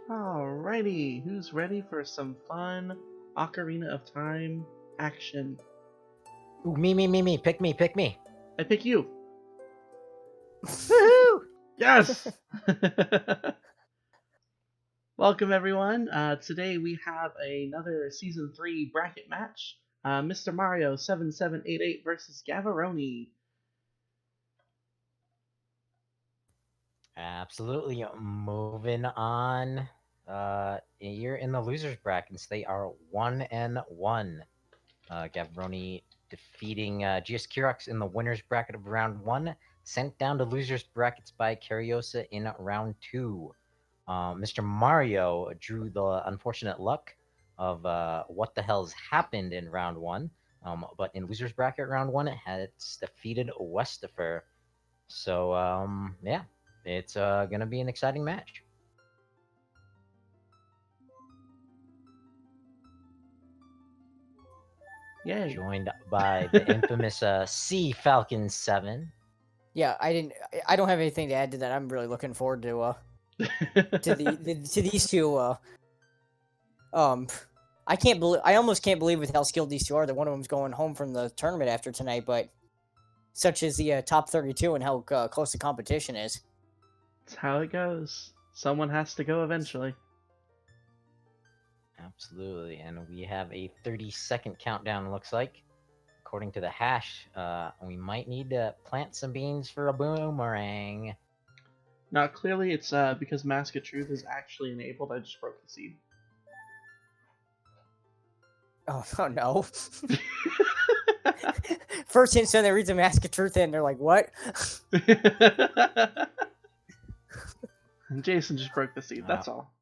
Alrighty, who's ready for some fun Ocarina of Time action? Ooh, me. Pick me. I pick you. Woohoo! Yes! Welcome everyone. Today we have another Season 3 bracket match. Mr. Mario7788 versus Gavaroni. Absolutely. Moving on. You're in the losers brackets. They are 1-1. Gavroni defeating GS Kirox in the winners bracket of round 1. Sent down to losers brackets by Cariosa in round 2. Mr. Mario drew the unfortunate luck of what the hell's happened in round 1. But in losers bracket round 1, it has defeated Westifer. So yeah, it's gonna be an exciting match. Yay. Joined by the infamous C Falcon 7. Yeah, I don't have anything to add to that. I'm really looking forward to these two. I almost can't believe with how skilled these two are that one of them's going home from the tournament after tonight. But such as the top 32 and how close the competition is. That's how it goes. Someone has to go eventually. Absolutely, and we have a 30-second countdown. Looks like, according to the hash, we might need to plant some beans for a boomerang. Now clearly it's because Mask of Truth is actually enabled. I just broke the seed. Oh no! First instant they read the Mask of Truth and they're like, "What?" And Jason just broke the seed. That's all.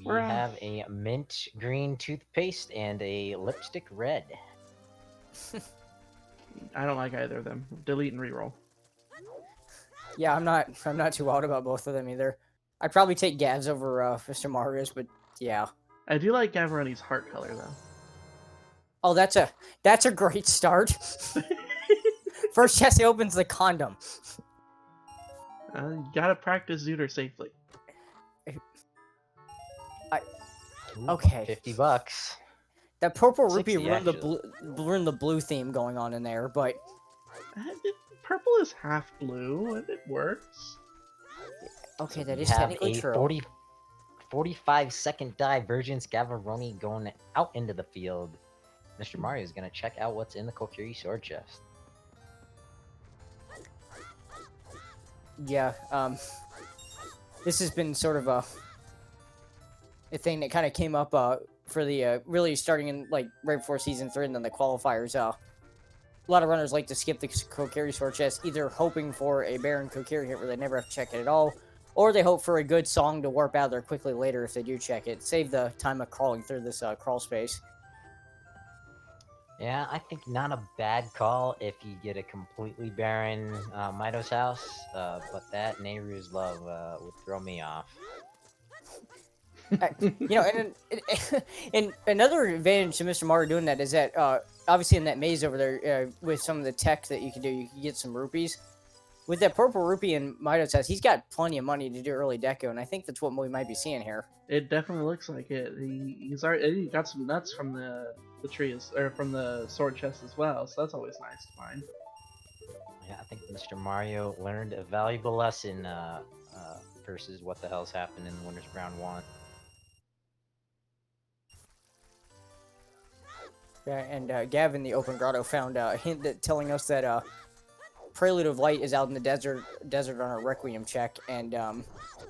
We have a mint green toothpaste and a lipstick red. I don't like either of them. Delete and reroll. Yeah, I'm not too wild about both of them either. I'd probably take Gav's over Mr. Mario's, but yeah. I do like Gavaroni's heart color though. Oh, that's a great start. First chest opens the condom. You gotta practice Zooter safely. Ooh, Okay. $50. That purple rupee 60, ruined the blue theme going on in there, but Purple is half blue, and it works. okay, So that we is have technically a true. 45-second divergence. Gavaroni going out into the field. Mr. Mario is gonna check out what's in the Kokiri sword chest. Yeah, this has been sort of a thing that kind of came up for the really starting in like right before season 3 and then the qualifiers. A lot of runners like to skip the Kokiri sword chest, either hoping for a Baron Kokiri hit where they never have to check it at all, or they hope for a good song to warp out there quickly later if they do check it. Save the time of crawling through this crawl space. Yeah, I think not a bad call if you get a completely barren Mido's house, but that Nehru's love would throw me off. You know, and another advantage to Mr. Mario doing that is that obviously in that maze over there with some of the tech that you can do, you can get some rupees. With that purple rupee in Mido's house, he's got plenty of money to do early deco, and I think that's what we might be seeing here. It definitely looks like it. He got some nuts from the trees, or from the sword chest as well, so that's always nice to find. Yeah, I think Mr. Mario learned a valuable lesson versus what the hell's happened in the winners round 1. Yeah, and Gavin, the Open Grotto, found a hint that telling us that Prelude of Light is out in the desert on a Requiem check, and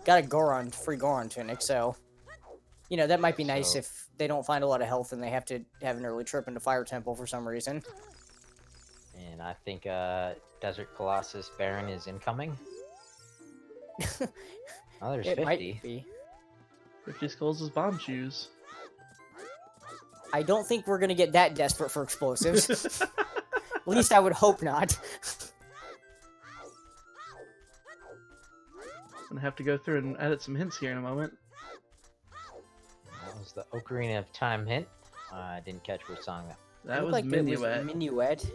got a free Goron tunic, so, you know, that might be nice if they don't find a lot of health and they have to have an early trip into Fire Temple for some reason. And I think Desert Colossus Baron is incoming. Oh, there's It 50. might be. 50 skulls is bomb shoes. I don't think we're gonna get that desperate for explosives. At least I would hope not. I'm gonna have to go through and edit some hints here in a moment. That was the Ocarina of Time hint. I didn't catch which song that. That was like Minuet. Minuet.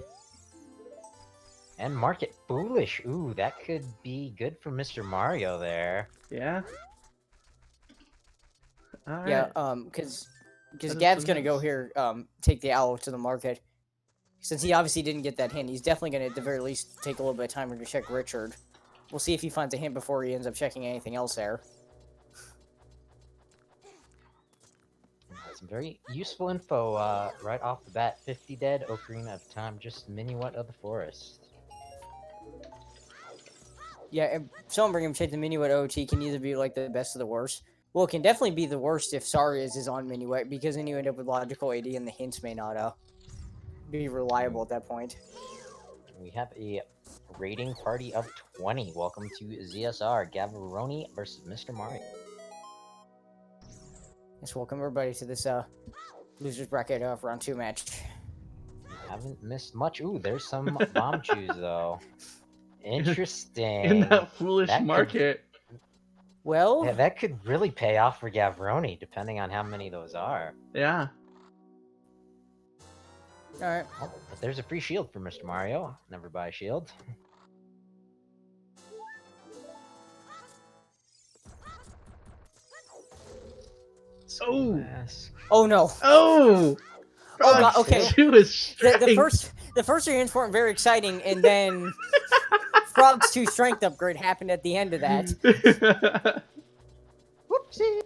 And Market Foolish. Ooh, that could be good for Mr. Mario there. Yeah. All right. Yeah, because That is Gav's some gonna go hints. here, take the owl to the market. Since he obviously didn't get that hint, he's definitely gonna at the very least take a little bit of time to check Richard. We'll see if he finds a hint before he ends up checking anything else there. Some very useful info right off the bat. 50 dead, Ocarina of Time, just Minuet of the Forest. Yeah, and someone bring him check the Minuet OT can either be like the best of the worst. Well, it can definitely be the worst if Saria's is on Minuet, because then you end up with logical AD and the hints may not be reliable at that point. We have a rating party of 20. Welcome to ZSR, Gavaroni versus Mr. Mario. Let's welcome everybody to this losers bracket round 2 match. We haven't missed much. Ooh, there's some bomb chews though. Interesting. In that foolish That could- market. Well, Yeah, that could really pay off for Gavaroni, depending on how many those are. Yeah. all right. Oh, but there's a free shield for Mr. Mario. Never buy a shield. Oh. Yes. Oh no. Oh. Oh, God, Frog's okay. chew is The strength. first 3 hints weren't very exciting, and then Frog's 2 strength upgrade happened at the end of that. Whoopsie.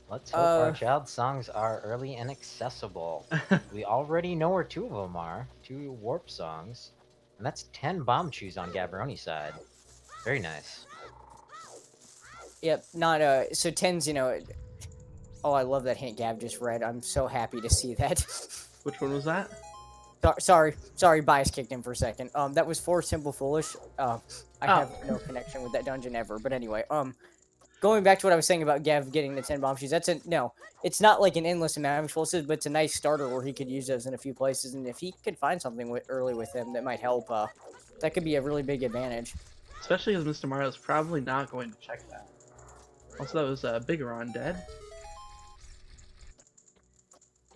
Let's hope our Uh, child songs are early and accessible. We already know where 2 of them are. 2 warp songs. And that's 10 bomb chews on Gavaroni's side. Very nice. Yep, not so 10's, you know. Oh, I love that hint Gav just read. I'm so happy to see that. Which one was that? Sorry, bias kicked in for a second. That was 4 Simple Foolish. I have no connection with that dungeon ever. But anyway, going back to what I was saying about Gav getting the 10 bomb shoes, no, it's not like an endless amount of explosives, but it's a nice starter where he could use those in a few places, and if he could find something early with him that might help, that could be a really big advantage. Especially because Mr. Mario's probably not going to check that. Also, that was Bigaron dead.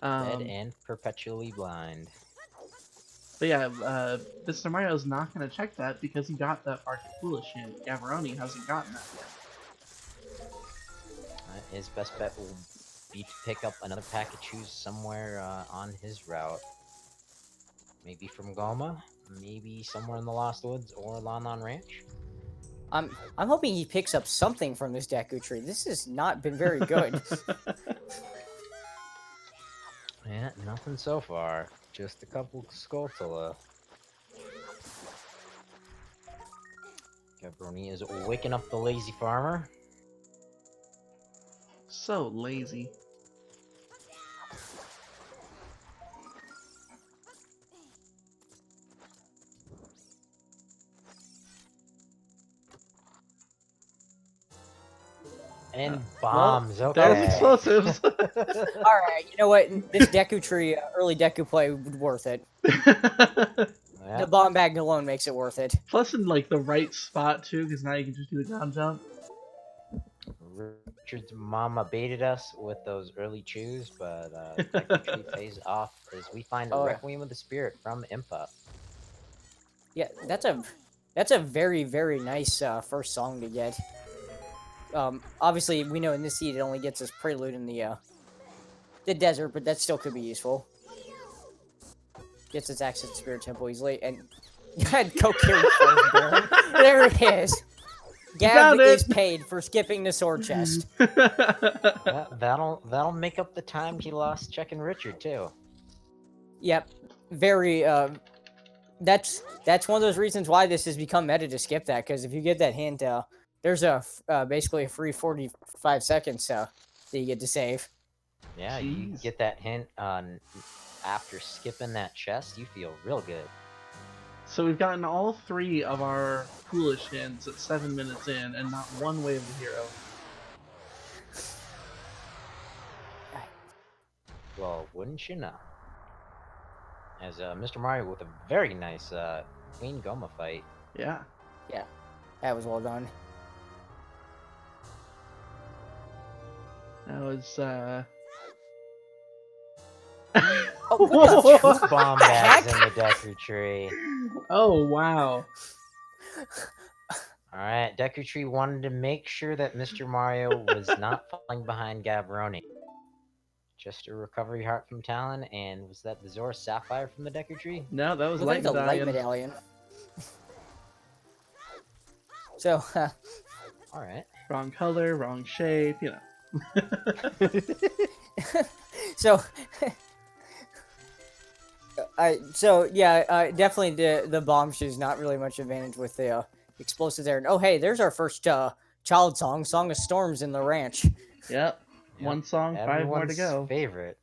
Dead and perpetually blind. But yeah, Mr. Mario's not going to check that because he got that Market Foolish hint. Gavaroni hasn't gotten that yet. His best bet will be to pick up another pack of chews somewhere on his route. Maybe from Goma, maybe somewhere in the Lost Woods or Lon Lon Ranch. I'm hoping he picks up something from this Deku tree. This has not been very good. Yeah, nothing so far. Just a couple Skulltula. Gavaroni is waking up the lazy farmer. So lazy. And Well, bombs, there's okay. explosives. Alright, you know what? This Deku tree, early Deku play, worth it. Yeah. The bomb bag alone makes it worth it. Plus in like the right spot too, because now you can just do the down jump. Richard's mama baited us with those early chews, but Deku Tree pays off as we find Oh, yeah. Requiem of the Spirit from Impa. Yeah, that's a very, very nice first song to get. Obviously, we know in this seed it only gets us Prelude in the desert, but that still could be useful. Gets us access to Spirit Temple easily, and God, go carry forward, Baron. There it is. Gav found it. is paid for skipping the sword chest. Yeah, that'll make up the time he lost checking Richard too. Yep, very. That's one of those reasons why this has become meta to skip that, because if you get that hint, there's basically a free 45 seconds that you get to save. Yeah, you Jeez. get that hint on after skipping that chest, you feel real good. So we've gotten all 3 of our foolish hints at 7 minutes in, and not one way of the hero. Well, wouldn't you know? As Mr. Mario with a very nice Queen Goma fight. Yeah. Yeah, that was well done. That was Oh, what the Two bomb bags in the Deku Tree. Oh, wow. Alright, Deku Tree wanted to make sure that Mr. Mario was not falling behind Gavaroni. Just a recovery heart from Talon, and was that the Zora Sapphire from the Deku Tree? No, that was Looked Light like the light Medallion. medallion. So, Alright. Wrong color, wrong shape, you know. so, definitely the bomb shoes not really much advantage with the explosives there. And oh, hey, there's our first child song, "Song of Storms" in the ranch. Yep. One song, 5 more to Everyone's go. favorite.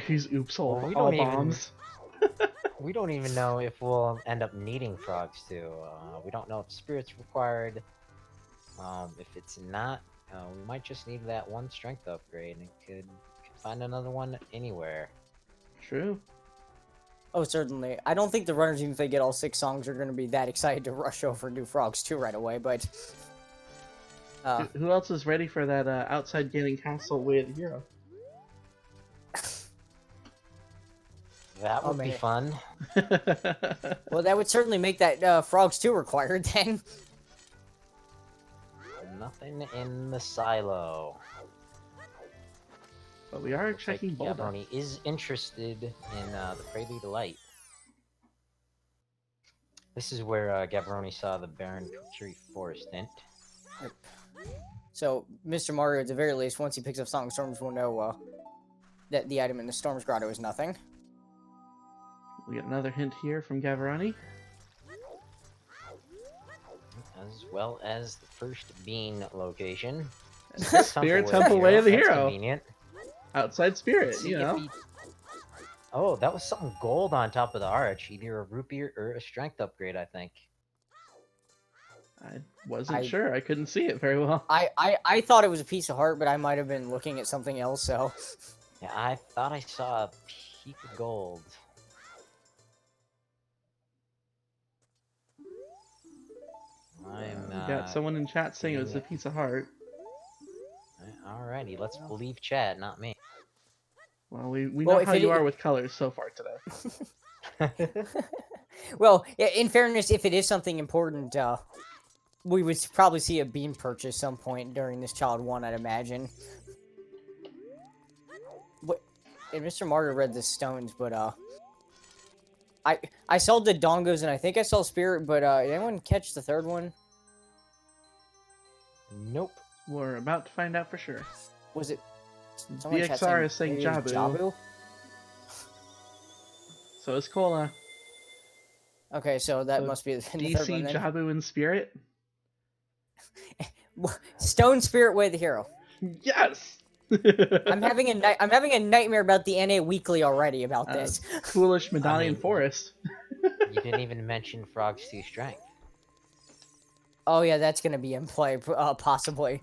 He's oops all, Well, we all don't even- bombs. We don't even know if we'll end up needing frogs too. We don't know if spirit's required. If it's not, we might just need that one strength upgrade, and could find another one anywhere. True. Oh, certainly. I don't think the runners, even if they get all 6 songs, are going to be that excited to rush over and do Frogs 2 right away, but... Who else is ready for that outside gaining castle way of the hero? That would be man. fun. Well, that would certainly make that Frogs 2 required, then. Nothing in the silo. But we are Looks like checking Bulldog. Gavaroni is interested in the Prelude to Light. This is where Gavaroni saw the Barren Tree Forest hint. So, Mr. Mario, at the very least, once he picks up Song of Storms, will know that the item in the Storm's Grotto is nothing. We get another hint here from Gavaroni. As well as the first bean location. Spirit Temple Way of the That's Hero. Convenient. Outside Spirit, Let's see you if know. he- Oh, that was something gold on top of the arch. Either a rupee or a strength upgrade, I think. I wasn't sure. I couldn't see it very well. I thought it was a piece of heart, but I might have been looking at something else, so... Yeah, I thought I saw a peak of gold. We got someone in chat saying it was a piece of heart. Alrighty, let's believe chat, not me. Well, we Well, know if how it you i- are with colors so far today. Well, in fairness, if it is something important, we would probably see a bean purchase some point during this Child 1, I'd imagine. What? And Mr. Mario read the stones, but, I saw the Dongos, and I think I saw Spirit, but, did anyone catch the third one? Nope. We're about to find out for sure. Was it... someone in chat VXR is saying maybe it was Jabu. So is Cola. Okay, so that So must be the third one DC then. Jabu in Spirit? Stone Spirit Way of the Hero. Yes! I'm having a nightmare about the NA Weekly already about this. Foolish Medallion mean- Forest. You didn't even mention Frog's 2 strength. Oh yeah, that's gonna be in play, possibly.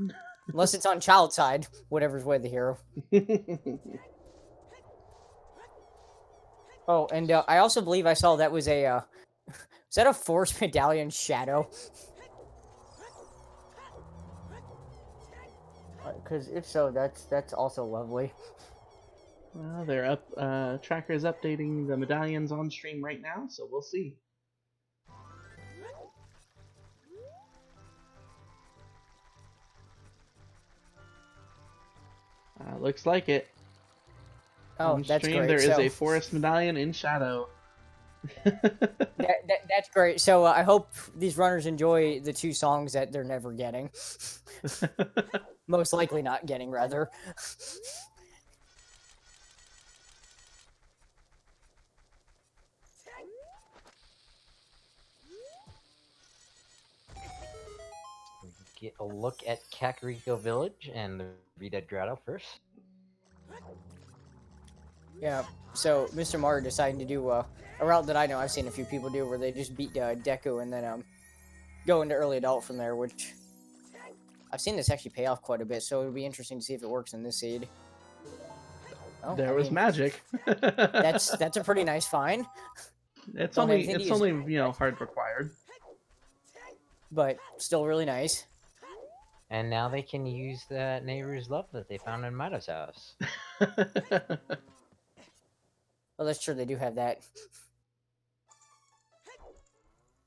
Unless it's on child side, whatever's Way of the Hero. Oh, and I also believe I saw that was a, is that a Force Medallion Shadow? Because if so, that's also lovely. Well, they're up. Tracker is updating the medallions on stream right now, so we'll see. Looks like it. Oh, On that's stream, great. there is so, a forest medallion in shadow. that's great. So I hope these runners enjoy the 2 songs that they're never getting. Most likely not getting, rather. Get a look at Kakariko Village and the Red Grotto first. Yeah, so Mr. Mario deciding to do a route that I know I've seen a few people do where they just beat Deku and then go into early adult from there, which I've seen this actually pay off quite a bit, so it'll be interesting to see if it works in this seed. Oh, There I was mean, magic. that's a pretty nice find, it's don't only have to it's use only hard required. but still really nice. And now they can use that neighbor's love that they found in Mido's house. Oh, that's true. They do have that.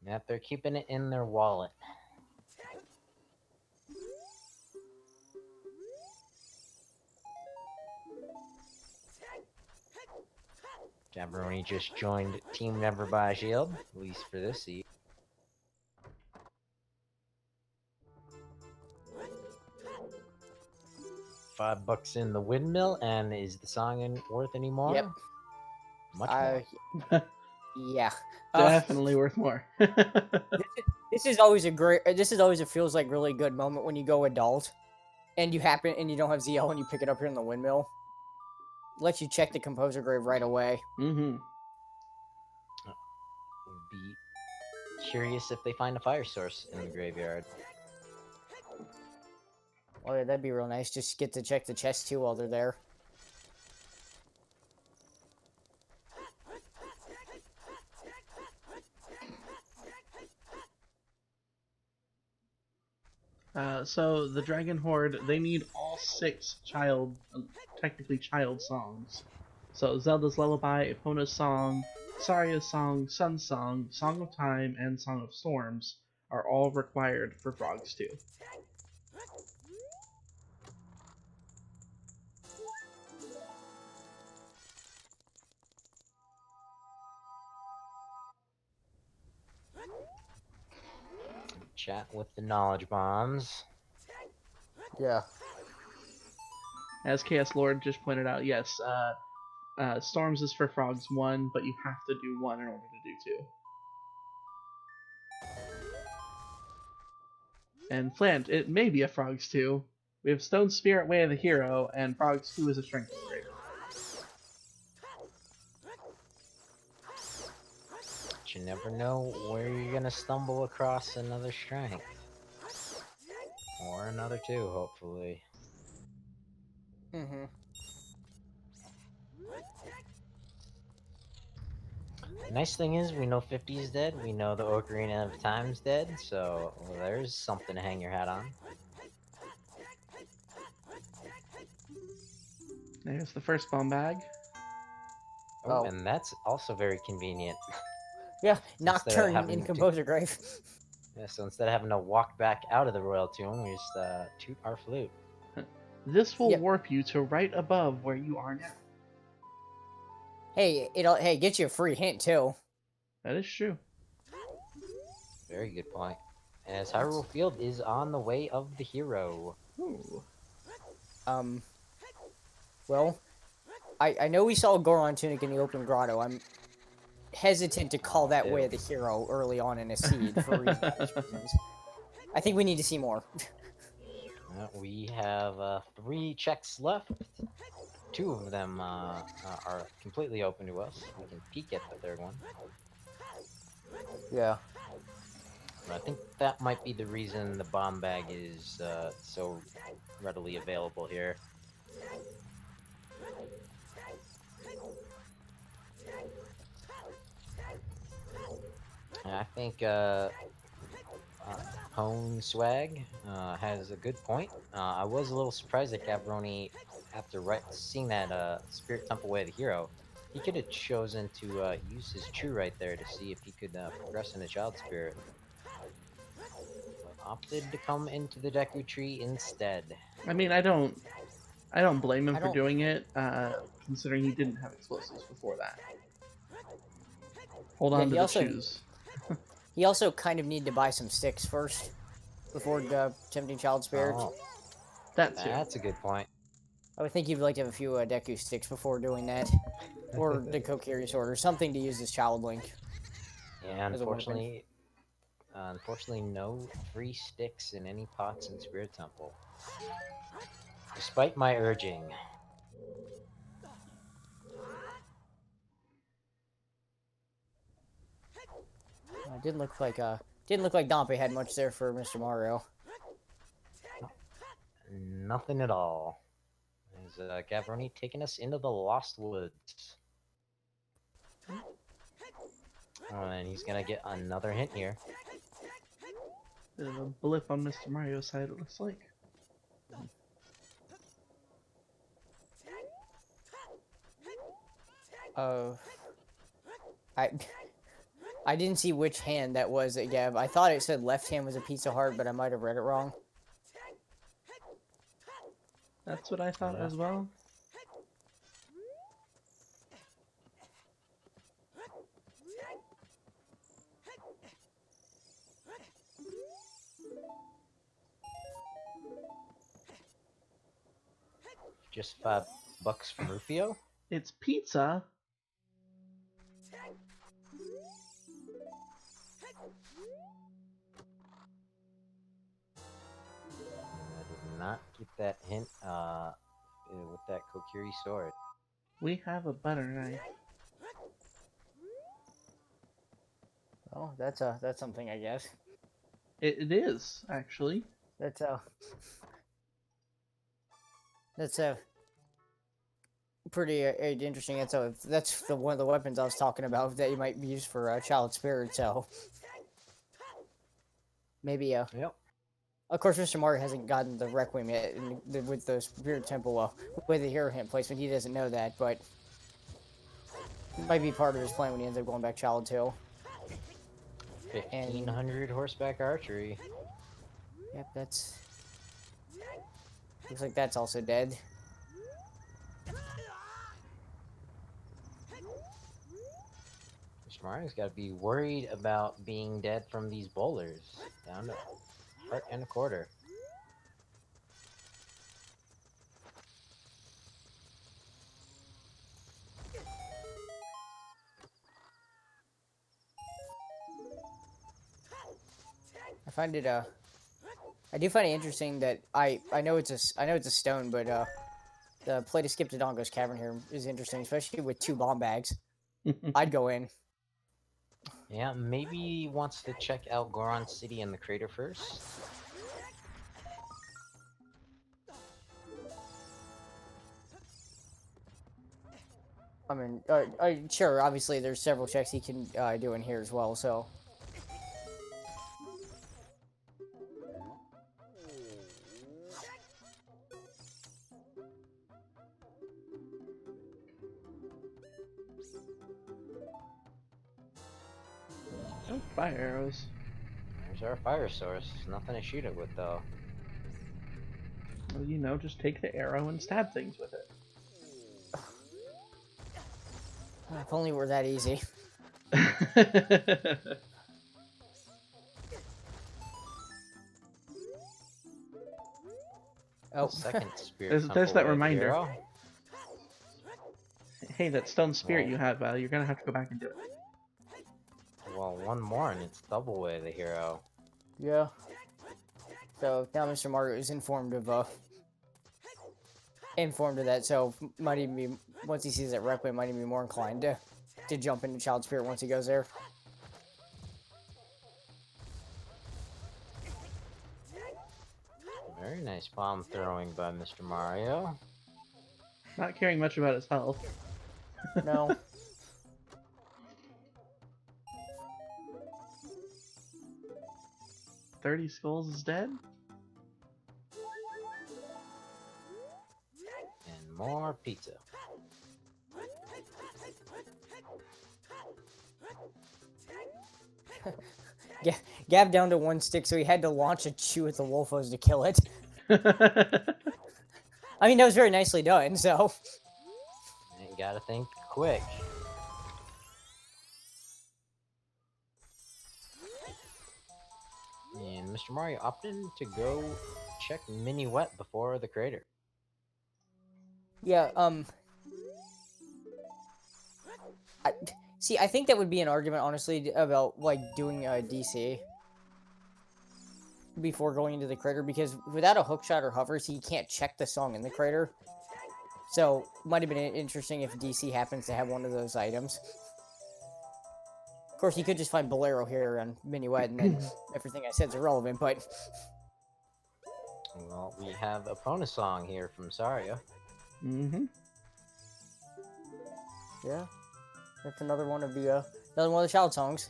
Yep, they're keeping it in their wallet. Gavaroni just joined team member by Shield, at least for this season. $5 in the windmill, and is the song worth any more? Yep. Much more. Yeah. Definitely worth more. This is always a great. This is always it feels like really good moment when you go adult, and you don't have ZL and you pick it up here in the windmill. Lets you check the composer grave right away. Mm-hmm. Would be curious if they find a fire source in the graveyard. Oh yeah, that'd be real nice. Just get to check the chest too while they're there. So the Dragon Horde, they need all 6 technically child songs. So Zelda's Lullaby, Epona's Song, Saria's Song, Sun's Song, Song of Time, and Song of Storms are all required for Frogs 2. Chat with the knowledge bombs. Yeah. As KS Lord just pointed out, yes, Storms is for Frogs 1, but you have to do 1 in order to do 2. And Flant, it may be a Frogs 2. We have Stone Spirit, Way of the Hero, and Frogs 2 is a Strength Upgrade. But you never know where you're gonna stumble across another strength. Or another 2, hopefully. Mm-hmm. The nice thing is, we know 50 is dead, we know the Ocarina of Time's dead, so there's something to hang your hat on. There's the first bomb bag. Oh, Oh. and that's also very convenient. Yeah, Instead of Nocturne having in to- composer grave. Yeah, so instead of having to walk back out of the Royal Tomb, we just toot our flute. This will Yep. warp you to right above where you are now. Hey, get you a free hint too. That is true. Very good point. As Hyrule Field is on the way of the hero. Ooh. Well, I know we saw a Goron tunic in the open grotto. I'm hesitant to call that way of the hero early on in a seed for reasons. I think we need to see more. We have 3 checks left. 2 of them are completely open to us. We can peek at the 3rd one. Yeah. But I think that might be the reason the bomb bag is so readily available here. And I think Hone Swag has a good point. I was a little surprised that Gavaroni, after seeing that Spirit Temple Way of the Hero, he could have chosen to use his True right there to see if he could progress into Child Spirit. But opted to come into the Deku Tree instead. I mean, I don't blame him for doing it, considering he didn't have explosives before that. Hold on to the shoes. He also kind of needed to buy some sticks first before attempting Child Spirit. Oh, That's a good point. I would think you'd like to have a few Deku sticks before doing that. Or the Kokiri Sword, or something to use as Child Link. Yeah, unfortunately, no free sticks in any pots in Spirit Temple. Despite my urging. Didn't look like Dompe had much there for Mr. Mario. Nothing at all. Is Gavaroni taking us into the Lost Woods? Oh, and he's gonna get another hint here. Bit of a blip on Mr. Mario's side, it looks like. Uh, I I didn't see which hand that was, Gab. I thought it said left hand was a Pizza Heart, but I might have read it wrong. That's what I thought Yeah. as well. Just $5 from Rufio. It's pizza. I did not get that hint with that Kokiri sword. We have a butter knife. Oh, that's something, I guess. It is, actually. That's pretty interesting. That's one of the weapons I was talking about that you might use for child spirit. So maybe Yep. Of course, Mr. Mario hasn't gotten the Requiem yet with the Spirit Temple with the hero hint placement. He doesn't know that, but it might be part of his plan when he ends up going back Child too. 1500 horseback archery. Yep, looks like that's also dead. Mr. Mario's got to be worried about being dead from these bowlers. Down to heart and a quarter. I do find it interesting that I know it's a stone, but the play to skip to Dongo's cavern here is interesting, especially with 2 bomb bags. I'd go in. Yeah, maybe he wants to check out Goron City and the crater first. I mean, sure. Obviously, there's several checks he can do in here as well. So. Oh, fire arrows. There's our fire source. Nothing to shoot it with, though. Well, you know, just take the arrow and stab things with it. If only it were that easy. Oh, second spirit. there's that reminder. Hero. Hey, that stone spirit you have, you're gonna have to go back and do it. Well, one more and it's double way the hero. Yeah. So now Mr. Mario is informed of that. So might even be once he sees that Requiem, might even be more inclined to jump into Child Spirit once he goes there. Very nice bomb throwing by Mr. Mario. Not caring much about his health. No. "30 skulls is dead?" And more pizza. Gab down to 1 stick, so he had to launch a chew at the Wolfos to kill it. I mean, that was very nicely done, so. You gotta think quick. And Mr. Mario opted to go check Mini Wet before the crater. Yeah, I think that would be an argument, honestly, about, like, doing DC before going into the crater, because without a hookshot or hovers, he can't check the song in the crater. So, might have been interesting if DC happens to have one of those items. Of course, you could just find Bolero here on Minuet, and then everything I said is irrelevant, but... Well, we have a bonus song here from Saria. Mm-hmm. Yeah. That's another one of the child songs.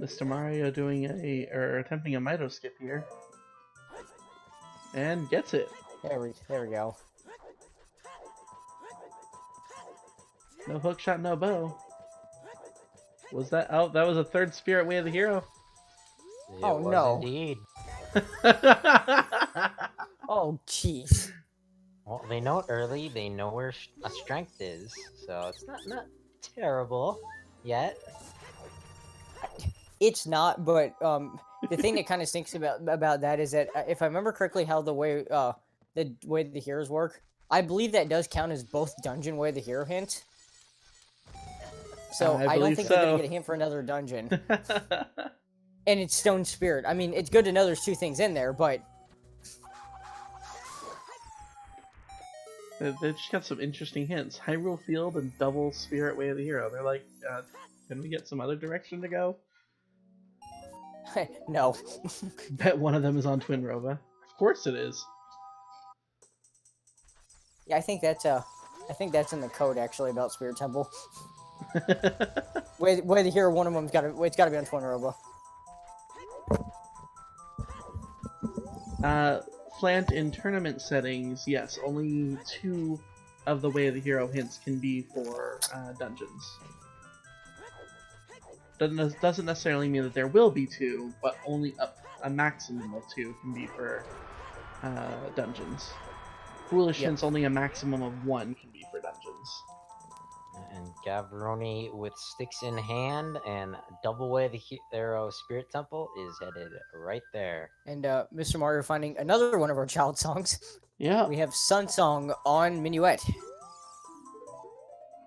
Mr. Mario doing attempting a Mito skip here. And gets it. There we go. No hook shot, no bow. Was that? Oh, that was a third spirit way of the hero. It Oh, was no. indeed. Oh, jeez. Well, they know it early. They know where a strength is, so it's not terrible yet. It's not, but the thing that kind of stinks about that is that if I remember correctly, how the way the heroes work, I believe that does count as both dungeon way of the hero hint. So I don't believe think you're gonna so. get a hint for another dungeon. And it's Stone Spirit. I mean, it's good to know there's two things in there, but They just got some interesting hints. Hyrule Field and double spirit way of the hero. They're like, can we get some other direction to go? no. Bet one of them is on Twin Rova. Of course it is. Yeah, I think that's in the code actually about Spirit Temple. Way the hero, one of them's it's gotta be on Twin Robo. Flant in tournament settings, yes, only 2 of the way of the hero hints can be for dungeons. Doesn't necessarily mean that there will be 2, but only a maximum of 2 can be for dungeons. Foolish hints, only a maximum of 1 can be for dungeons. And Gavaroni with sticks in hand and double way the hero Spirit Temple is headed right there. And Mr. Mario finding another one of our child songs. Yeah. We have Sun Song on Minuet.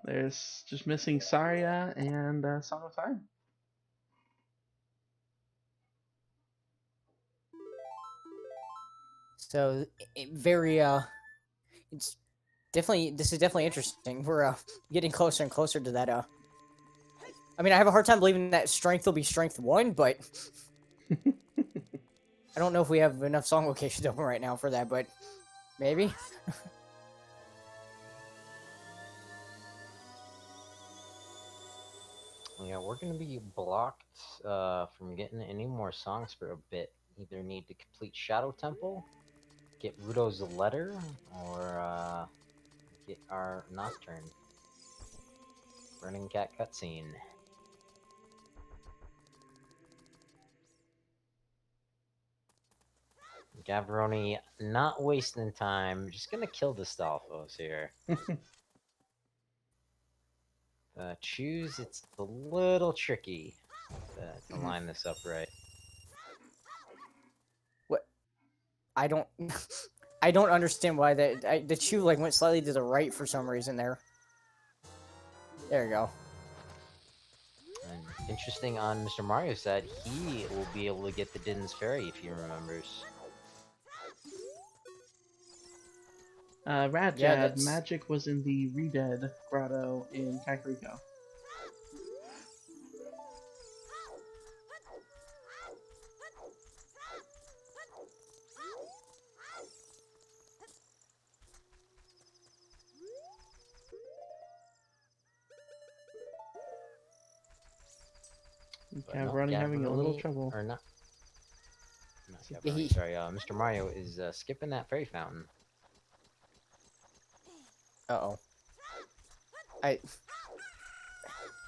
There's just missing Saria and Song of Time. So it's this is definitely interesting. We're getting closer and closer to that. I mean, I have a hard time believing that strength will be strength 1, but I don't know if we have enough song locations open right now for that, but maybe. Yeah, we're gonna be blocked from getting any more songs for a bit. Either need to complete Shadow Temple, get Rudo's letter, or get our Nocturne. Burning Cat cutscene. Gavaroni not wasting time, just gonna kill the Stalfos here. Choose, it's a little tricky to line this up right. What? I don't I don't understand why the chew like went slightly to the right for some reason there. There you go. And interesting on Mr. Mario's side, he will be able to get the Din's Fairy if he remembers. Radjad, Yeah, magic was in the Redead Grotto in Kakariko. Gavaroni having a little trouble. Or not Gavaroni, sorry, Mr. Mario is skipping that fairy fountain. Uh-oh.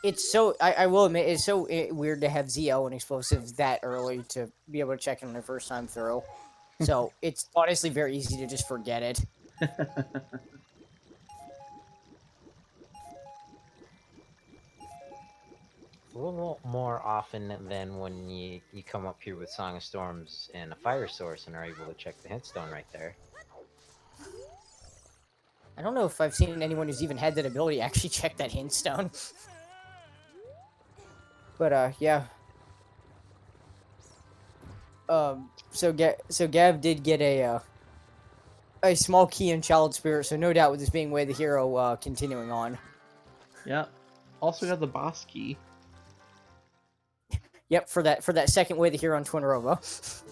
It's so, I will admit, it's so weird to have ZL and explosives that early to be able to check in on their first time through. So, it's honestly very easy to just forget it. A little more often than when you come up here with Song of Storms and a Fire Source and are able to check the Hintstone right there. I don't know if I've seen anyone who's even had that ability actually check that Hintstone. But, yeah. So Gav did get a small key in Child Spirit, so no doubt with this being Way the Hero, continuing on. Yep. Also got the boss key. Yep, for that second Way the Hero on Twin Rova.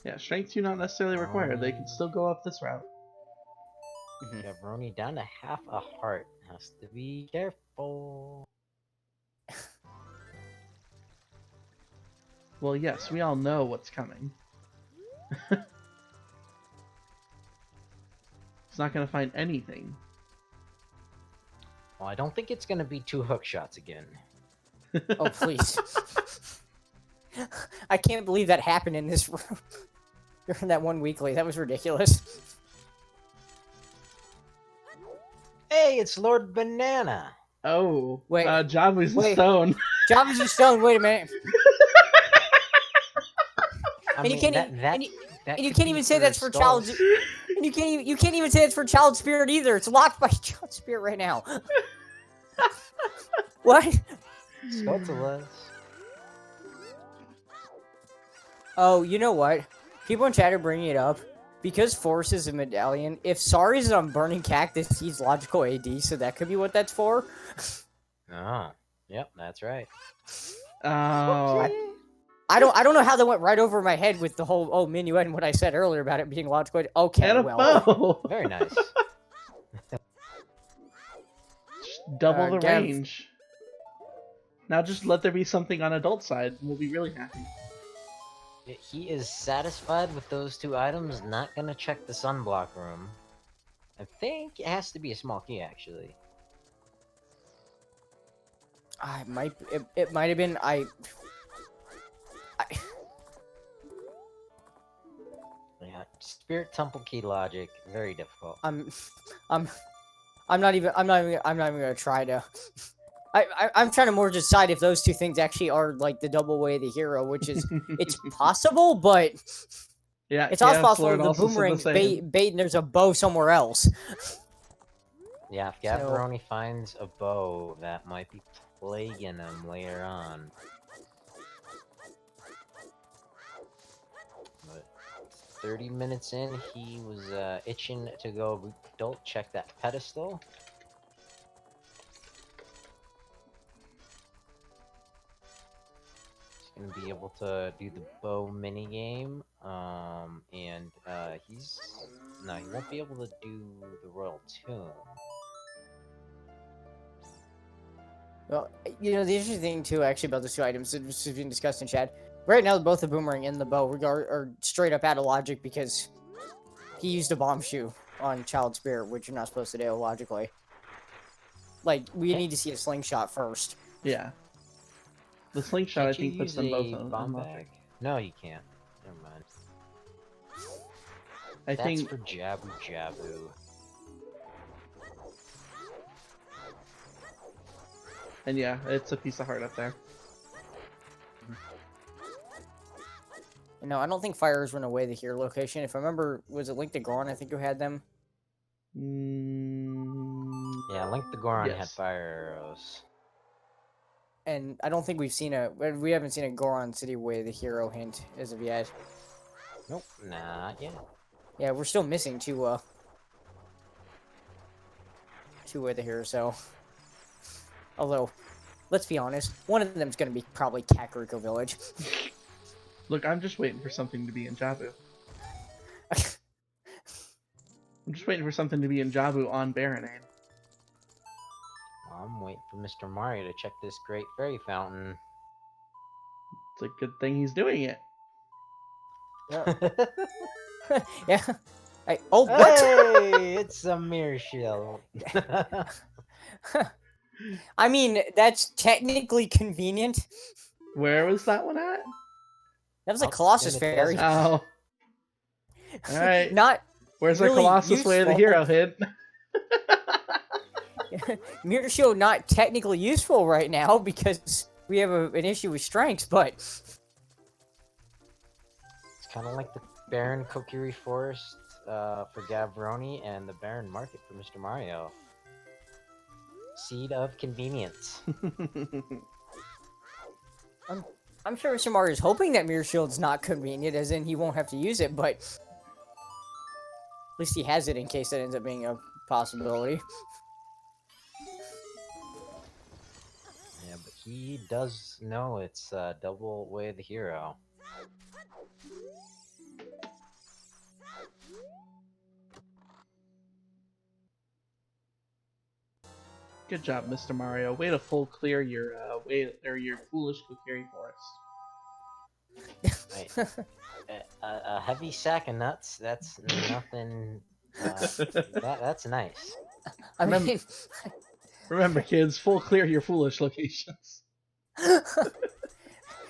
Yeah, strength 2 not necessarily required. They can still go up this route. Gavaroni down to half a heart. Has to be careful. Well, yes, we all know what's coming. He's not gonna find anything. Well, I don't think it's gonna be 2 hook shots again. Oh, please. I can't believe that happened in this room. During that one weekly. That was ridiculous. Hey, it's Lord Banana. Oh, Wait. Jabu's a Wait. stone. Java's a stone. Wait a minute. I And you mean, can't that, even- that, and you- that And you could can't be even say that's for Skull. child. And you can't even say it's for child spirit either. It's locked by child spirit right now. What? Skotalas. Oh, you know what? People in chat are bringing it up. Because Force is a medallion, if Sari is on Burning Cactus, he's logical AD, so that could be what that's for. Oh, yep, that's right. Oh, I don't know how that went right over my head with the whole minuet and what I said earlier about it being logical. Okay, and a well. bow. Very nice. Double the Gav- range. Now just let there be something on adult side, and we'll be really happy. He is satisfied with those 2 items, not gonna check the sunblock room. I think it has to be a small key, actually. It might have been Yeah, Spirit Temple key logic, very difficult. I'm not even gonna try to. I'm trying to more decide if those 2 things actually are like the double way of the hero, which is it's possible, but Yeah, it's also Chaos possible Lord the also said the boomerang's same. bait and there's a bow somewhere else. Yeah, if Gavaroni finds a bow, that might be plaguing him later on. But 30 minutes in, he was itching to go adult check that pedestal. He's gonna be able to do the bow minigame, and he won't be able to do the Royal Tomb. Well, you know, the interesting thing too, actually, about those 2 items that was being discussed in chat. Right now, both the boomerang and the bow are straight up out of logic because he used a bomb shoe on Child Spirit, which you're not supposed to do logically. Like, we need to see a slingshot first. Yeah. The slingshot, I Can't you think, puts use them both a on bomb logic. bag? No, you can't. Never mind. I That's think for Jabu. And yeah, it's a piece of heart up there. No, I don't think fires run away the hero location. If I remember, was it Link to Goron? I think you had them. Yeah, Link the Goron had Yes. fire arrows. And I don't think we haven't seen a Goron City Way the hero hint as of yet. Nope, not yet. Yeah, we're still missing two Way the hero, so. Although, let's be honest, one of them's gonna be probably Kakariko Village. Look, I'm just waiting for something to be in Jabu. I'm just waiting for something to be in Jabu on Baronade. I'm waiting for MrMario to check this great fairy fountain. It's a good thing he's doing it. Yeah. Oh, what? Hey, it's a mirror shield. I mean, that's technically convenient. Where was that one at? That was a Up Colossus in the Fairy. desert. Oh. Alright. Not Where's really our Colossus Way of the useful. Hero hit? Mirror Shield not technically useful right now because we have an issue with strengths, but It's kind of like the Barren Kokiri Forest for Gavaroni and the Barren Market for MrMario. Seed of convenience. I'm sure Mr. Mario is hoping that Mirror Shield's not convenient, as in he won't have to use it, but at least he has it in case that ends up being a possibility. Yeah, but he does know it's double way of the hero. Good job, Mr. Mario. Way to full clear your your foolish Kokiri Forest. Right. A heavy sack of nuts, that's nothing That's nice. I mean, Remember, kids, full clear your foolish locations.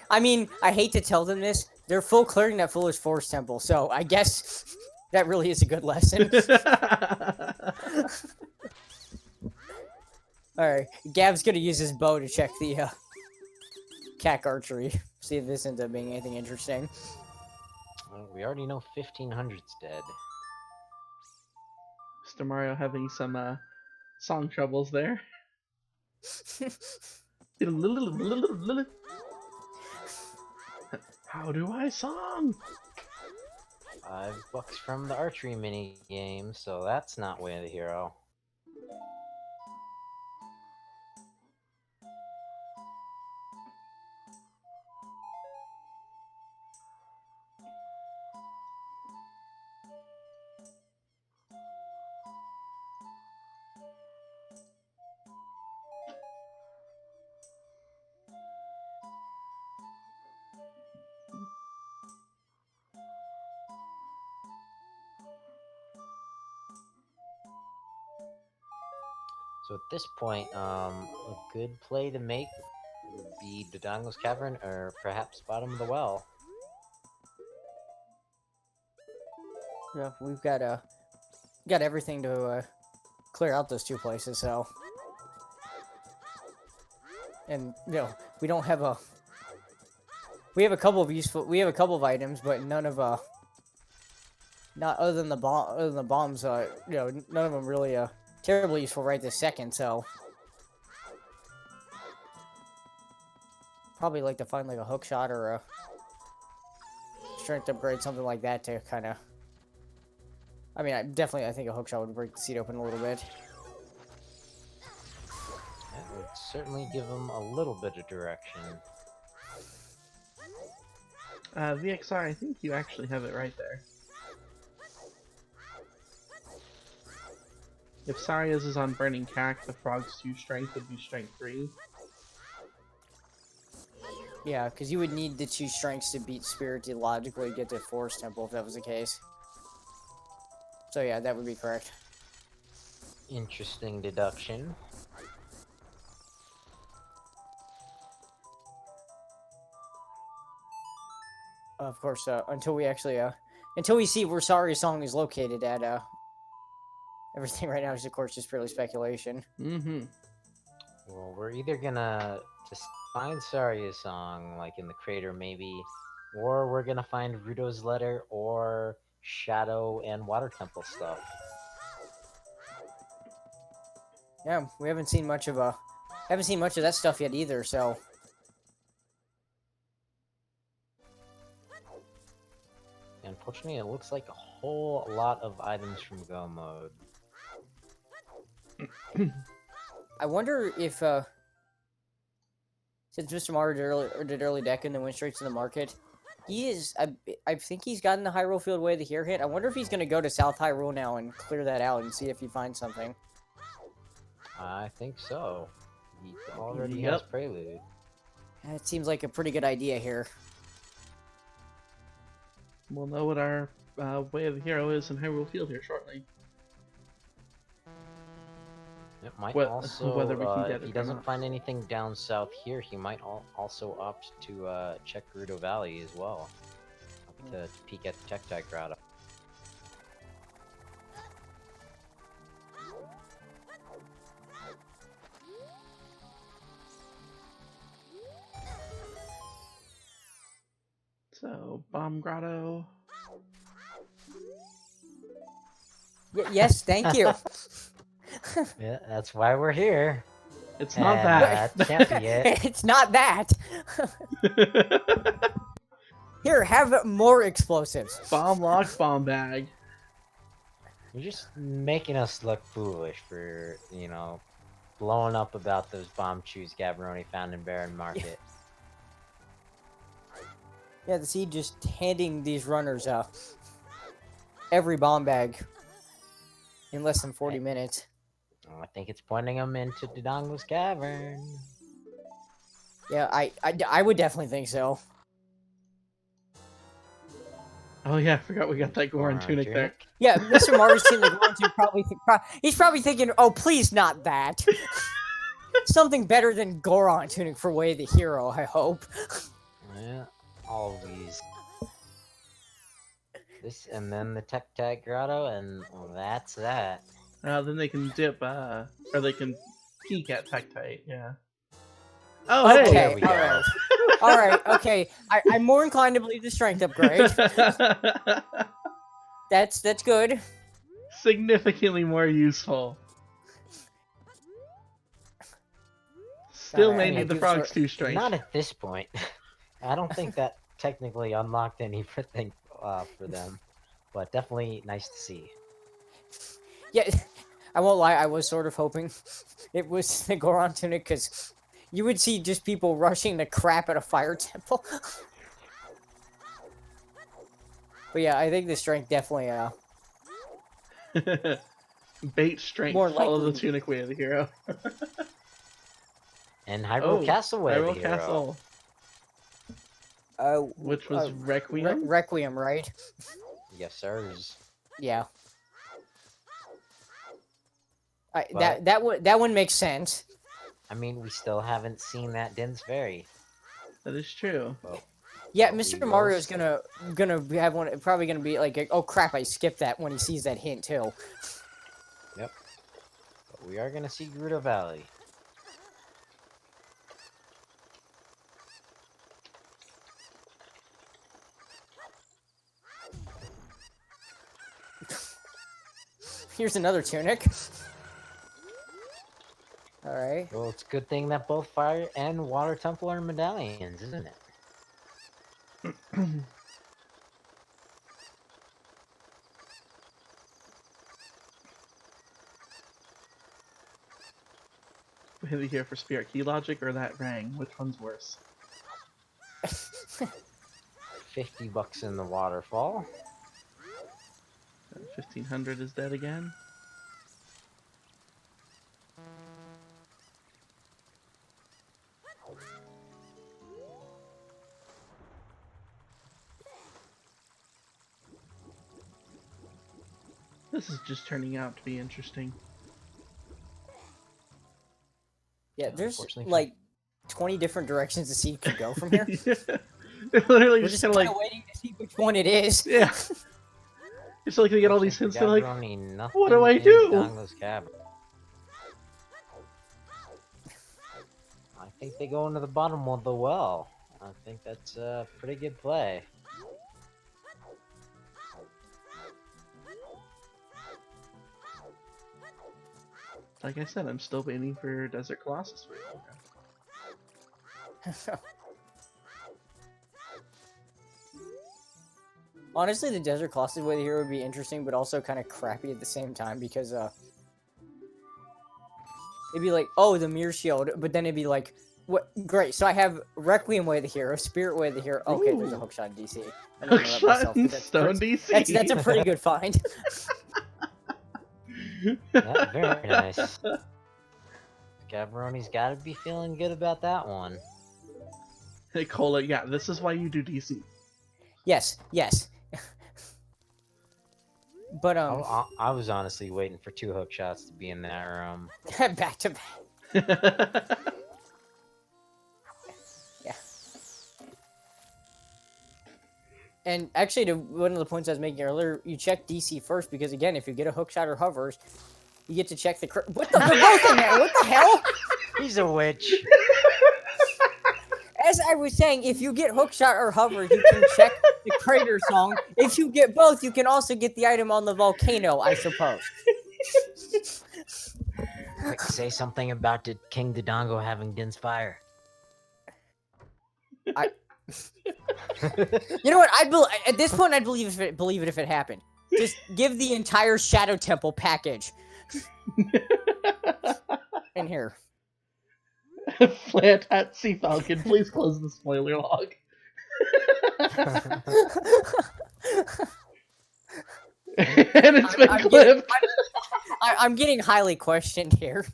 I mean, I hate to tell them this. They're full clearing that foolish forest temple, so I guess that really is a good lesson. Alright, Gav's gonna use his bow to check the cack archery. See if this ends up being anything interesting. Well, we already know 1500's dead. Mr. Mario having some song troubles there. How do I song? $5 from the archery mini game, so that's not Way of the Hero. So at this point, a good play to make would be Dodongo's Cavern, or perhaps Bottom of the Well. Yeah, we've got everything to clear out those two places, so. And we don't have a. We have a couple of items, but none of not other than the bombs. None of them really terribly useful right this second. So probably like to find like a hook shot or a strength upgrade, something like that to kind of. I mean, I think a hook shot would break the seat open a little bit. That would certainly give them a little bit of direction. VXR, I think you actually have it right there. If Saria's is on Burning Cack, the frog's 2 strength would be strength 3. Yeah, because you would need the 2 strengths to beat Spirit to logically get to Forest Temple if that was the case. So yeah, that would be correct. Interesting deduction. Of course, until we actually, until we see where Saria's song is located at, everything right now is, of course, just purely speculation. Mm-hmm. Well, we're either gonna just find Saria's song, like in the crater maybe, or we're gonna find Rudo's letter, or Shadow and Water Temple stuff. Yeah, we haven't seen much of that stuff yet either, so. Unfortunately, it looks like a whole lot of items from Go mode. I wonder if, since Mr. Mario did early deck and then went straight to the market, I think he's gotten the Hyrule Field Way of the Hero hit. I wonder if he's going to go to South Hyrule now and clear that out and see if he finds something. I think so. He already has Prelude. That seems like a pretty good idea here. We'll know what our Way of the Hero is in Hyrule Field here shortly. It might What- also, whether we can get if it he or doesn't not. find anything down south here, he might also opt to check Gerudo Valley as well. To peek at the Tectite Grotto. So, Bomb Grotto. Yes, thank you. Yeah, that's why we're here. It's not And, that. that can't be it. It's not that. Here, have more explosives. Bomb lock, bomb bag. You're just making us look foolish for, blowing up about those bomb chews Gavaroni found in Baron Market. Yeah, the seed just handing these runners every bomb bag in less than 40 minutes. I think it's pointing them into Dodongo's Cavern. Yeah, I would definitely think so. Oh yeah, I forgot we got that Goron tunic there. Yeah, Mr. Mario's seen the Goron tunic. He's probably thinking, "Oh, please, not that." Something better than Goron tunic for Way the Hero. I hope. Yeah, always. This and then the Tech Tag Grotto, and that's that. Then they can dip, or they can peek at Tektite, yeah. Oh, Okay, there we go. alright. Alright, okay. I'm more inclined to believe the strength upgrade. That's good. Significantly more useful. Still Alright, may I need the do frogs sort- too strength. Not at this point. I don't think that technically unlocked anything for them, but definitely nice to see. Yeah, I won't lie, I was sort of hoping it was the Goron tunic, because you would see just people rushing the crap at a fire temple. But yeah, I think the strength definitely, Bait strength, More follow likely. the tunic way of the hero. And Hyrule Castle way of the Hyrule hero. Castle, which was Requiem? Requiem, right? Yes, sirs. Yeah. But- That one makes sense. I mean, we still haven't seen that Din's Fairy. That is true. Yeah, But Mr. we will Mario's see. gonna have one. Probably gonna be like, oh crap, I skipped that when he sees that hint too. But we are gonna see Gerudo Valley. Here's another tunic. All right. Well, it's a good thing that both Fire and Water Temple are medallions, isn't it? Way of the hero for Spirit Key Logic or that Rang? Which one's worse? 50 bucks in the waterfall. 1500 is dead again. This is just turning out to be interesting. Yeah, there's Unfortunately for- like 20 different directions the seed could go from here. They're literally We're just just kind of kind like, of waiting to see which one it is. yeah. It's like they get all these hints. They're like, Gavaroni, what do I nothing do? in Dango's cavern. I think they go into the bottom of the well. I think that's a pretty good play. Like I said, I'm still waiting for Desert Colossus for you. Honestly, the Desert Colossus way here would be interesting, but also kind of crappy at the same time because it'd be like, oh, the Mirror Shield, but then it'd be like, what? Great. So I have Requiem way of the hero, Spirit way of the hero. Okay, there's a Ooh. hookshot in DC. I didn't know that Hookshot myself, and but that's Stone pretty- DC. That's a pretty good find. Yeah, very nice. Gavaroni's got to be feeling good about that one. Hey, Cola, yeah, this is why you do DC. Yes, yes. But I was honestly waiting for 2 hook shots to be in that room. back to back. Yeah. And actually, to one of the points I was making earlier, you check DC first because again, if you get a hookshot or hovers, you get to check the. What the? They're both in there. What the hell? He's a witch. As I was saying, if you get hookshot or hovers, you can check the crater song. If you get both, you can also get the item on the volcano, I suppose. Quick, say something about King Dodongo having Din's Fire. You know what? At this point, I'd believe it if it happened. Just give the entire Shadow Temple package. In here. Flat Hat Sea Falcon, please close the spoiler log. And it's been I'm clipped. I'm getting highly questioned here.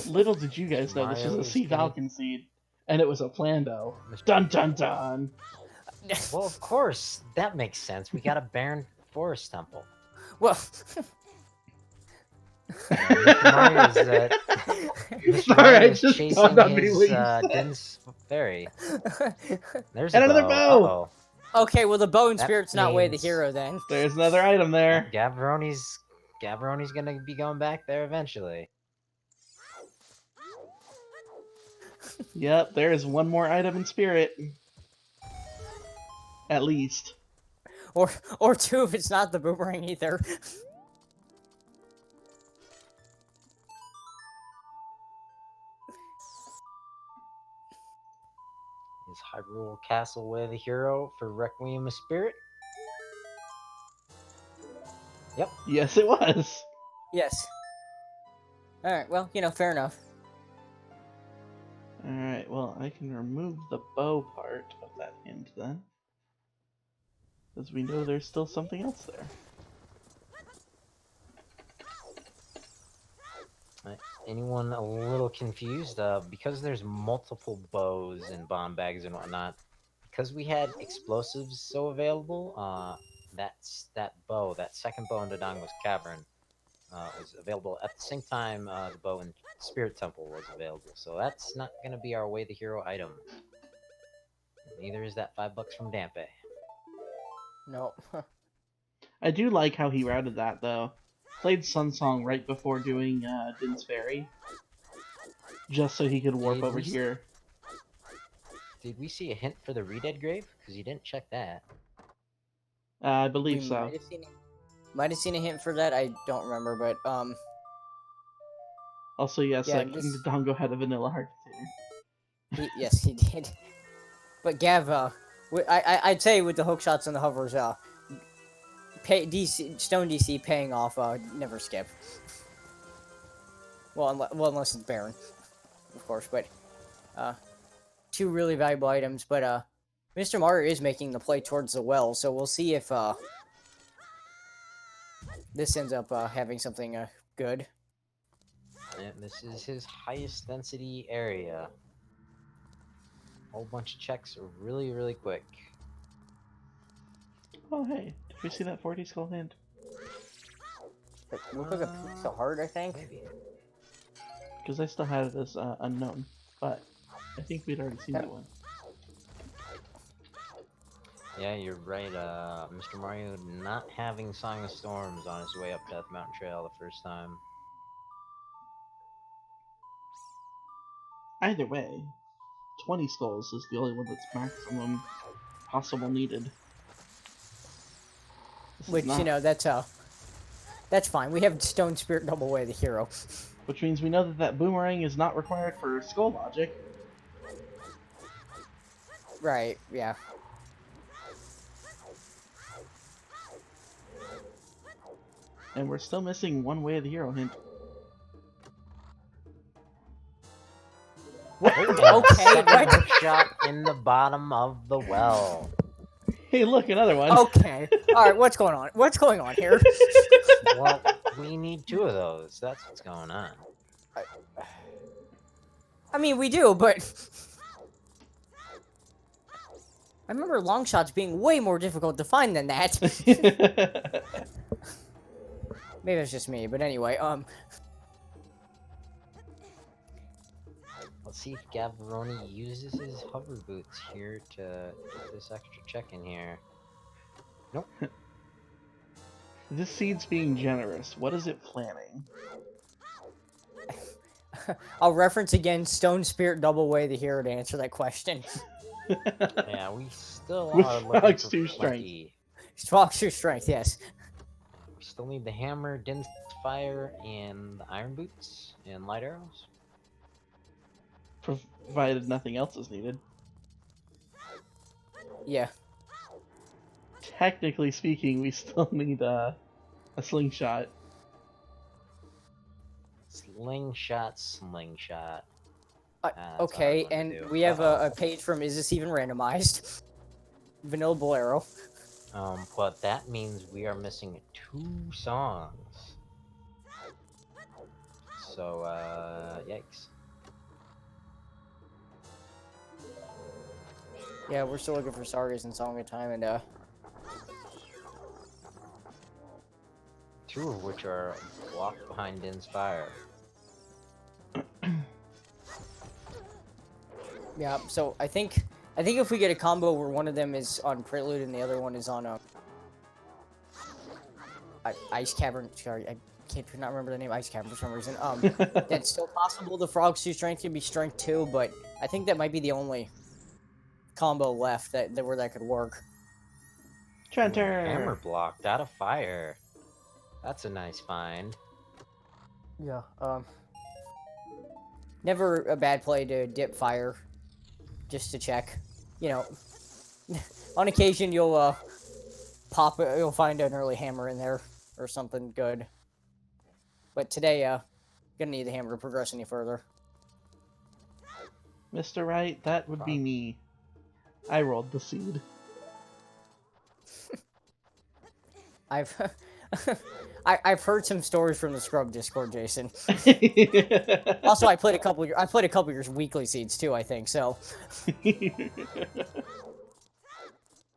Little did you guys know this was a Mario's Sea gonna- Falcon seed. And it was a Plando. Dun dun dun! Well, of course, that makes sense. We got a barren forest temple. Well, Mr. Mario is, Mr. Sorry, Mario I is just chasing dawned on me his what you said. Din's fairy. There's And a another bow! Uh-oh. okay, well the bow and That spirit's not way the means- hero then. There's another item there. Gavaroni's gonna be going back there eventually. Yep, there is one more item in spirit. At least. Or two if it's not the boomerang either. Is Hyrule Castle way the hero for Requiem of Spirit? Yep. Yes, it was. Yes. Alright, well, you know, fair enough. Alright, well, I can remove the bow part of that hint then. Because we know there's still something else there. Anyone a little confused? Because there's multiple bows and bomb bags and whatnot, because we had explosives so available, that second bow in Dodongo's Cavern, was available at the same time the bow in Spirit Temple was available. So that's not going to be our way the hero item. Neither is that $5 from Dampe. No. I do like how he routed that, though. Played Sun Song right before doing Din's Fairy. Just so he could warp Did over we- here. Did we see a hint for the Redead Grave? Because you didn't check that. I believe We so. might have seen a hint for that, I don't remember, but Also, yes, Yeah, King this- Dodongo had a vanilla heart container. yes, he did. But Gav, I'd say with the hook shots and the hovers, Stone DC paying off, never skip. Well, unless it's Baron, of course. But two really valuable items. But Mr. Mario is making the play towards the well, so we'll see if this ends up having something good. And this is his highest density area. Whole bunch of checks really, really quick. Oh, hey. Did we see that 40 skull hint? It looked like a pixel heart, I think. Maybe. Because I still had it as unknown. But I think we'd already seen that one. Yeah, you're right. Mr. Mario not having Song of Storms on his way up Death Mountain Trail the first time. Either way, 20 skulls is the only one that's maximum possible needed. This is Which, you not. know, that's fine. We have Stone Spirit double way the hero. Which means we know that that boomerang is not required for skull logic. Right, yeah. And we're still missing one way of the hero hint. Okay, what? Hook shot in the bottom of the well. Hey, look, another one. Okay. Alright, what's going on? What's going on here? Well, we need two of those. That's what's going on. I mean, we do, but... I remember long shots being way more difficult to find than that. Maybe it's just me, but anyway, Let's see if Gavaroni uses his hover boots here to get this extra check in here. Nope. This seed's being generous. What is it planning? I'll reference again Stone Spirit double way the hero to answer that question. Yeah, we still With are looking Fox for 2 strength. plenty. Fox through strength, yes. We still need the hammer, Din's fire, and the iron boots, and light arrows. Provided nothing else is needed. Yeah. Technically speaking, we still need a slingshot. Slingshot, slingshot. That's a hard Okay, one to and do. we have a page from Is This Even Randomized? Vanilla Bolero. But that means we are missing 2 songs. So, yikes. Yeah, we're still looking for Sargas and Song of Time, and Two of which are blocked behind Din's fire. yeah. So I think if we get a combo where one of them is on Prelude and the other one is on Ice Cavern. Sorry, I cannot remember the name. Ice Cavern for some reason. That's still possible. The Frog's 2 strength can be strength 2, but I think that might be the only combo left that where that could work. Trenter! Hammer blocked out of fire. That's a nice find. Yeah. Never a bad play to dip fire, just to check. You know, on occasion you'll you'll find an early hammer in there or something good. But today, gonna need the hammer to progress any further. Mr. Right, that would be me. I rolled the seed. I've I've heard some stories from the Scrub Discord, Jason. Also, I played a couple of your weekly seeds too, I think. So.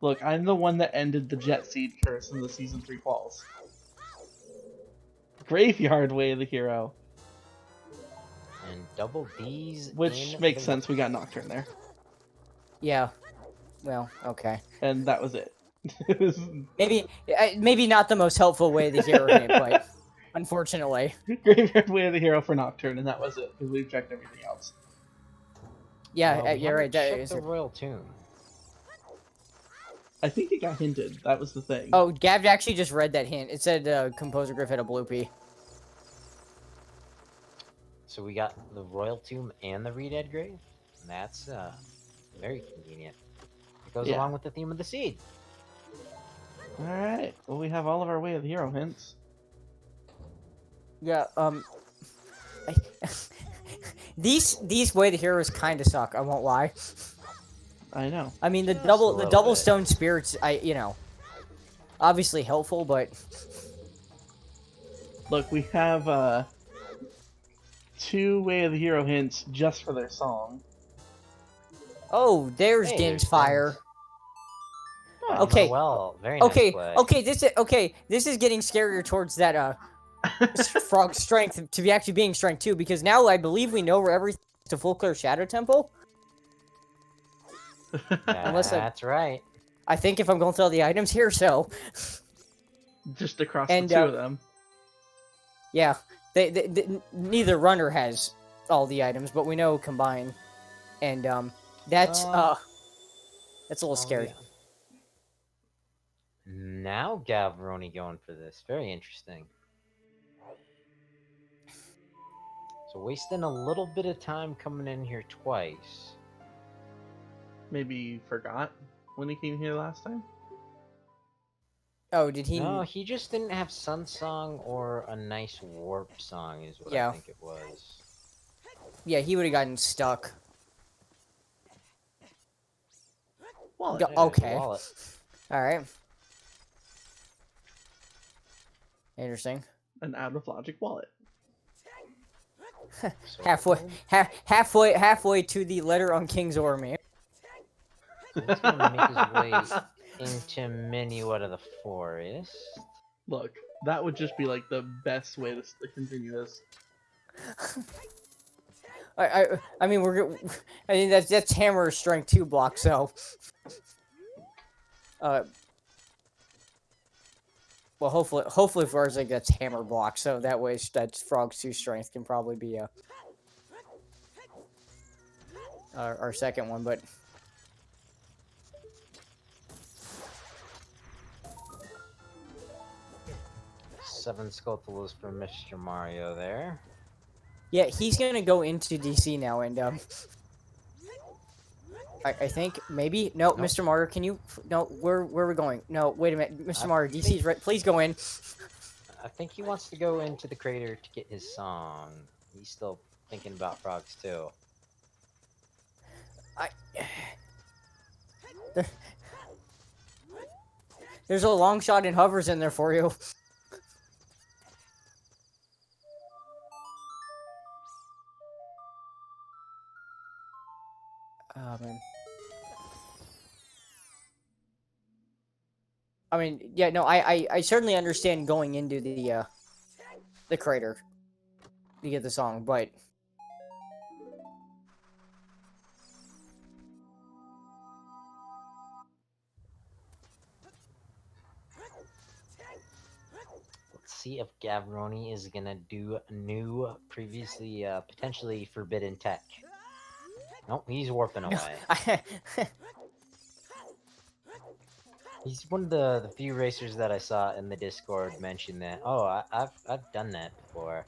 Look, I'm the one that ended the Jet Seed curse in the Season 3 quals. Graveyard Way of the Hero. And double D's. Which makes sense, we got Nocturne there. Yeah. Well, okay. And that was it. Maybe not the most helpful way of the hero hit, but unfortunately. Graveyard Way of the Hero for Nocturne, and that was it, because we've checked everything else. Yeah, well, you're right. Check the Royal Tomb. I think it got hinted. That was the thing. Oh, Gav actually just read that hint. It said Composer Griff had a bloopy. So we got the Royal Tomb and the Redead Grave. And that's very convenient. It goes along with the theme of the seed. Alright, well we have all of our Way of the Hero hints. Yeah, these Way of the Heroes kind of suck, I won't lie. I know. I mean, the double stone spirits, obviously helpful, but look, we have 2 Way of the Hero hints just for their song. oh, there's Din's fire. Oh, okay. Well, very nice play. Okay. This is getting scarier towards that frog strength to be actually being strength 2, because now I believe we know where everything's to Full Clear Shadow Temple. That's right. I think if I'm going through all the items here, so just across the 2 of them. Yeah, they neither runner has all the items, but we know combined, and that's a little scary. Yeah. Now Gavaroni going for this. Very interesting. So wasting a little bit of time coming in here twice. Maybe forgot when he came here last time? Oh, did he? No, he just didn't have Sun Song or a nice Warp Song is what I think it was. Yeah, he would have gotten stuck. Wallet. Okay. Wallet. Alright. Interesting. An out of logic wallet. halfway to the letter on King's Army. So he's gonna make his way into Minuet of the Forest. Look, that would just be like the best way to continue this. I mean that's hammer strength 2 block, so well, hopefully Varza gets hammer block, so that way that Frog's 2 strength can probably be our second one, but 7 Skulltulas for Mr. Mario there. yeah, he's gonna go into DC now, and I think maybe no, Mr. Mario, can you where are we going? No, wait a minute, Mr. Mario, DC's right. Please go in. I think he wants to go into the crater to get his song. He's still thinking about frogs too. There's a long shot and hovers in there for you. Oh man. I mean, yeah, no, I certainly understand going into the crater to get the song, but Let's see if Gavaroni is gonna do new, previously potentially forbidden tech. Nope, he's warping away. He's one of the few racers that I saw in the Discord mention that. Oh, I've done that before.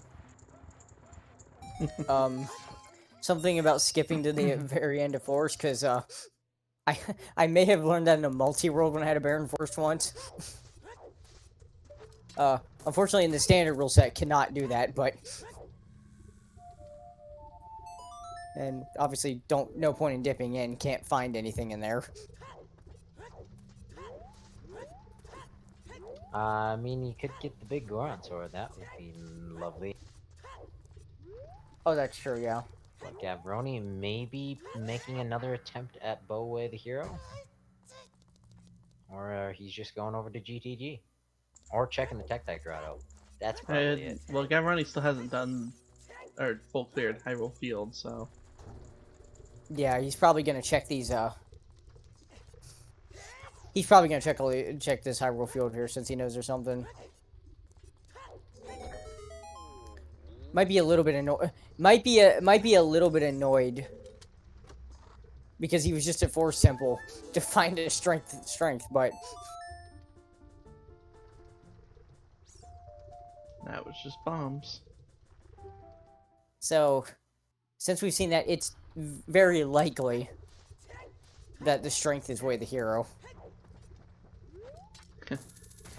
Something about skipping to the very end of Forest, because I may have learned that in a multi-world when I had a Baron Forest once. Unfortunately, in the standard rule set, cannot do that, but... And obviously, no point in dipping in, can't find anything in there. I mean, you could get the big Goron sword. That would be lovely. Oh, that's true, yeah. But Gavaroni may be making another attempt at Bowway the hero. Or he's just going over to GTG. Or checking the Tech Deck Grotto. That's probably it. Well, Gavaroni still hasn't done or full cleared Hyrule Field, so Yeah, he's probably gonna check these, He's probably gonna check this Hyrule Field here since he knows there's something. Might be a little bit annoyed. Might be a little bit annoyed because he was just at Forest Temple to find a strength, but that was just bombs. So since we've seen that, it's very likely that the strength is way the hero.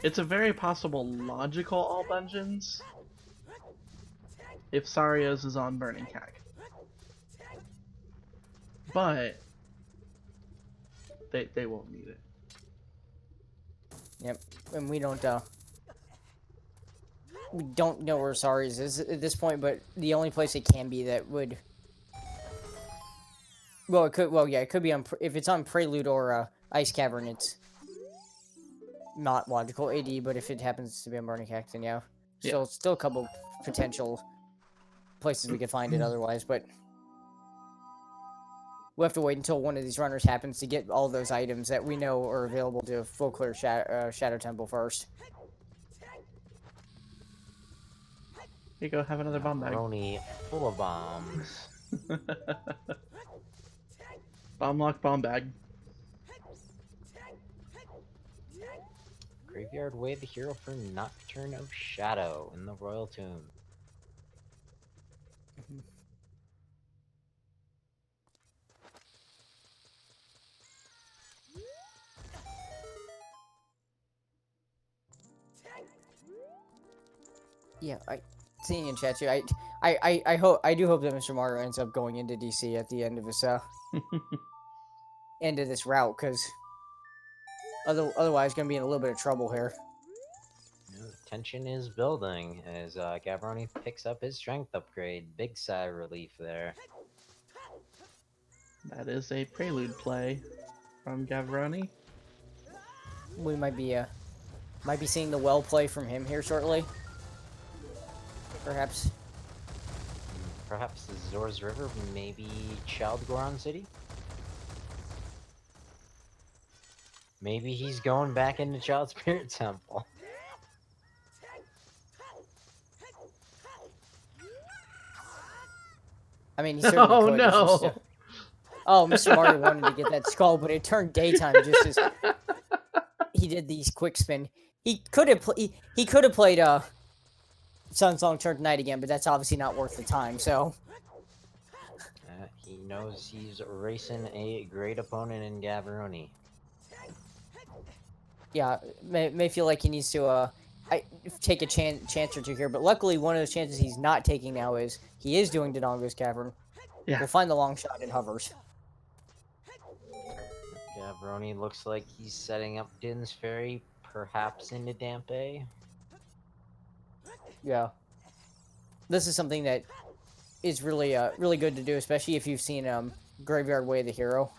It's a very possible logical all dungeons if Saria's is on Burning Cack. But they won't need it. Yep, and we don't know where Sari's is at this point, but the only place it can be that would, well, it could be on, if it's on Prelude or Ice Cavern, it's not logical AD, but if it happens to be on Burning Cack, then yeah. Still a couple potential places we could find it otherwise, but we'll have to wait until one of these runners happens to get all those items that we know are available to full clear Shadow Temple first. Here you go, have another bomb bag. Gavaroni full of bombs. Bomb lock, bomb bag. Graveyard Way the hero for Nocturne of Shadow in the Royal Tomb. Yeah, seeing in chat too. I do hope that Mr. Mario ends up going into DC at the end of his end of this route, because otherwise gonna be in a little bit of trouble here. Tension is building as Gavaroni picks up his strength upgrade. Big sigh of relief there. That is a prelude play from Gavaroni. We might be seeing the well play from him here shortly. Perhaps. Perhaps the Zor's River, maybe Child Goron City? Maybe he's going back into Child Spirit Temple. I mean, he certainly Oh could. no! Oh, Mr. Mario wanted to get that skull, but it turned daytime just as he did these quick spin. He could have played Sun Song turned night again, but that's obviously not worth the time. So He knows he's racing a great opponent in Gavaroni. Yeah, may feel like he needs to take a chance or two here, but luckily one of those chances he's not taking now is he is doing Dodongo's Cavern. Yeah. We'll find the long shot in hovers. Gavaroni looks like he's setting up Din's Ferry, perhaps into Dampe. Yeah. This is something that is really really good to do, especially if you've seen Graveyard Way of the Hero.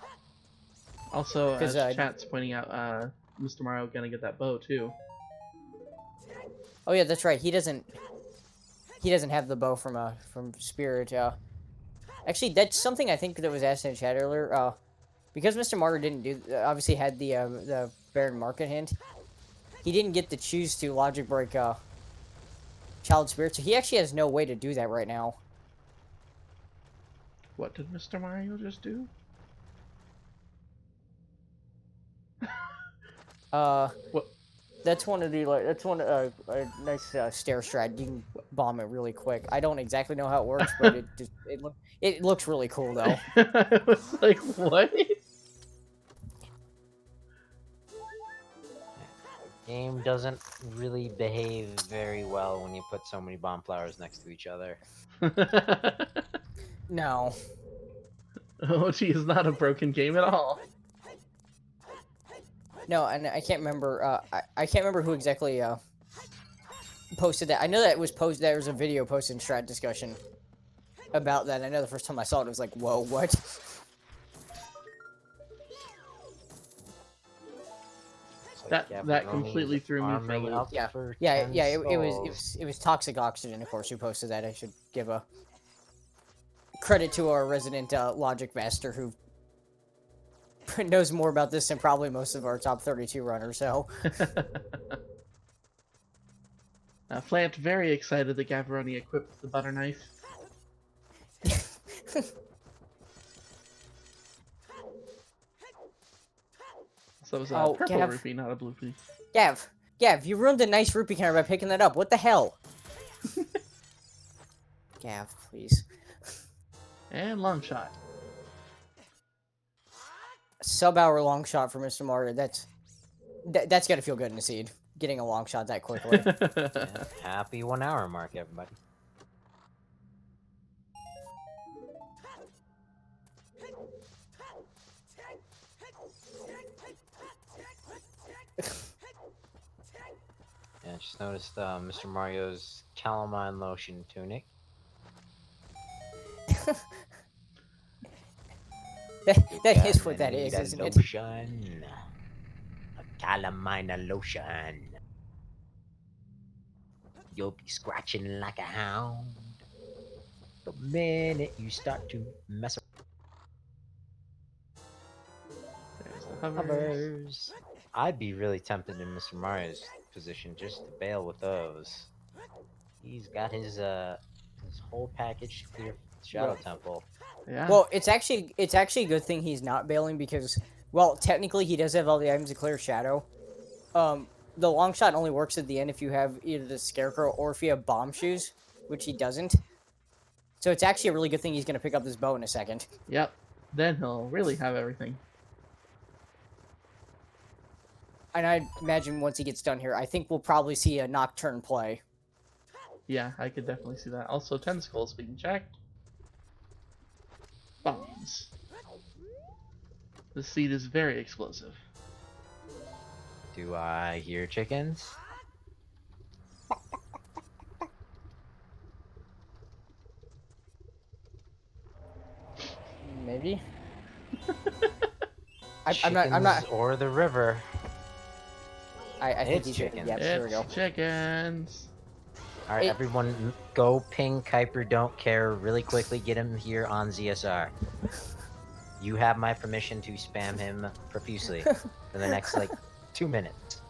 Also, as 'Cause, chat's pointing out, Mr. Mario gonna get that bow too. Oh yeah, that's right. He doesn't have the bow from Spirit. Actually, that's something I think that was asked in the chat earlier. Because Mr. Mario didn't obviously had the Baron Market hint. He didn't get to choose to logic break Child Spirit, so he actually has no way to do that right now. What did Mr. Mario just do? What? That's one of the a nice stair strat. You can bomb it really quick. I don't exactly know how it works, but it looks really cool though. I was like, what? Game doesn't really behave very well when you put so many bomb flowers next to each other. No. OG is not a broken game at all. No, and I can't remember. I can't remember who exactly posted that. I know that it was posted. There was a video posted in Strat discussion about that. I know the first time I saw it, it was like, "Whoa, what?" That completely threw me for a loop. Yeah. It was Toxic Oxygen, of course, who posted that. I should give a credit to our resident logic master who knows more about this than probably most of our top 32 runners. So. Flant very excited that Gavaroni equipped the butter knife. So it was a purple rupee, not a blue rupee. Gav, you ruined a nice rupee counter by picking that up. What the hell? Gav, please. And long shot. Sub-hour long shot for Mr. Mario. That's gotta feel good in the seed. Getting a long shot that quickly. Yeah, happy 1 hour mark, everybody. Yeah, I just noticed Mr. Mario's calamine lotion tunic. that is what that is, isn't it? Lotion. A calamine lotion. You'll be scratching like a hound the minute you start to mess There's the hovers. I'd be really tempted in Mr. Mario's position just to bail with those. He's got his whole package to clear Shadow Temple. Yeah. Well, it's actually a good thing he's not bailing because, well, technically he does have all the items to clear Shadow. The long shot only works at the end if you have either the Scarecrow or if you have Bomb Shoes, which he doesn't. So it's actually a really good thing he's going to pick up this bow in a second. Yep. Then he'll really have everything. And I imagine once he gets done here, I think we'll probably see a Nocturne play. Yeah, I could definitely see that. Also, Tentacles being checked. Bombs. The seed is very explosive. Do I hear chickens? Maybe. I'm not. Or the river. I think It's he's chickens. Yeah, there we go. Chickens. All right, everyone, go ping Kuiper. Don't care. Really quickly, get him here on ZSR. You have my permission to spam him profusely for the next 2 minutes.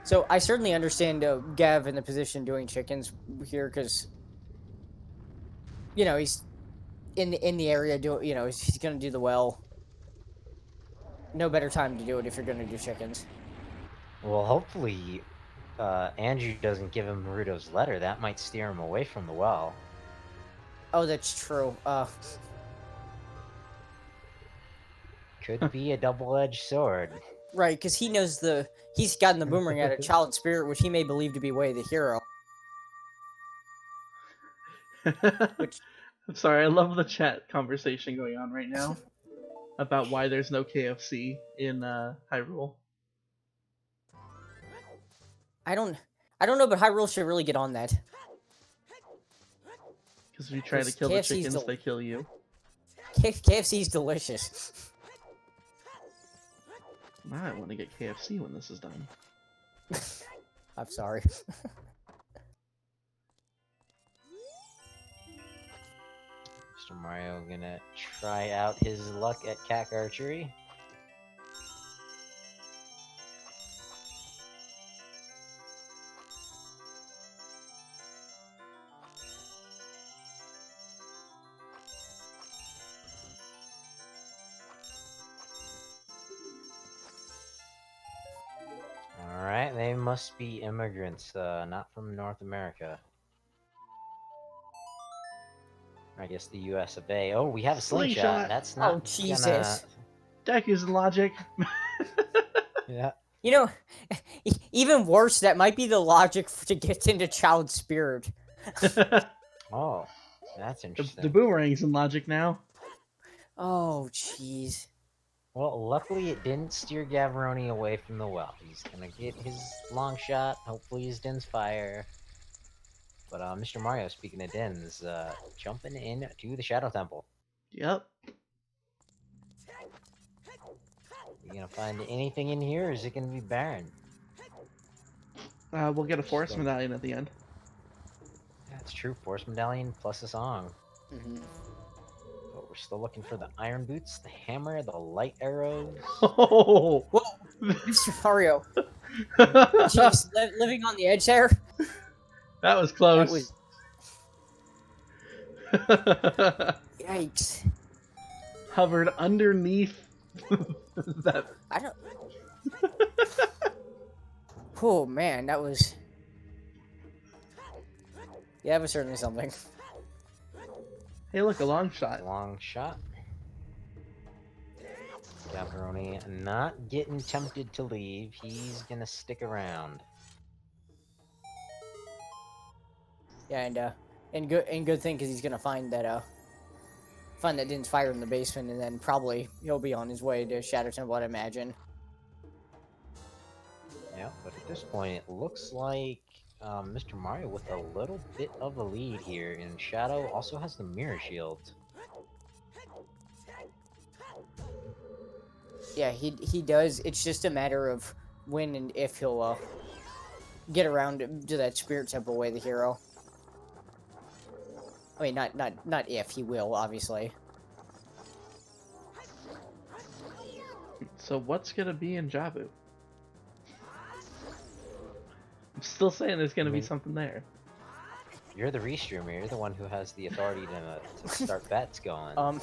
So I certainly understand Gav in the position doing chickens here because, he's in the area. He's gonna do the well. No better time to do it if you're gonna do chickens. Well, hopefully, Andrew doesn't give him Naruto's letter. That might steer him away from the well. Oh, that's true. Could be a double-edged sword. Right, because he's gotten the boomerang out of Child Spirit, which he may believe to be Way the hero. I'm sorry, I love the chat conversation going on right now about why there's no KFC in Hyrule. I don't know, but Hyrule should really get on that. Because if you try to 'Cause kill the KFC's chickens, they kill you. KFC's delicious. Now I want to get KFC when this is done. I'm sorry. Mr. Mario gonna try out his luck at cack archery. Alright, they must be immigrants, not from North America. I guess the US of A. Oh, we have a slingshot. Slingshot! That's Oh, not Jesus. Deck using logic. Yeah. You know, even worse, that might be the logic to get into Child Spirit. Oh, that's interesting. the boomerang's in logic now. Oh, jeez. Well, luckily it didn't steer Gavaroni away from the well. He's gonna get his long shot. Hopefully his Din's fire. But Mr. Mario, speaking of Din's, jumping in to the Shadow Temple. Yep. You gonna find anything in here, or is it gonna be barren? We'll get a forest medallion at the end. That's true. Force medallion plus a song. Mm-hmm. But we're still looking for the iron boots, the hammer, the light arrows. Oh! Whoa, Mr. Mario. Jeez, living on the edge there. That was close. That was... Yikes. Hovered underneath that. I don't... Oh, man, that was... Yeah, that was certainly something. Hey, look, a long shot. Long shot. Gavaroni not getting tempted to leave. He's gonna stick around. Yeah, and good thing because he's gonna find that Din's fire in the basement, and then probably he'll be on his way to Shadow Temple, I'd imagine. Yeah, but at this point, it looks like Mr. Mario with a little bit of a lead here, and Shadow also has the mirror shield. Yeah, he does. It's just a matter of when and if he'll get around to that Spirit Temple way, the hero. I mean, not if, he will, obviously. So what's gonna be in Jabu? I'm still saying there's gonna be something there. You're the restreamer. You're the one who has the authority to start bets going.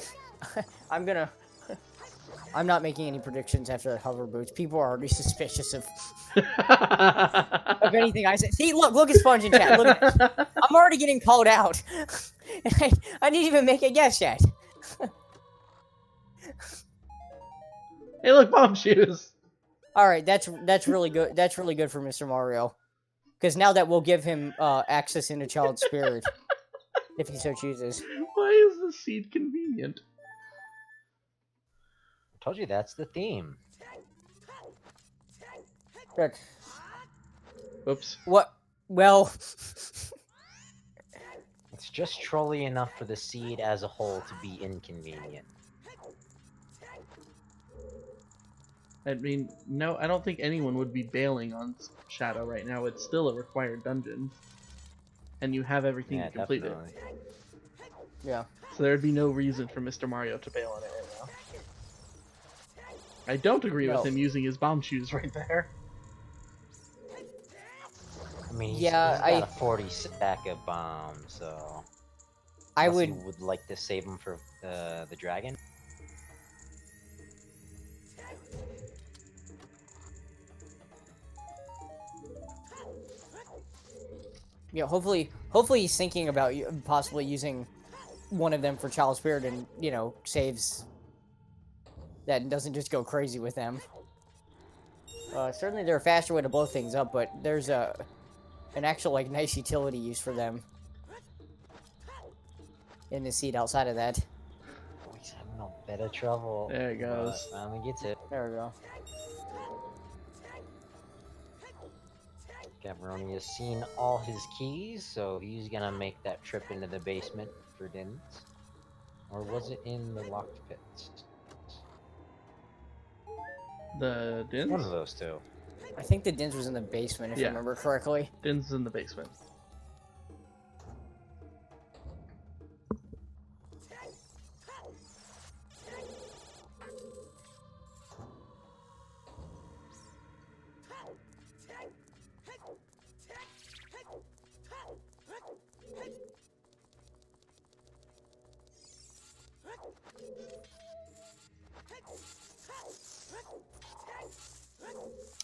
I'm not making any predictions after the hover boots. People are already suspicious of anything I say. See, look at Sponge in chat. Look at this. I'm already getting called out. I didn't even make a guess yet. Hey, look, bomb shoes. All right, that's really good. That's really good for Mr. Mario, because now that will give him access into Child Spirit, if he so chooses. Why is the seed convenient? I told you that's the theme. Good. Whoops. What? Well, It's just trolly enough for the seed as a whole to be inconvenient. I mean, no, I don't think anyone would be bailing on Shadow right now. It's still a required dungeon. And you have everything to complete definitely. it. yeah. So there'd be no reason for Mr. Mario to bail on it right now. I don't agree with him using his bomb shoes right there. I mean, he's Yeah, got a 40 stack of bombs, so... I Unless would. you would like to save him for the dragon. Yeah, hopefully he's thinking about possibly using one of them for Child Spirit, and saves that and doesn't just go crazy with them. Certainly they're a faster way to blow things up, but there's an actual nice utility use for them in the seed outside of that. Oh, he's having a bit of trouble. There it goes. Finally gets it. There we go. Gavaroni has seen all his keys, so he's gonna make that trip into the basement for Dins. Or was it in the locked pits? The Dins? One of those two. I think the Dins was in the basement, if I Yeah. remember correctly. Dins is in the basement.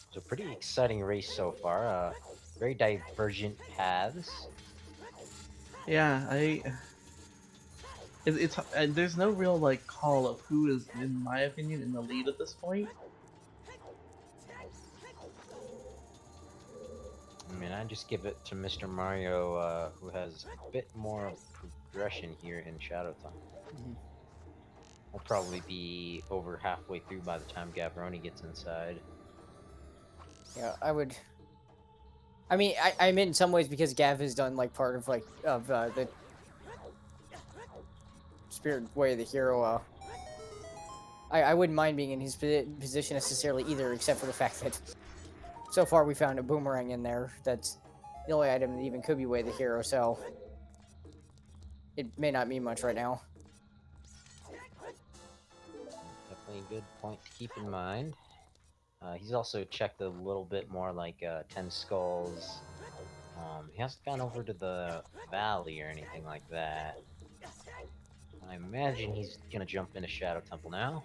It's a pretty exciting race so far. Very divergent paths. Yeah, it's and there's no real like call of who is, in my opinion, in the lead at this point. I mean, I just give it to Mr. Mario, who has a bit more progression here in Shadow Time. Mhm. We'll probably be over halfway through by the time Gavaroni gets inside. Yeah, I would. I mean, I meant in some ways because Gav has done like part of the Spirit Way of the Hero. I wouldn't mind being in his position necessarily either, except for the fact that so far we found a boomerang in there. That's the only item that even could be Way of the Hero, so it may not mean much right now. Definitely a good point to keep in mind. He's also checked a little bit more like 10 Skulls. He hasn't gone over to the valley or anything like that. I imagine he's gonna jump into Shadow Temple now.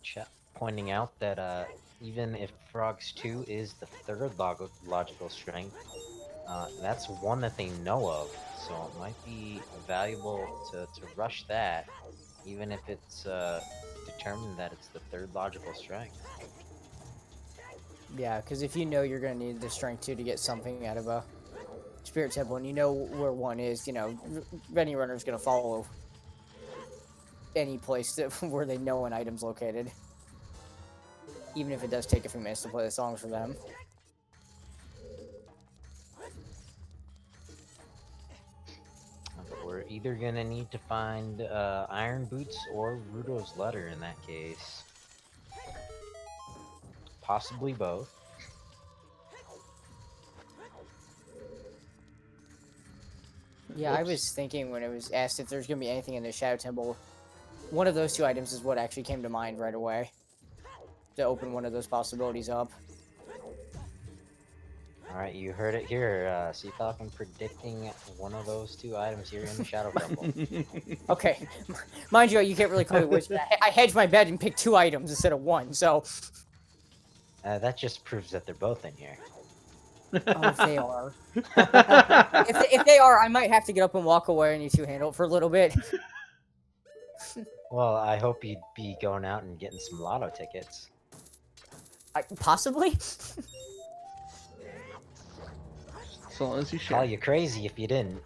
Chat pointing out that even if Frogs 2 is the third logical strength, that's one that they know of, so it might be valuable to rush that, even if it's determined that it's the third logical strength. Yeah, because if you know you're going to need the strength 2 to get something out of a Spirit Temple, and you know where one is, you know, any runner's going to follow any place where they know an item's located. Even if it does take a few minutes to play the songs for them. We're either gonna need to find Iron Boots or Rudo's Letter in that case. Possibly both. Yeah, I was thinking when it was asked if there's going to be anything in the Shadow Temple, one of those two items is what actually came to mind right away. To open one of those possibilities up. Alright, you heard it here. Sea Falcon predicting one of those two items here in the Shadow Temple. Okay, mind you, you can't really call me which. I hedged my bet and picked 2 items instead of 1, so. That just proves that they're both in here. Oh, if they are. if they are, I might have to get up and walk away and you 2-handle it for a little bit. Well, I hope you'd be going out and getting some lotto tickets. Possibly? So long as you Call share. you crazy if you didn't.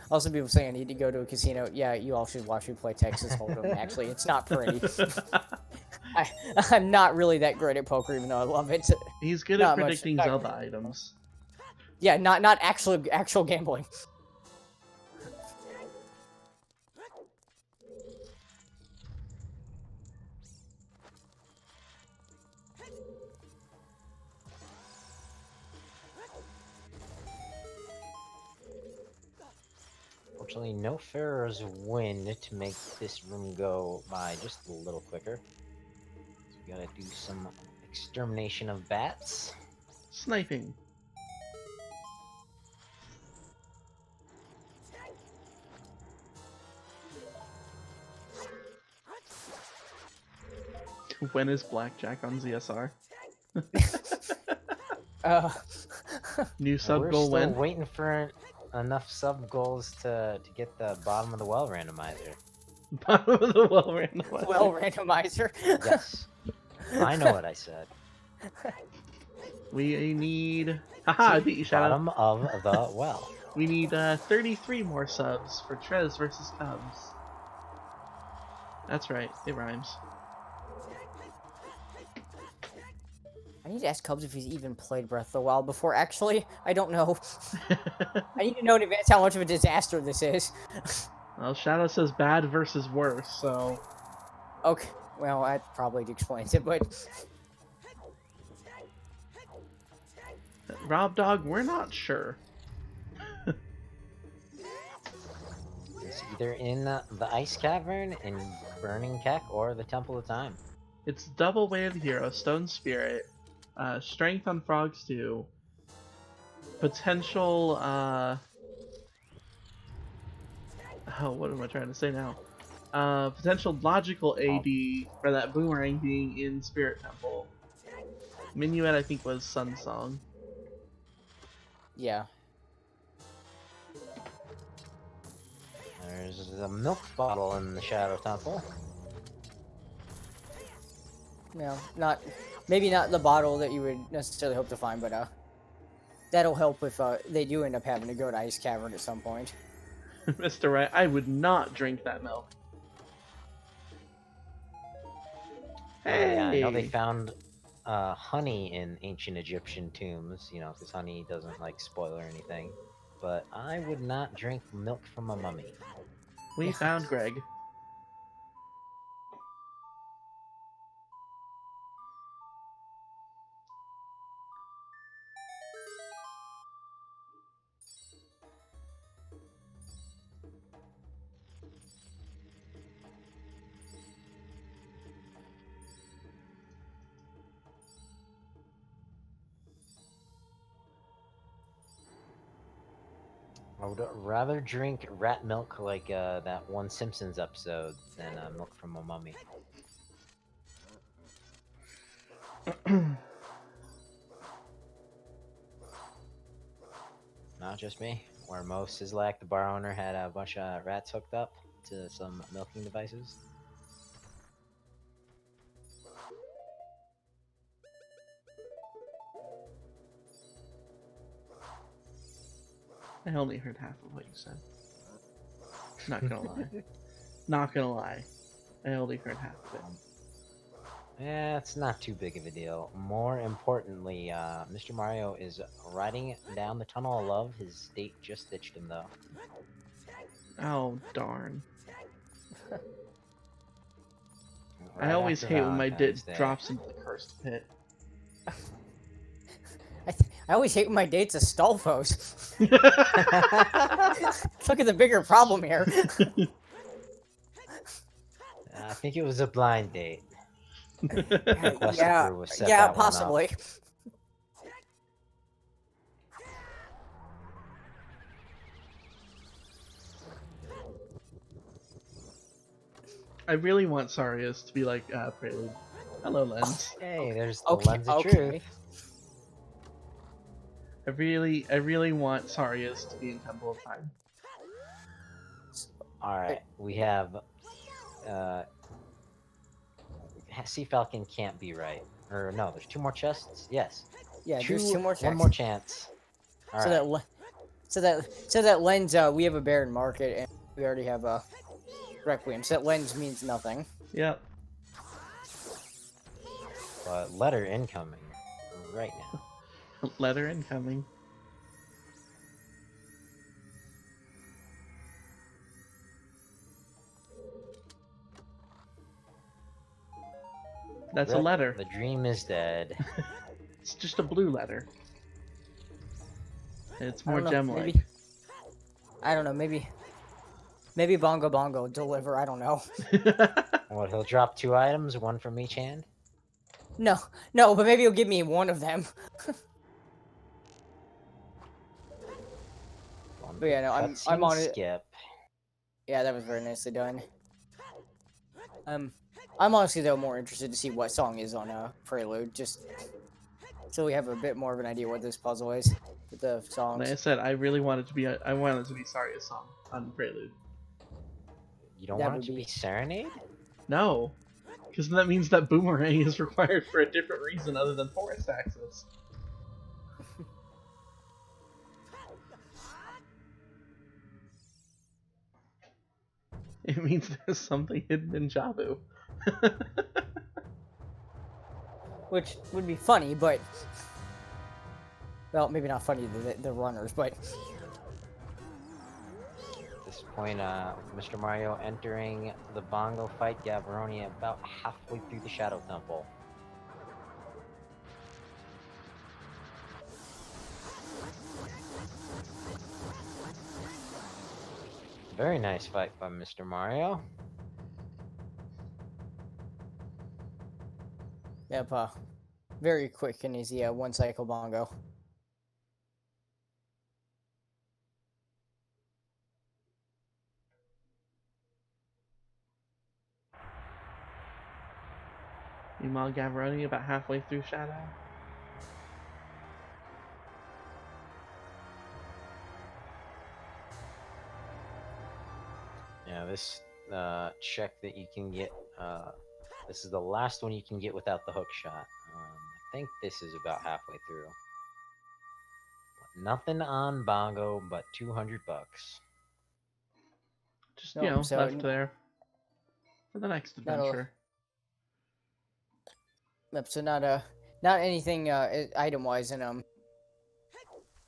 Also, people say I need to go to a casino. Yeah, you all should watch me play Texas Hold'em. Actually, it's not pretty. I'm not really that great at poker, even though I love it. He's good Not at much- predicting not Zelda great. items. Yeah, not actual gambling. Fortunately, no Pharaoh's Wind to make this room go by just a little quicker. So we gotta do some extermination of bats. Sniping. When is Blackjack on ZSR? New sub We're goal still win. waiting for enough sub goals to get the bottom of the well randomizer. Bottom of the well randomizer. Well, randomizer. Yes. I know what I said. We need... Haha, I beat you, Shadow. Bottom of the well. We need 33 more subs for Trez versus Cubs. That's right, it rhymes. I need to ask Cubs if he's even played Breath of the Wild before. Actually, I don't know. I need to know in advance how much of a disaster this is. Well, Shadow says bad versus worse, so... Okay, well, that probably explains it, but... Rob Dog, we're not sure. It's either in the Ice Cavern, in Burning Keck, or the Temple of Time. It's double wave hero, Stone Spirit, strength on frogs too, potential, oh, what am I trying to say now? Potential logical AD for that boomerang being in Spirit Temple. Minuet, I think, was Sun Song. Yeah. There's a milk bottle in the Shadow Temple. No, maybe not the bottle that you would necessarily hope to find, but that'll help if they do end up having to go to Ice Cavern at some point. Mr. Right, I would not drink that milk. Hey! Yeah, I know they found honey in ancient Egyptian tombs, you know, because honey doesn't like spoil or anything. But I would not drink milk from a mummy. We found Greg. I would rather drink rat milk like that one Simpsons episode than milk from a mummy. Not just me. Where Mo Sislak, the bar owner, had a bunch of rats hooked up to some milking devices. I only heard half of what you said. Not gonna lie. Not gonna lie. I only heard half of it. Yeah, it's not too big of a deal. More importantly, Mr. Mario is riding down the Tunnel of Love. His date just ditched him, though. Oh, darn. Right I always after hate when my Valentine's dit Day. drops into the cursed pit. I always hate when my date's a Stolfos. Look at the bigger problem here. I think it was a blind date. Quest yeah, crew was set yeah, that one up. possibly. I really want Sarius to be like Prelude. Hello, Lens. Hey, there's the Okay, lens of okay. truth. I really want Sarius to be in Temple of Time. Alright, we have... Sea Falcon can't be right. Or no, there's 2 more chests? Yes. Yeah, there's 2 more One checks. more chance. So Alright. that lens, we have a Baron Market, and we already have a Requiem. So that lens means nothing. Yep. Letter incoming. Right now. Letter incoming. That's a Rip, letter. The dream is dead. It's just a blue letter. It's more I don't know, gem-like. maybe- I don't know, maybe Bongo Bongo will deliver, I don't know. What, he'll drop 2 items, 1 from each hand? No, but maybe he'll give me one of them. But yeah, no, I'm on it. Skip. Yeah, that was very nicely done. I'm honestly though more interested to see what song is on Prelude, just so we have a bit more of an idea what this puzzle is with the songs. Like I said, I really want it to be. I want it to be Sarius song on Prelude. You don't That want would it to be- be Serenade? No, Because that means that boomerang is required for a different reason other than forest access. It means there's something hidden in Jabu. Which would be funny, but... Well, maybe not funny, the runners, but... At this point, Mr. Mario entering the bongo fight, Gavaroni about halfway through the Shadow Temple. Very nice fight by Mr. Mario. Yep, very quick and easy, one cycle bongo. Meanwhile, Gavaroni about halfway through Shadow. Yeah, this check that you can get, this is the last one you can get without the hook shot. I think this is about halfway through. Nothing on bongo but 200 bucks. Just, Nope, so left there for the next adventure. Yep, so not anything item-wise in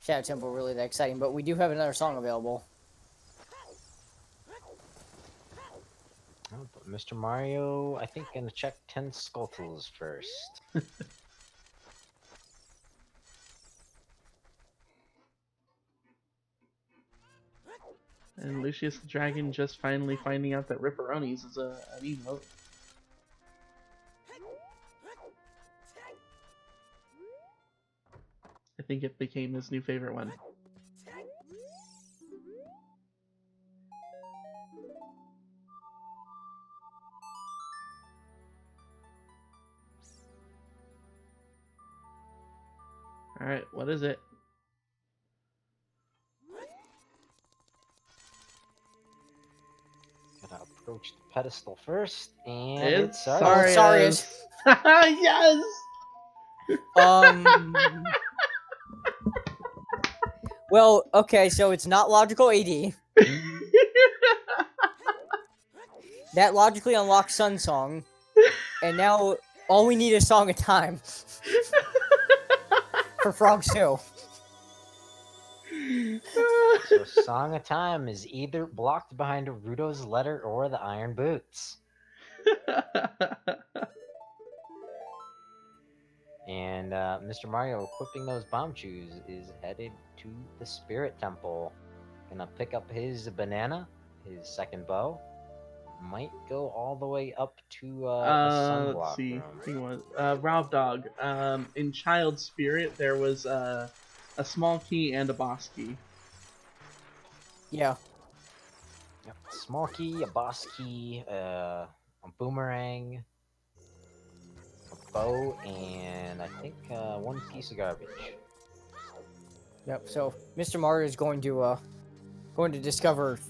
Shadow Temple really that exciting, but we do have another song available. Oh, but Mr. Mario, I think, gonna check 10 Skulltulas first. And Lucius the Dragon just finally finding out that Ripperonis is an emote. I think it became his new favorite one. Alright, what is it? Gotta approach the pedestal first, and It's it's Sarius. Yes! Well, okay, so it's not logical AD. That logically unlocks Sun Song. And now all we need is Song of Time. For Frogs too. So Song of Time is either blocked behind Rudo's letter or the Iron Boots. And Mr. Mario, equipping those bomb shoes, is headed to the Spirit Temple. Gonna pick up his banana, his second bow. Might go all the way up to the sunblock let's see. room. I think it was Rob Dog. In Child Spirit, there was a small key and a boss key. Yeah. Yep. Small key, a boss key, a boomerang, a bow, and I think one piece of garbage. Yep. So Mr. Mario is going to discover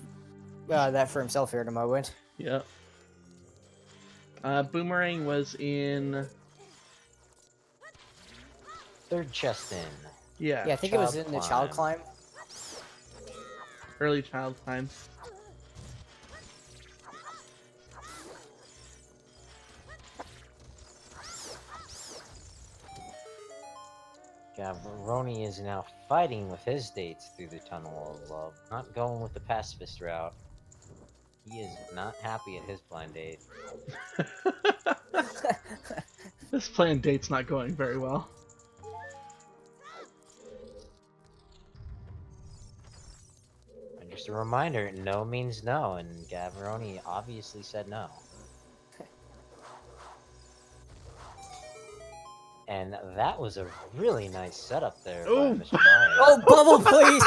that for himself here in a moment. Yep. Boomerang was in Third chest in. yeah. Yeah, I think it was in the Child Climb. Early Child Climb. Gavaroni is now fighting with his dates through the Tunnel of Love, not going with the pacifist route. He is not happy at his blind date. This planned date's not going very well. And just a reminder, no means no, and Gavaroni obviously said no. And that was a really nice setup there by Ooh. Mr. Mario. Oh, bubble, please!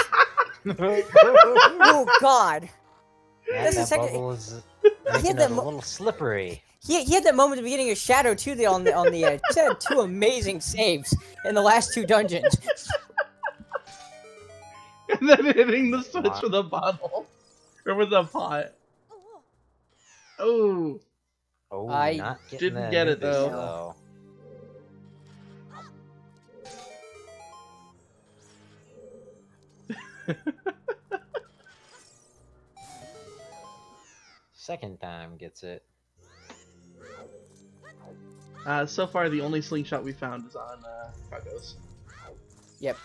Oh, God. And That's the that second- bubble is He making had it that a little slippery. He had that moment at the beginning of Shadow too. On the edge. He had two amazing saves in the last two dungeons. And then hitting the switch with a bottle. Or with a pot. Oh. Oh, I not getting didn't the get it, Anubis, though. though. Second time gets it. So far, the only slingshot we found is on Cargos. Yep.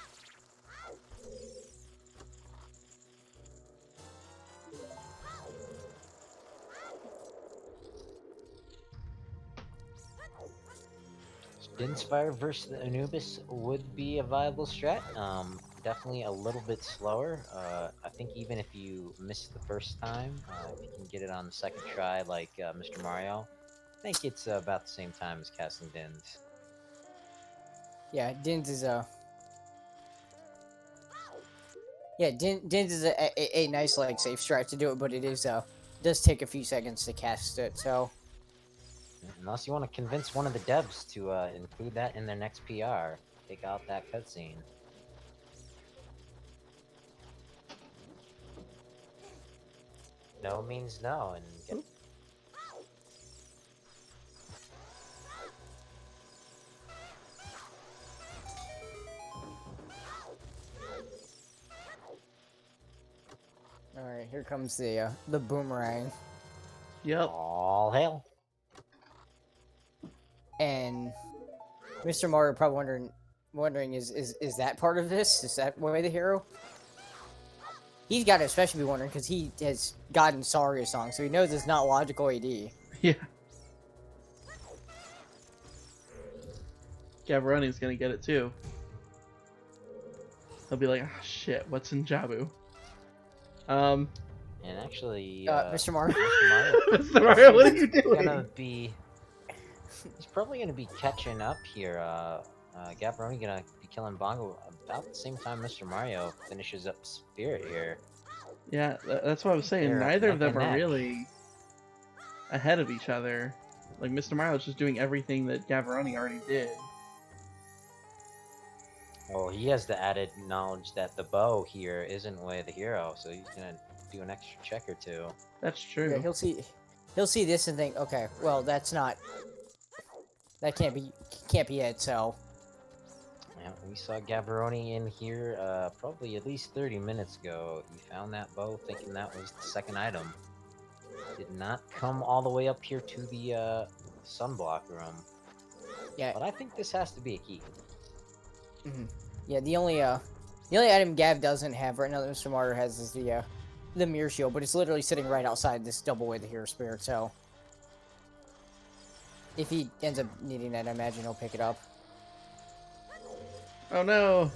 Spinspire versus the Anubis would be a viable strat. Definitely a little bit slower. I think even if you miss the first time, if you can get it on the second try, like Mr. Mario, I think it's about the same time as casting Dins. Yeah, Dins is a. Yeah, Dins is a nice like safe strat to do it, but it is does take a few seconds to cast it. So Unless you want to convince one of the devs to include that in their next PR, take out that cutscene. No means no, and get all right, here comes the boomerang, Yep. all hail. and Mr. Mario probably wondering is that part of this? Is that way the hero? He's got to especially be wondering because he has gotten Saria song, so he knows it's not logical AD. Yeah. Gavaroni's gonna get it too. He'll be like, ah, shit, what's in Jabu? And actually, Mr. Mario. Mr. Mario Mr. Mario, what are you doing? gonna be. He's probably gonna be catching up here. Gavaroni gonna be killing Bongo about the same time Mr. Mario finishes up Spirit here. Yeah, that's what I was saying. They're Neither of neck them and are neck. really ahead of each other. Like, Mr. Mario's just doing everything that Gavaroni already did. Well, he has the added knowledge that the bow here isn't way the hero, so he's gonna do an extra check or two. That's true. Yeah, he'll see this and think, okay, well that can't be it. So Yeah, we saw Gavaroni in here probably at least 30 minutes ago. He found that bow thinking that was the second item. Did not come all the way up here to the sunblock room. yeah, But I think this has to be a key. yeah. The only item Gav doesn't have right now that Mr. Mario has is the mirror shield, but it's literally sitting right outside this double way the hero spirit. So if he ends up needing that, I imagine he'll pick it up. Oh no!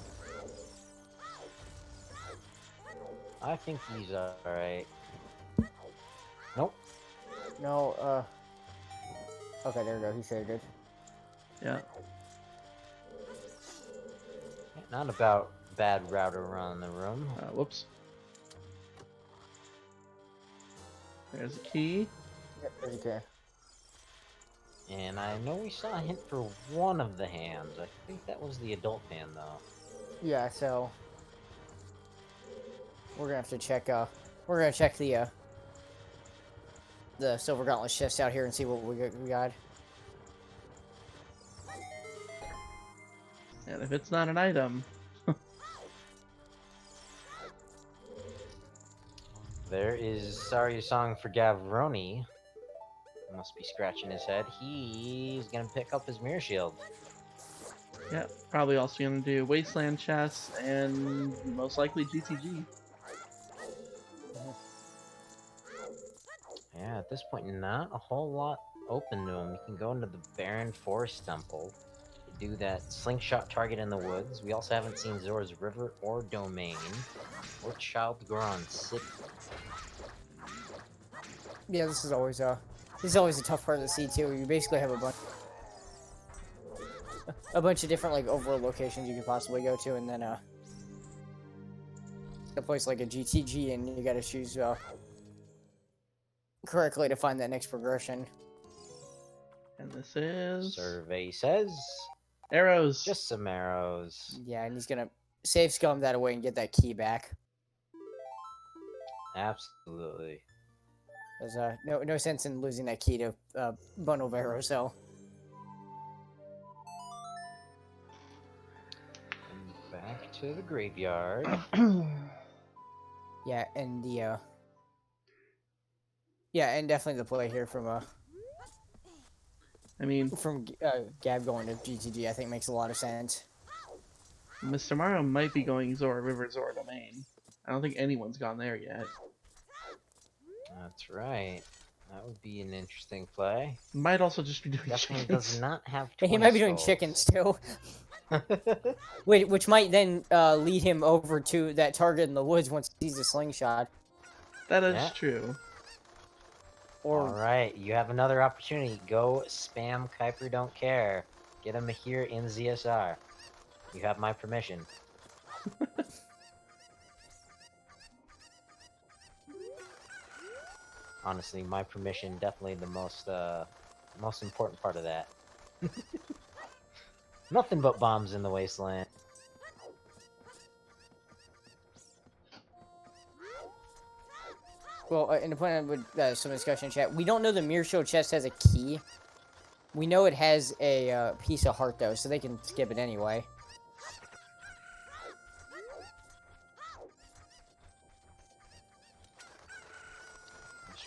I think he's alright. Nope. No, okay, there we go. He saved it. Yeah. Not about bad router around the room. Whoops. There's a key. Yep, okay. And I know we saw a hint for one of the hands. I think that was the adult hand, though. Yeah, so we're gonna have to check. We're gonna check the silver gauntlet chest out here and see what we got. And if it's not an item, There is Sorry Song for Gavaroni. Must be scratching his head. He's gonna pick up his mirror shield. yeah, probably also gonna do Wasteland chests and most likely GTG. Yeah, at this point, not a whole lot open to him. You can go into the Barren Forest Temple, do that slingshot target in the woods. We also haven't seen Zora's River or Domain, or Child Goron City. Yeah, this is always a tough part of the sea too. You basically have a bunch of different like overworld locations you can possibly go to, and then a place like a GTG, and you got to choose correctly to find that next progression. And this is Survey says arrows. just some arrows. Yeah, and he's gonna save scum that away and get that key back. Absolutely. There's no sense in losing that key to Bonovero, so. And back to the graveyard. Yeah, and the yeah, and definitely the play here from I mean, Gab going to GTG, I think makes a lot of sense. Mr. Mario might be going Zora River, Zora Domain. I don't think anyone's gone there yet. That's right. That would be an interesting play. Might also just be doing Definitely chickens. does not have. He might be doing skulls. chickens too, which might then lead him over to that target in the woods once he sees a slingshot. That is Yeah. true. Or All right, you have another opportunity. Go spam Kuiper don't care. Get him here in ZSR. You have my permission. Honestly, my permission definitely the most important part of that. Nothing but bombs in the wasteland. well, in the point with some discussion in chat, we don't know the Mirror Show chest has a key. We know it has a piece of heart though, so they can skip it anyway.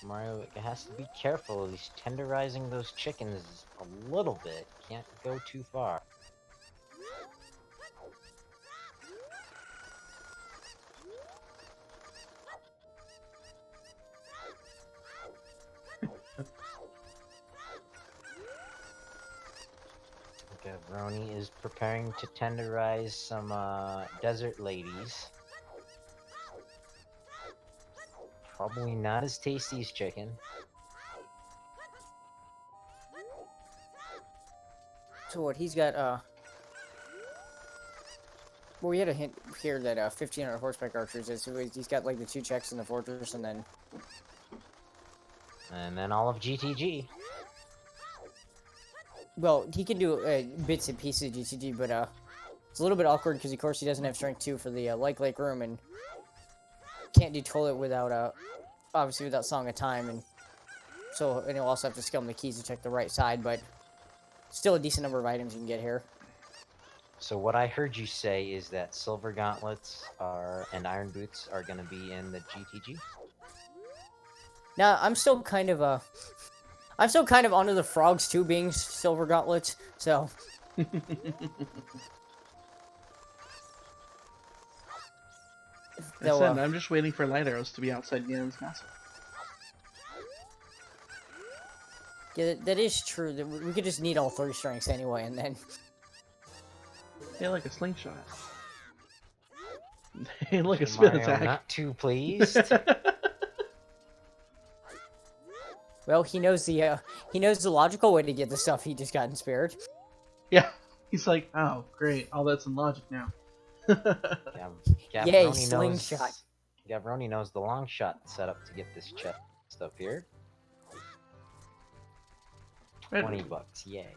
Mario has to be careful. He's tenderizing those chickens a little bit. Can't go too far. Gavaroni is preparing to tenderize some desert ladies. Probably not as tasty as chicken. So what he's got well, we had a hint here that 1500 horseback archers is, so he's got like the 2 checks in the fortress and then all of GTG. well, he can do bits and pieces of GTG, but it's a little bit awkward because of course he doesn't have strength 2 for the Lake room and can't do toilet without obviously without Song of Time, and so and he'll also have to scum the keys to check the right side, but still a decent number of items you can get here. So what I heard you say is that silver gauntlets and iron boots are going to be in the GTG. Now I'm still kind of onto the frogs too being silver gauntlets, so. Listen, I'm just waiting for light arrows to be outside Ganon's castle. Yeah, that is true. That we could just need all 3 strengths anyway, and then. Yeah, like a slingshot. Hey, look, a spin Mario, attack. not too pleased. Well, he knows the logical way to get the stuff he just got in Spirit. Yeah, he's like, oh, great, all that's in logic now. Yay, slingshot. Gavaroni knows the long shot setup to get this chest up here. 20 bucks, yay.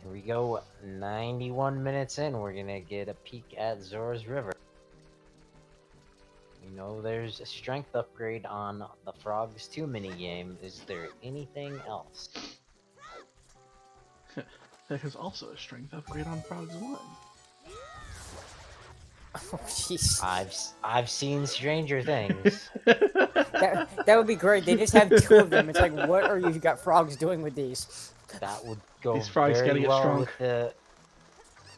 Here we go, 91 minutes in, we're gonna get a peek at Zora's River. We know there's a strength upgrade on the Frogs 2 minigame. Is there anything else? There's also a strength upgrade on Frogs 1. Oh, jeez. I've seen Stranger Things. That would be great. They just have 2 of them. It's like, what are you got frogs doing with these? That would go These frogs gotta very get well strong. with the.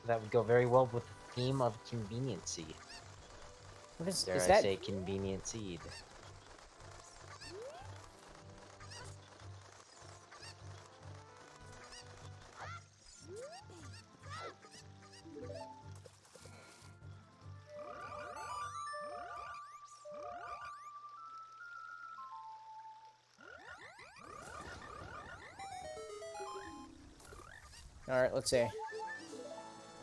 That would go very well with the theme of conveniency. What is Dare I that? say convenient seed? All right, let's see.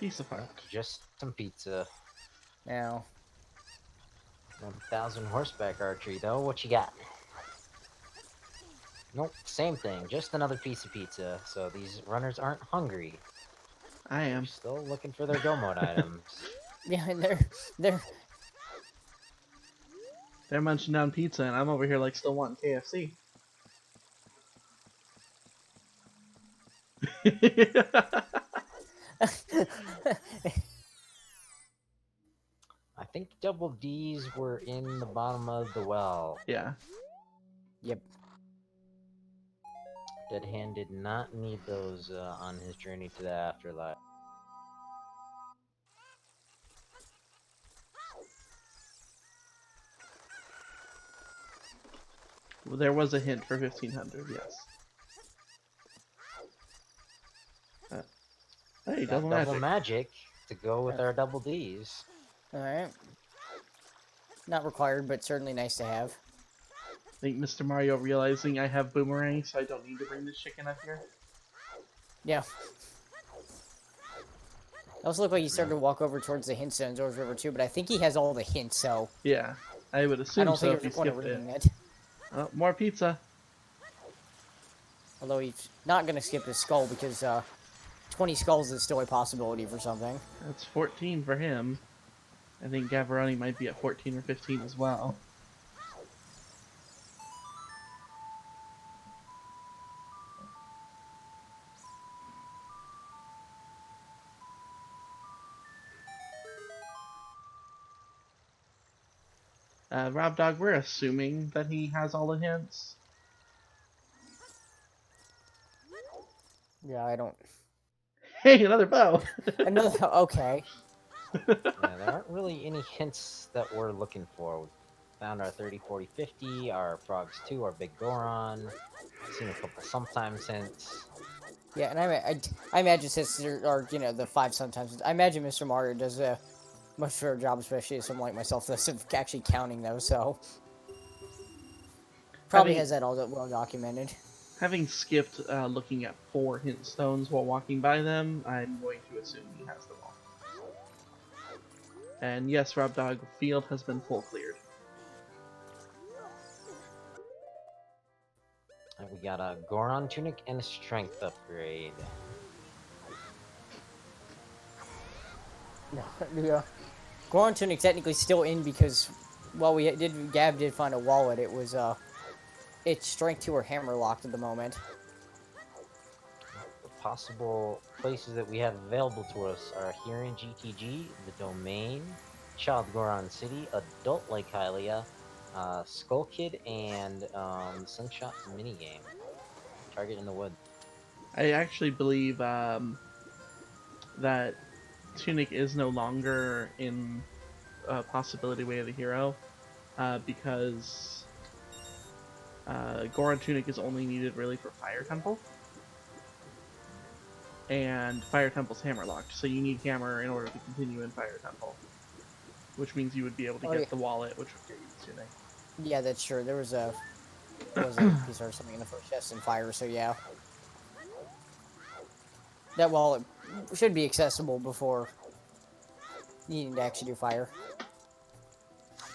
Piece of heart. Just some pizza. Now, 1,000 horseback archery though. What you got? Nope, same thing. Just another piece of pizza. So these runners aren't hungry. I am. Still looking for their go mode items. Yeah, and they're They're munching down pizza, and I'm over here like still wanting KFC. I think double D's were in the bottom of the well. Yeah. Yep. Dead Hand did not need those on his journey to the afterlife. Well, there was a hint for 1500, yes. Hey, Got double magic. to go with our double D's. Alright. Not required, but certainly nice to have. I think Mr. Mario realizing I have boomerang, so I don't need to bring this chicken up here. Yeah. It also looked like he started to walk over towards the hint zones over River too, but I think he has all the hints, so Yeah, I would I assume don't so think if he there's a point of skipped reading it. it. Oh, more pizza. Although he's not going to skip his skull because 20 skulls is still a possibility for something. That's 14 for him. I think Gavaroni might be at 14 or 15 as well. Rob Dog, we're assuming that he has all the hints. Yeah, I don't... Hey, another bow! Another... Okay. Yeah, there aren't really any hints that we're looking for. We found our 30, 40, 50, our Frogs 2, our Big Goron. Seen a couple sometimes hints. Yeah, and I imagine since there are, you know, the 5 sometimes... I imagine Mr. Mario does a much better job, especially as someone like myself, that's actually counting those, so... Probably has that all well documented. Having skipped looking at 4 hint stones while walking by them, I'm going to assume he has them all. And yes, Rob Dog, the field has been full cleared. And we got a Goron tunic and a strength upgrade. No, yeah. Goron Tunic technically still in because while Gab did find a wallet, it was its strength 2 or hammer locked at the moment. The possible places that we have available to us are here in GTG, the Domain, Child Goron City, Adult Lake Hylia, Skull Kid, and Slingshot minigame. Target in the Wood. I actually believe that Tunic is no longer in Possibility Way of the Hero because Goron Tunic is only needed really for Fire Temple. And Fire Temple's hammer locked, so you need hammer in order to continue in Fire Temple. Which means you would be able to get the wallet, which would get you the Tunic. Yeah, that's true. There was a piece or something in the first chest in fire, so yeah. That wallet should be accessible before needing to actually do fire.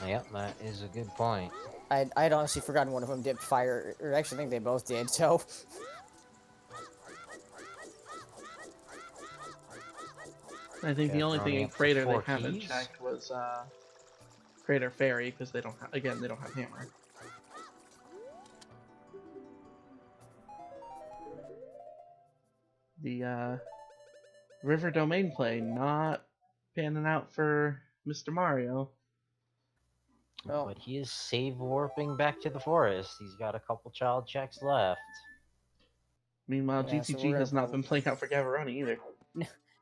Yep, that is a good point. I'd honestly forgotten one of them dipped fire, or actually I think they both did, so... I think the only thing in up to Crater they 4 haven't keys. checked was Crater Fairy, because they don't have, again, they don't have hammer. The River Domain play not panning out for Mr. Mario. Oh. But he is save warping back to the forest. He's got a couple child checks left. Meanwhile, Yeah, so GTG we're has gonna not been playing out for Gavaroni either.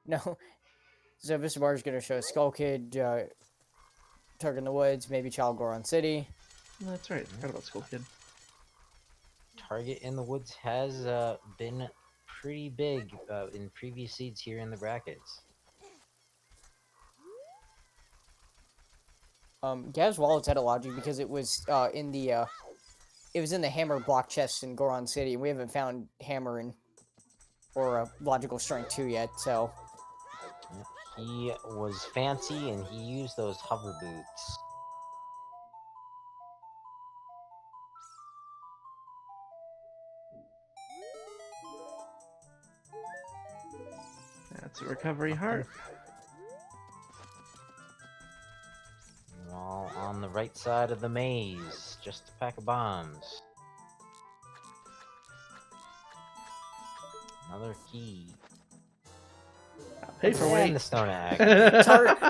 No. So Mr. Bar's gonna show Skull Kid, Turk in the Woods, maybe Child Goron City. That's right, forgot about Skull Kid. Target in the Woods has been pretty big in previous seeds here in the brackets. Gav's wallet's had a logic because it was in the hammer block chest in Goron City, and we haven't found hammer or logical strength 2 yet, so... He was fancy and he used those hover boots. It's a recovery heart. All on the right side of the maze. Just a pack of bombs. Another key. Paperweight. And the stone axe.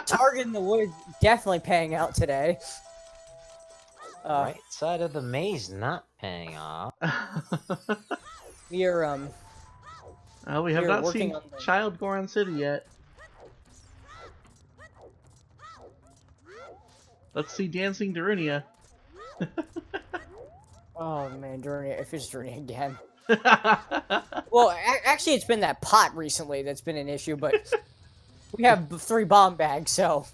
Target in the woods definitely paying out today. Right side of the maze not paying off. We are We have We're not working seen on the- Child Goron City yet. Let's see Dancing Darunia. Oh man, Durnia, if it's Durnia again. Well, actually, it's been that pot recently that's been an issue, but we have 3 bomb bags, so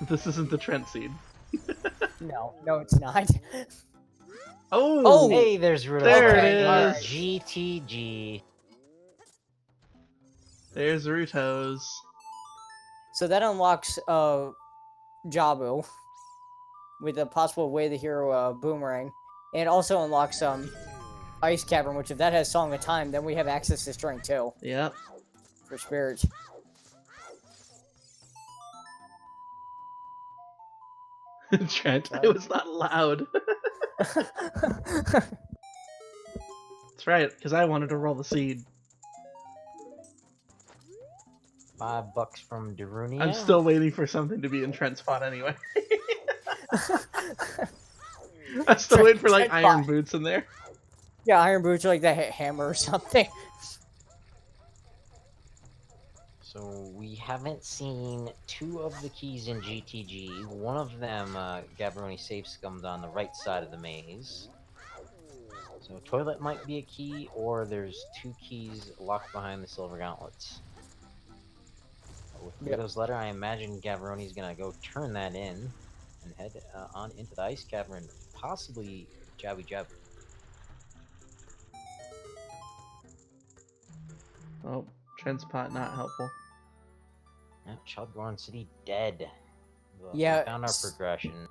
This isn't the Trent seed. no, it's not. Oh! Hey, there's Rudo. There Okay, it is. alright. GTG. There's Ruto's. So that unlocks Jabu with a possible Way the Hero boomerang, and it also unlocks Ice Cavern, which if that has Song of Time, then we have access to Strength too Yep. for spirits. Trent, I was not allowed. That's right, because I wanted to roll the seed. $5 from Darunia. I'm still waiting for something to be in Trent's spot anyway. I'm still waiting for like Trent iron spot. boots in there. Yeah, Iron Boots are like the hammer or something. So we haven't seen 2 of the keys in GTG. One of them, Gavaroni safe scummed on the right side of the maze. So toilet might be a key, or there's 2 keys locked behind the silver gauntlets. With Guido's letter, I imagine Gavaroni's gonna go turn that in and head on into the ice cavern, possibly Jabby Jab. Oh, Trent's pot not helpful. Yeah, Child Goron City dead. Well, Yeah, we found our progression.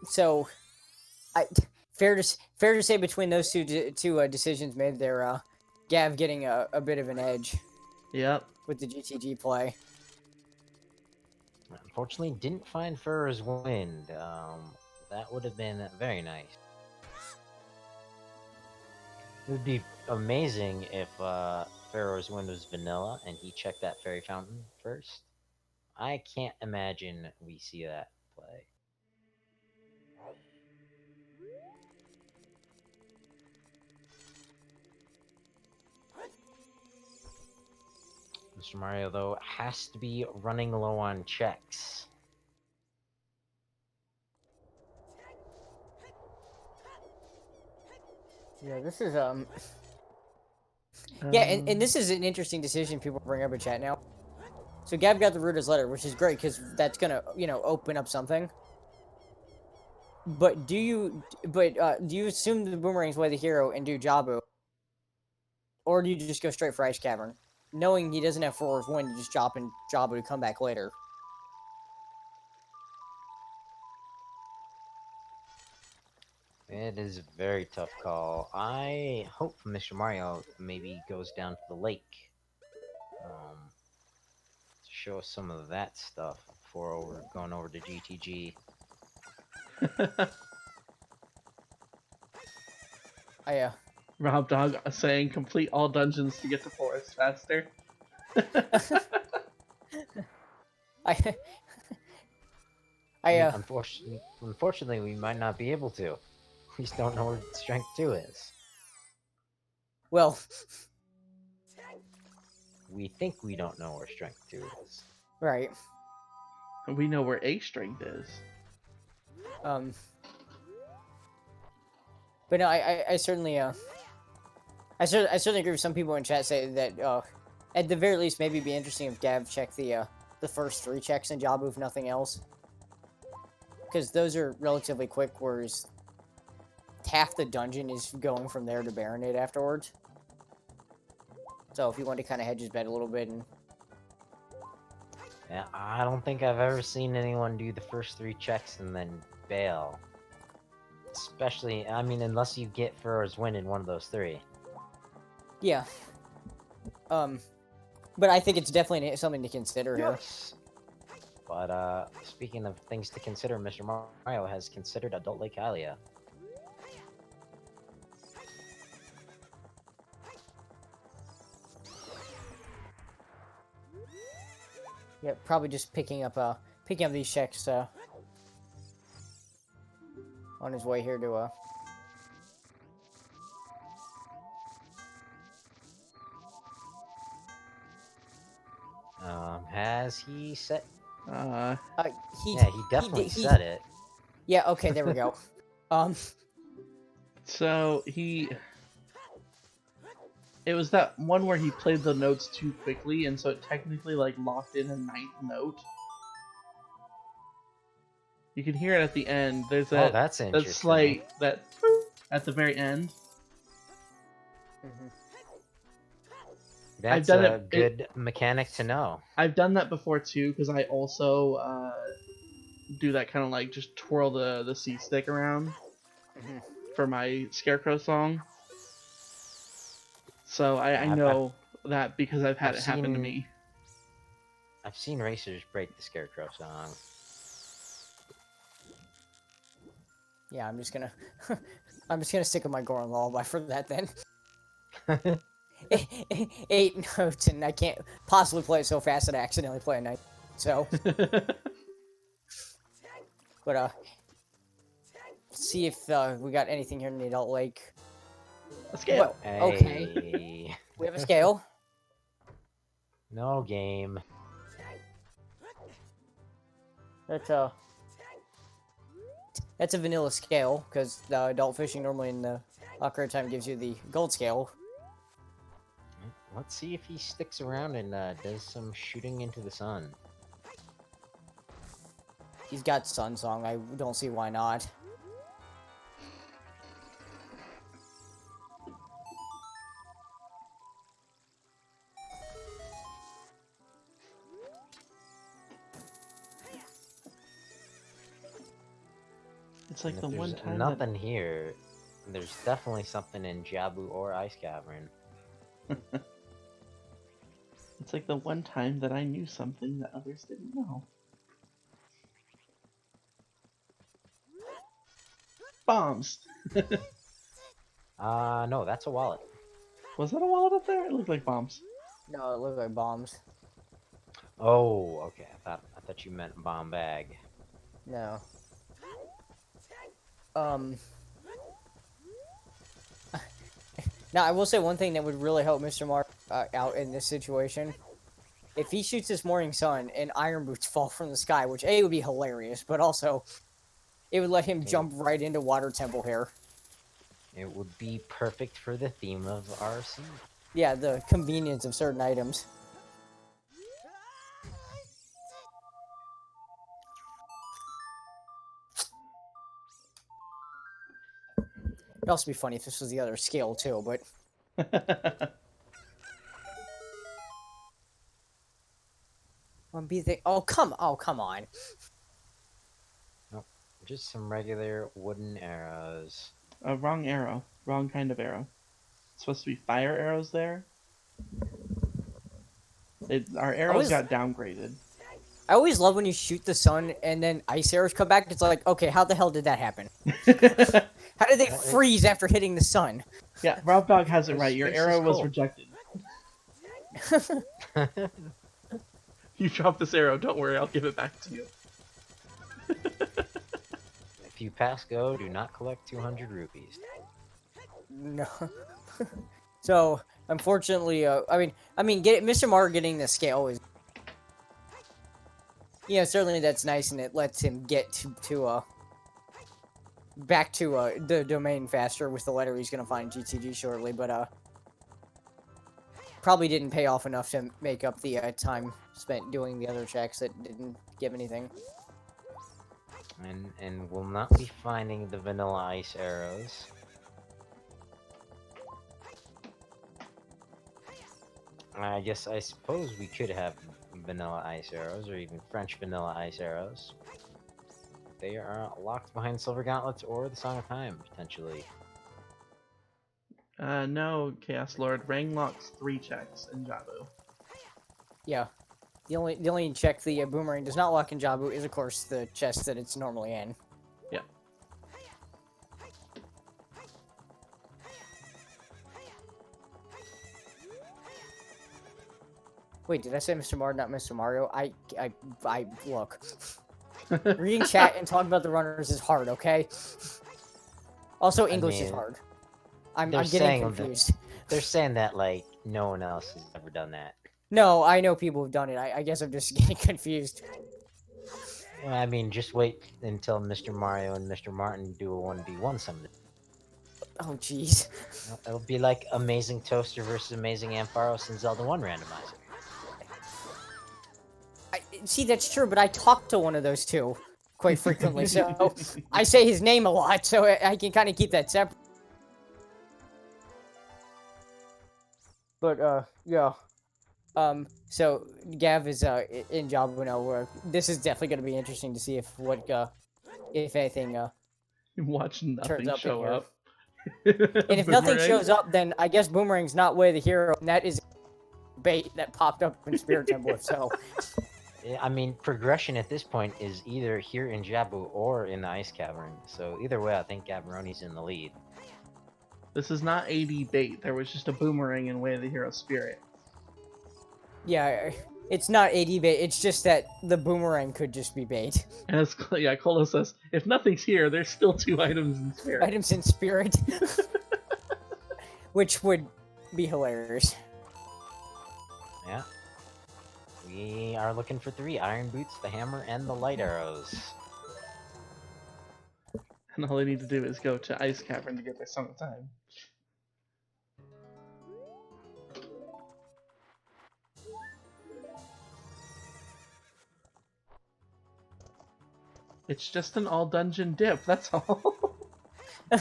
So, fair to say between those two decisions made there, Gav getting a bit of an edge Yep. with the GTG play. Unfortunately, didn't find Pharaoh's Wind. That would have been very nice. It would be amazing if Pharaoh's Wind was vanilla and he checked that fairy fountain first. I can't imagine we see that play. Mr. Mario, though, has to be running low on checks. Yeah, this is yeah, and this is an interesting decision people bring up in chat now. So Gav got the Ruda's letter, which is great because that's gonna open up something. But do you assume the Boomerang's Way the Hero and do Jabu, or do you just go straight for Ice Cavern, knowing he doesn't have Pharaoh's Wind to just drop in Jabu to come back later? It is a very tough call. I hope Mr. Mario maybe goes down to the lake to show us some of that stuff before going over to GTG. Rob Dog saying complete all dungeons to get to forest faster. Unfortunately, we might not be able to. We just don't know where Strength 2 is. Well, We think we don't know where Strength 2 is. right. We know where A strength is. But no, I certainly I certainly agree with some people in chat say that at the very least maybe it'd be interesting if Gav checked the first 3 checks in Jabu if nothing else, because those are relatively quick, whereas half the dungeon is going from there to Baronade afterwards. So if you want to kind of hedge his bet a little bit and Yeah, I don't think I've ever seen anyone do the first 3 checks and then bail. Especially, I mean, unless you get Pharaoh's Wind in one of those 3. yeah. But I think it's definitely something to consider here. Yes. But speaking of things to consider, Mr. Mario has considered Adult Lake Hylia. Yeah, probably just picking up these checks on his way here to Has he set? he Yeah, he definitely said it. Yeah, okay, there we go. So it was that one where he played the notes too quickly, and so it technically like locked in a ninth note. You can hear it at the end. There's Oh, that that's interesting. that slight that boop at the very end. That's I've done a good mechanic to know. I've done that before too, because I also do that kind of like just twirl the C stick around for my Scarecrow song. So I know that because I've had it happen to me. I've seen racers break the Scarecrow song. Yeah, I'm just gonna stick with my Goron Lullaby for that then. 8 notes, and I can't possibly play it so fast that I accidentally play a night. So, but see if we got anything here in the Adult Lake. A scale. Hey. Okay. We have a scale. No game. That's a vanilla scale, because the adult fishing normally in the Ocarina of Time gives you the gold scale. Let's see if he sticks around and does some shooting into the sun. He's got Sun Song, I don't see why not. It's like And the if one there's time nothing here. There's definitely something in Jabu or Ice Cavern. It's like the one time that I knew something that others didn't know. Bombs! No, that's a wallet. Was that a wallet up there? It looked like bombs. No, it looked like bombs. Oh, okay. I thought you meant bomb bag. No. Now, I will say one thing that would really help Mr. Mark out in this situation. If he shoots this morning sun and iron boots fall from the sky, which A, would be hilarious, but also it would let him jump right into Water Temple here. It would be perfect for the theme of RC. Yeah, the convenience of certain items. It'd also be funny if this was the other scale too, but... Oh, come on. Nope. Just some regular wooden arrows. Wrong arrow. Wrong kind of arrow. It's supposed to be fire arrows there. Our arrows got downgraded. I always love when you shoot the sun and then ice arrows come back. It's like, okay, how the hell did that happen? How did they freeze after hitting the sun? Yeah, Rob Dog has it right. Your arrow was rejected. You dropped this arrow. Don't worry, I'll give it back to you. If you pass go, do not collect 200 rupees. No. So, unfortunately, Mr. Mario getting the scale is... Yeah, certainly that's nice, and it lets him get back to the domain faster with the letter he's gonna find GTG shortly, but probably didn't pay off enough to make up the time spent doing the other checks that didn't give anything. And we'll not be finding the vanilla ice arrows. I suppose we could have vanilla ice arrows, or even French vanilla ice arrows. They are locked behind Silver Gauntlets or the Song of Time, potentially. No, Chaos Lord. Rang locks 3 checks in Jabu. Yeah. The only check the boomerang does not lock in Jabu is, of course, the chest that it's normally in. Yeah. Wait, did I say Mr. Mario, not Mr. Mario? I look. Reading chat and talking about the runners is hard, okay? Also, English is mean, hard. I'm they're getting saying confused. They're saying that like no one else has ever done that. No, I know people who've done it. I guess I'm just getting confused. Well, I mean, just wait until Mr. Mario and Mr. Martin do a 1v1 someday. Oh, jeez. It'll be like Amazing Toaster versus Amazing Ampharos and Zelda 1 randomizer. See, that's true, but I talk to one of those two quite frequently, so I say his name a lot, so I can kind of keep that separate. But, yeah. So Gav is in Jabu now. Where this is definitely going to be interesting to see if anything Watch turns nothing up in show here. up. And if nothing Boomerang. shows up, then I guess Boomerang's not Way of the Hero, and that is bait that popped up in Spirit Temple. So Yeah, I mean, progression at this point is either here in Jabu or in the Ice Cavern. So either way, I think Gavaroni's in the lead. This is not AD bait. There was just a boomerang in Way of the Hero Spirit. yeah, it's not AD bait. It's just that the Boomerang could just be bait. And as Kolo says, if nothing's here, there's still 2 items in Spirit. Items in Spirit, which would be hilarious. Yeah. We are looking for 3 Iron Boots, the Hammer, and the Light Arrows. And all they need to do is go to Ice Cavern to get their Song of Time. It's just an all-dungeon dip, that's all. Yeah,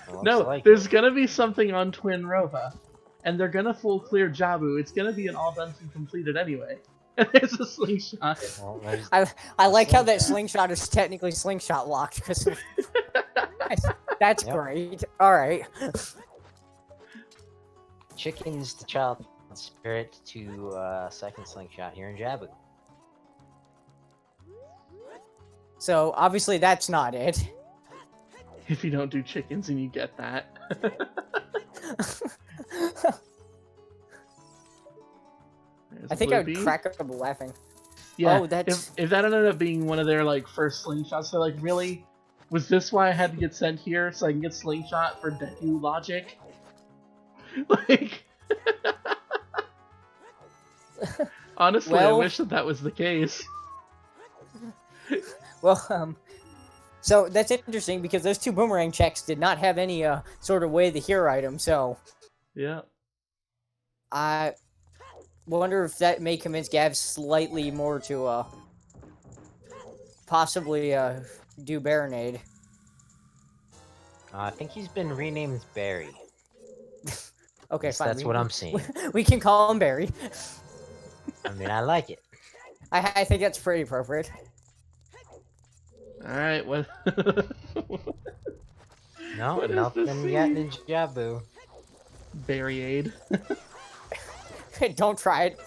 it looks No, like there's gonna be something on Twin Rova. And they're gonna full clear Jabu. It's gonna be an all-dungeon completed anyway. And there's a slingshot. Well, there's I like how that slingshot is technically slingshot locked because that's Yep. great. All right. Chickens to Child Spirit to second slingshot here in Jabu. So obviously that's not it. If you don't do chickens and you get that. I think I would Blue Bee. crack up laughing. Yeah, Oh, that's- if that ended up being one of their like first slingshots, they're like, really? Was this why I had to get sent here so I can get slingshot for Deku logic? Like, honestly, Well- I wish that was the case. Well, so that's interesting because those 2 boomerang checks did not have any sort of Way of the Hero item. So Yeah. I wonder if that may convince Gav slightly more to possibly do Baronade. I think he's been renamed Barry. Okay, Yes, fine. that's what I'm seeing. We can call him Barry. I mean, I like it. I think that's pretty appropriate. Alright, what? No, What is nothing this yet scene? in Jabu. Barriade. Don't try it.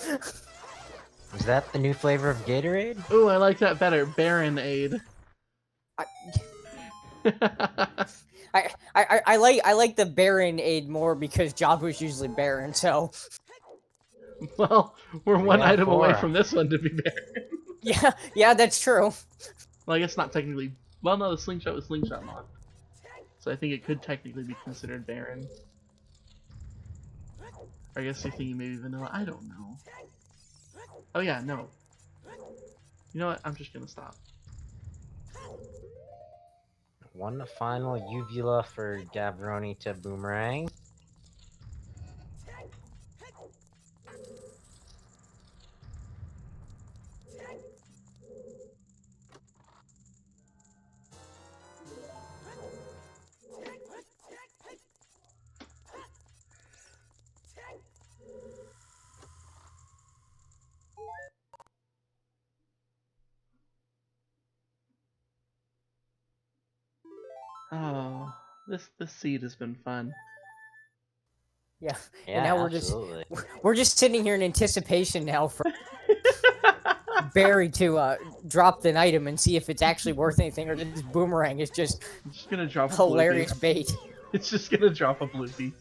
Is that the new flavor of Gatorade? Ooh, I like that better. Baron Aid. I like the Baron aid more because Jabu's usually Baron, so Well, we're one Yeah, item away 4. from this one to be Baron. yeah, that's true. Well, I guess not technically. Well, no, the slingshot was slingshot locked. So I think it could technically be considered Baron. Or I guess you're thinking maybe vanilla. I don't know. Oh yeah, no. You know what? I'm just gonna stop. One final uvula for Gavaroni to Boomerang. Oh, this seed has been fun. Yeah. Yeah, And now absolutely. we're just sitting here in anticipation now for Barry to drop an item and see if it's actually worth anything, or this boomerang is just It's just gonna drop a hilarious bloopy. bait. It's just gonna drop a bloopy.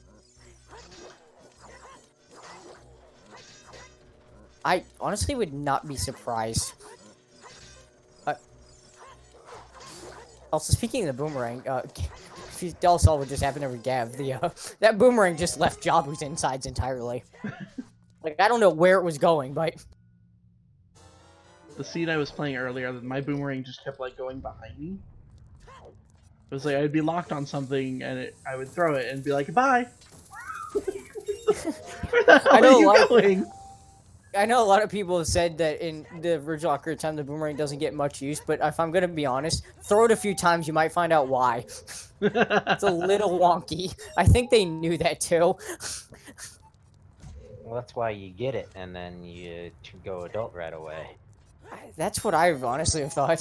I honestly would not be surprised. Also, speaking of the boomerang, if you all saw what just happened over Gav, that boomerang just left Jabu's insides entirely. Like, I don't know where it was going, but The scene I was playing earlier, my boomerang just kept like going behind me. It was like I'd be locked on something and I would throw it and be like, "Bye." Where the hell I know are you a lot going? I know a lot of people have said that in the original Ocarina of Time, the boomerang doesn't get much use, but if I'm gonna be honest, throw it a few times, you might find out why. It's a little wonky. I think they knew that too. Well, that's why you get it, and then you go adult right away. That's what I honestly have thought.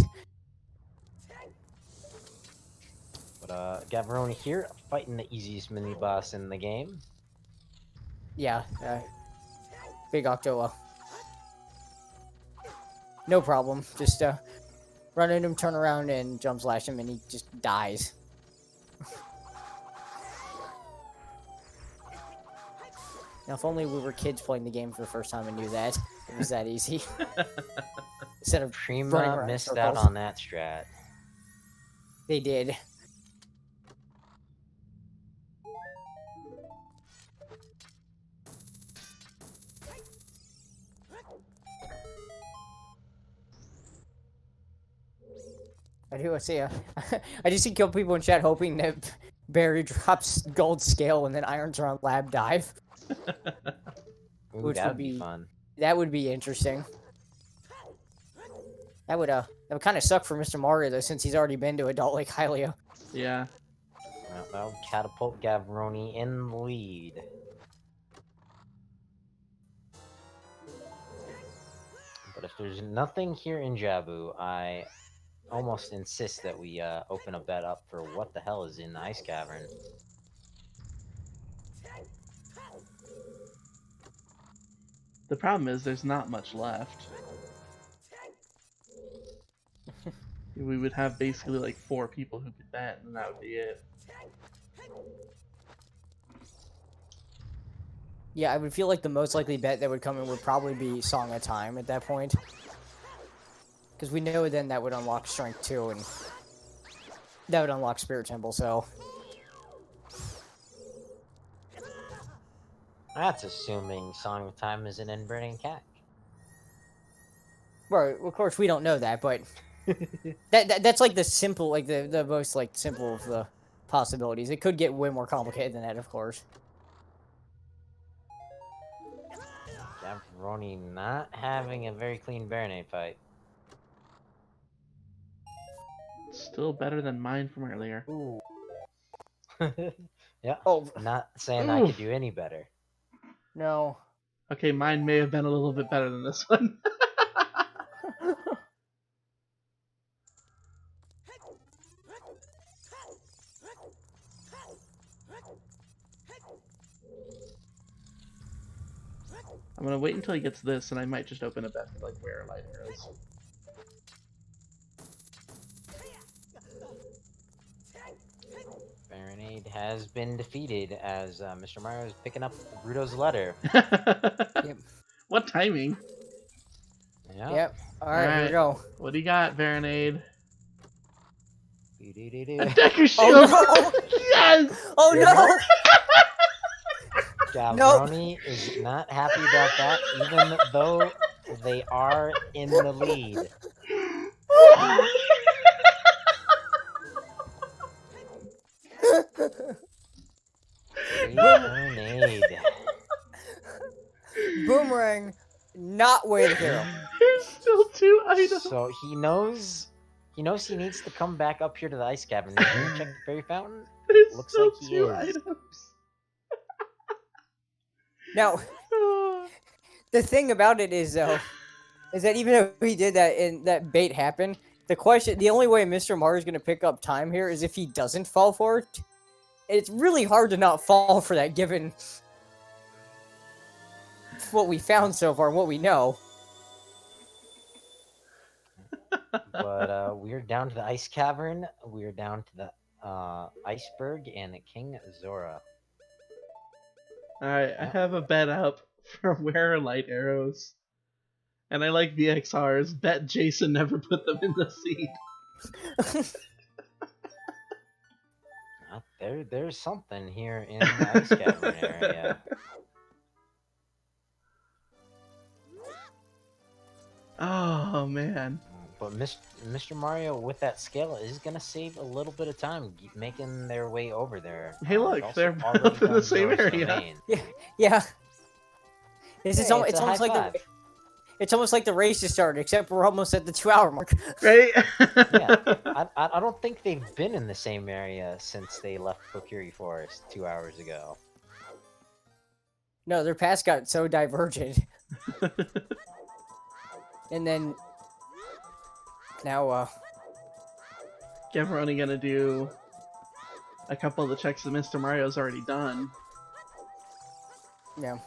But Gavaroni here, fighting the easiest mini boss in the game. Yeah, Big Octo. No problem. Just run into him, turn around, and jump slash him, and he just dies. Now, if only we were kids playing the game for the first time and knew that. It was that easy. Instead of running Prima around in missed out circles. on that strat. They did. I do see I just see kill people in chat hoping that Barry drops gold scale and then irons around lab dive. Ooh, Which that would would be be- fun. That would be interesting. That would kind of suck for Mr. Mario though, since he's already been to Adult Lake Hylia. Yeah. Well, that'll catapult Gavaroni in the lead. But if there's nothing here in Jabu, I almost insist that we open a bet up for what the hell is in the Ice Cavern. The problem is there's not much left. We would have basically like 4 people who could bet, and that would be it. Yeah, I would feel like the most likely bet that would come in would probably be Song of Time at that point. Because we know then that would unlock Strength 2, and that would unlock Spirit Temple, so... That's assuming Song of Time is an inbreeding cat. Well, of course, we don't know that, but... that's like the simple, like the most like simple of the possibilities. It could get way more complicated than that, of course. Gavaroni not having a very clean Baronade fight. Still better than mine from earlier. Ooh. Yeah, Oh, not saying I could do any better. no. Okay, mine may have been a little bit better than this one. I'm gonna wait until he gets this, and I might just open a bet for like where light arrows. Baronade has been defeated as Mr. Mario is picking up Rudo's letter. Yep. What timing? Yeah. Yep. Alright, here we Alright. go. What do you got, Baronade? Doo-doo-doo-doo. A Deku Shield! Oh, no! Yes! Oh no! Gavaroni is not happy about that, even though they are in the lead. Baronade. Boomerang, not way to go. There's still 2 items. So he knows he needs to come back up here to the ice cavern. He's gonna check the fairy fountain. There's Looks still like he 2 is. items. Now, the thing about it is though, is that even if he did that and that bait happened, the only way Mr. Mario's gonna pick up time here is if he doesn't fall for it. It's really hard to not fall for that given what we found so far, and what we know. But we're down to the ice cavern. We're down to the iceberg and King Zora. Alright, I have a bet up for where are light arrows. And I like VXRs. Bet Jason never put them in the seed. There's something here in the ice cavern area. Oh man. But Mr. Mario with that scale is gonna save a little bit of time making their way over there. Hey, look, Also they're already both in the done same Zora's area. domain. Yeah. It's Hey, almost a almost high like five. it's almost like the race just started, except we're almost at the 2-hour mark. Right? Yeah, I don't think they've been in the same area since they left Kokiri Forest 2 hours ago. No, their paths got so divergent. And then now Gavaroni gonna do a couple of the checks that Mr. Mario's already done. yeah.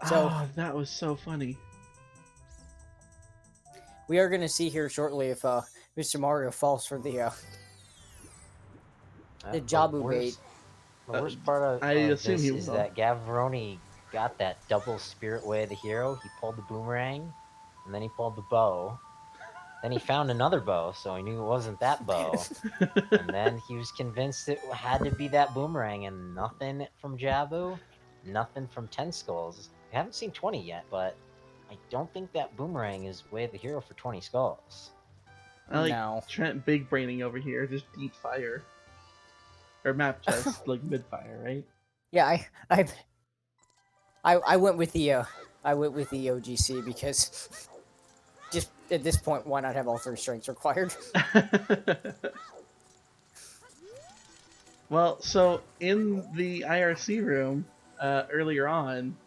So Oh, that was so funny. we are gonna see here shortly if Mr. Mario falls for the Jabu bait. The worst part of I assume this he is will. that Gavaroni got that double spirit way of the hero. He pulled the boomerang, and then he pulled the bow. Then he found another bow, so he knew it wasn't that bow. And then he was convinced it had to be that boomerang, and nothing from Jabu, nothing from Ten Skulls. I haven't seen 20 yet, but I don't think that boomerang is way of the hero for 20 Skulls. I like No. Trent big braining over here, just deep fire. Or map chest, like mid fire, right? Yeah, I went with the OGC because just at this point, why not have all 3 strengths required? Well, so in the IRC room earlier on,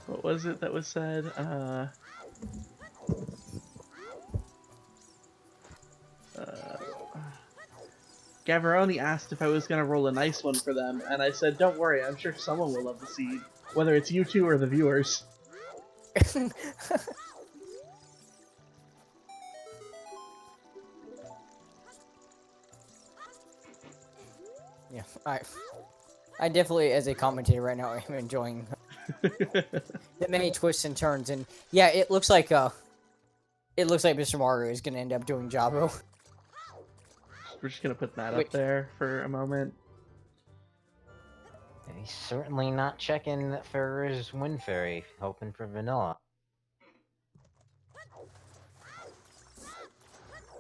what was it that was said? Gavaroni asked if I was going to roll a nice one for them, and I said, don't worry, I'm sure someone will love the seed, whether it's you two or the viewers. Yeah, I definitely, as a commentator right now, am enjoying the many twists and turns, and yeah, it looks like Mr. Mario is gonna end up doing Jabu. We're just going to put that Which- up there for a moment. And he's certainly not checking Ferrer's Wind Fairy, hoping for vanilla.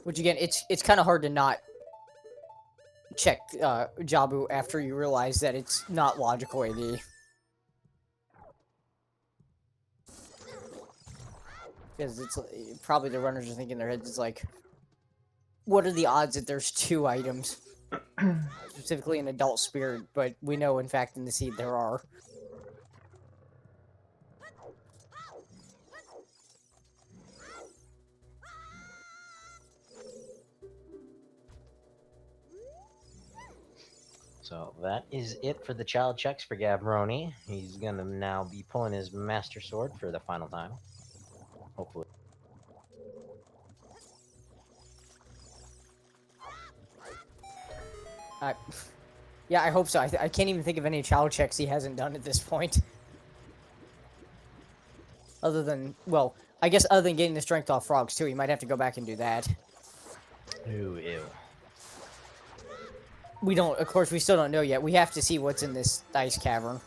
Which again, it's kind of hard to not check Jabu after you realize that it's not logical AD. Because it's probably the runners are thinking in their heads, it's like, what are the odds that there's 2 items? Specifically an adult spirit, but we know in fact in the seed there are. So that is it for the child checks for Gavaroni. He's gonna now be pulling his Master Sword for the final time. Hopefully. Yeah, I hope so. I can't even think of any child checks he hasn't done at this point. Other than, well, I guess other than getting the strength off frogs too, he might have to go back and do that. Ooh, ew. We don't, of course, we still don't know yet. We have to see what's in this ice cavern.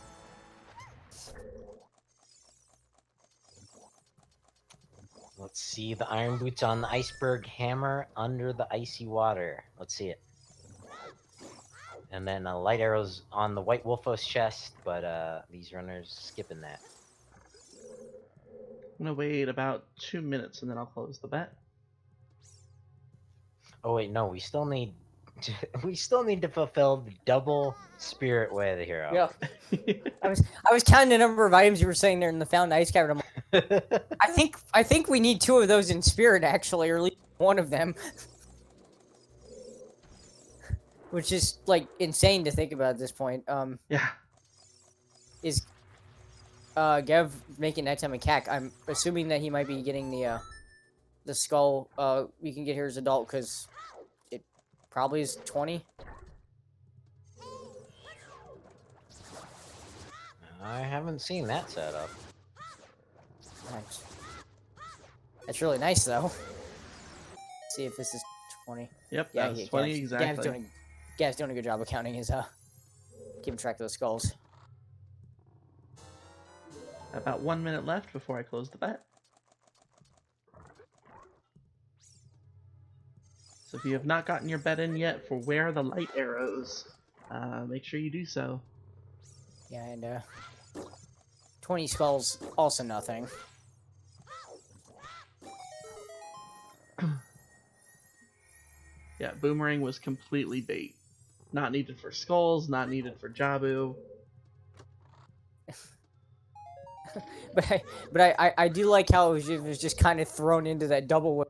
Let's see the iron boots on the iceberg hammer under the icy water. Let's see it. And then light arrows on the white wolfos chest, but these runners skipping that. I'm going to wait about 2 minutes and then I'll close the bet. Oh wait, no, we still need to fulfill the double spirit way of the hero. Yeah. I was counting the number of items you were saying there in the found ice cavern. I'm like, I think we need 2 of those in spirit actually, or at least one of them. Which is like insane to think about at this point. Yeah. Is Gav making nighttime a cack. I'm assuming that he might be getting the skull. We can get here as adult because it probably is 20. I haven't seen that setup. Nice. That's really nice though. See if this is 20. Yep, Yeah, that's yeah, 20 exactly. Gav's doing a good job of counting his keeping track of the skulls. About 1 minute left before I close the bet. So if you have not gotten your bet in yet for where are the light arrows, make sure you do so. Yeah, and 20 skulls, also nothing. Yeah, Boomerang was completely bait. Not needed for skulls, not needed for Jabu. but I do like how it was just kind of thrown into that double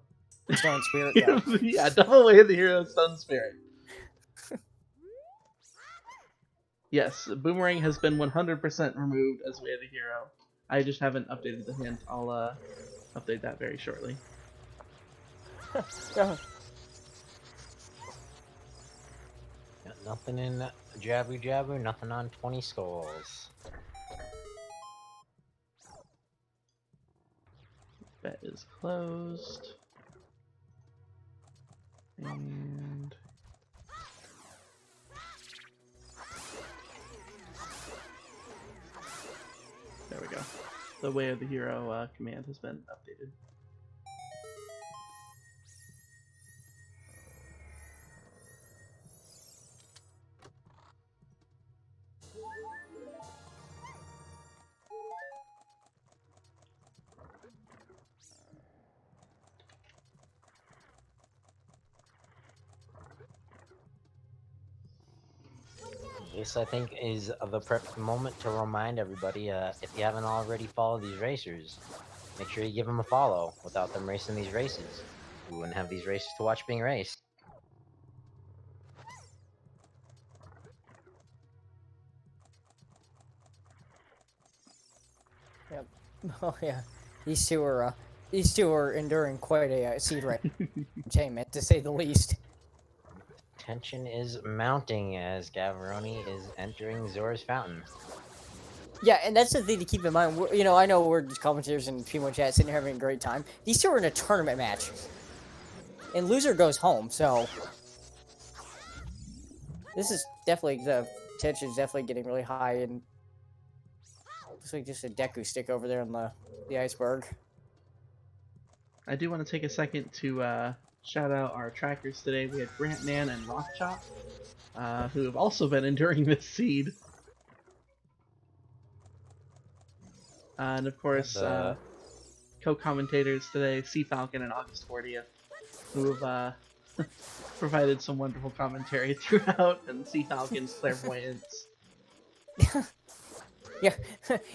stone spirit though. Yeah, double way of the hero stun spirit. Yes, Boomerang has been 100% removed as way of the hero. I just haven't updated the hint. I'll update that very shortly. Got nothing in Jabu Jabu, nothing on 20 skulls. Bet is closed. And there we go. The way of the hero command has been updated. This, I think, is the perfect moment to remind everybody, if you haven't already followed these racers, make sure you give them a follow. Without them racing these races, we wouldn't have these races to watch being raced. Yep. Oh yeah, these two are enduring quite a seed rate entertainment, to say the least. Tension is mounting as Gavaroni is entering Zora's Fountain. Yeah, and that's the thing to keep in mind. You know, I know we're just commentators and people in chat sitting here having a great time. These two are in a tournament match, and loser goes home. So this is definitely, the tension is definitely getting really high, and looks like just a Deku stick over there on the iceberg. I do want to take a second to shout out our trackers today. We had Grant Nan and Rockchop, who have also been enduring this seed. And of course, co-commentators today, Sea Falcon and August 40th, who have provided some wonderful commentary throughout, and Sea Falcon's clairvoyance. Yeah,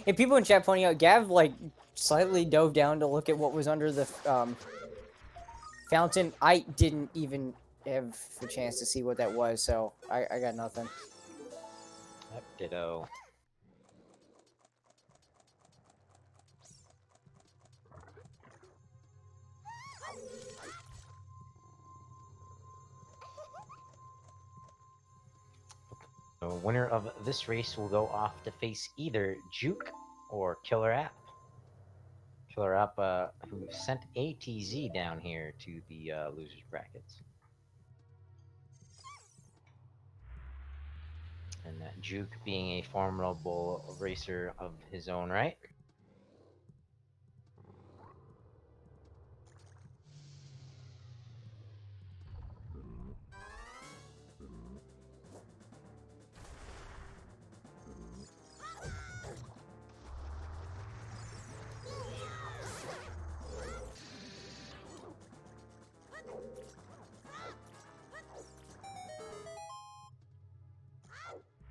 and people in chat pointing out, Gav like slightly dove down to look at what was under the fountain. I didn't even have the chance to see what that was, so I got nothing. Yep, ditto. The winner of this race will go off to face either Juke or Killer App. Killer App, who sent ATZ down here to the losers brackets. And Juke being a formidable racer of his own right.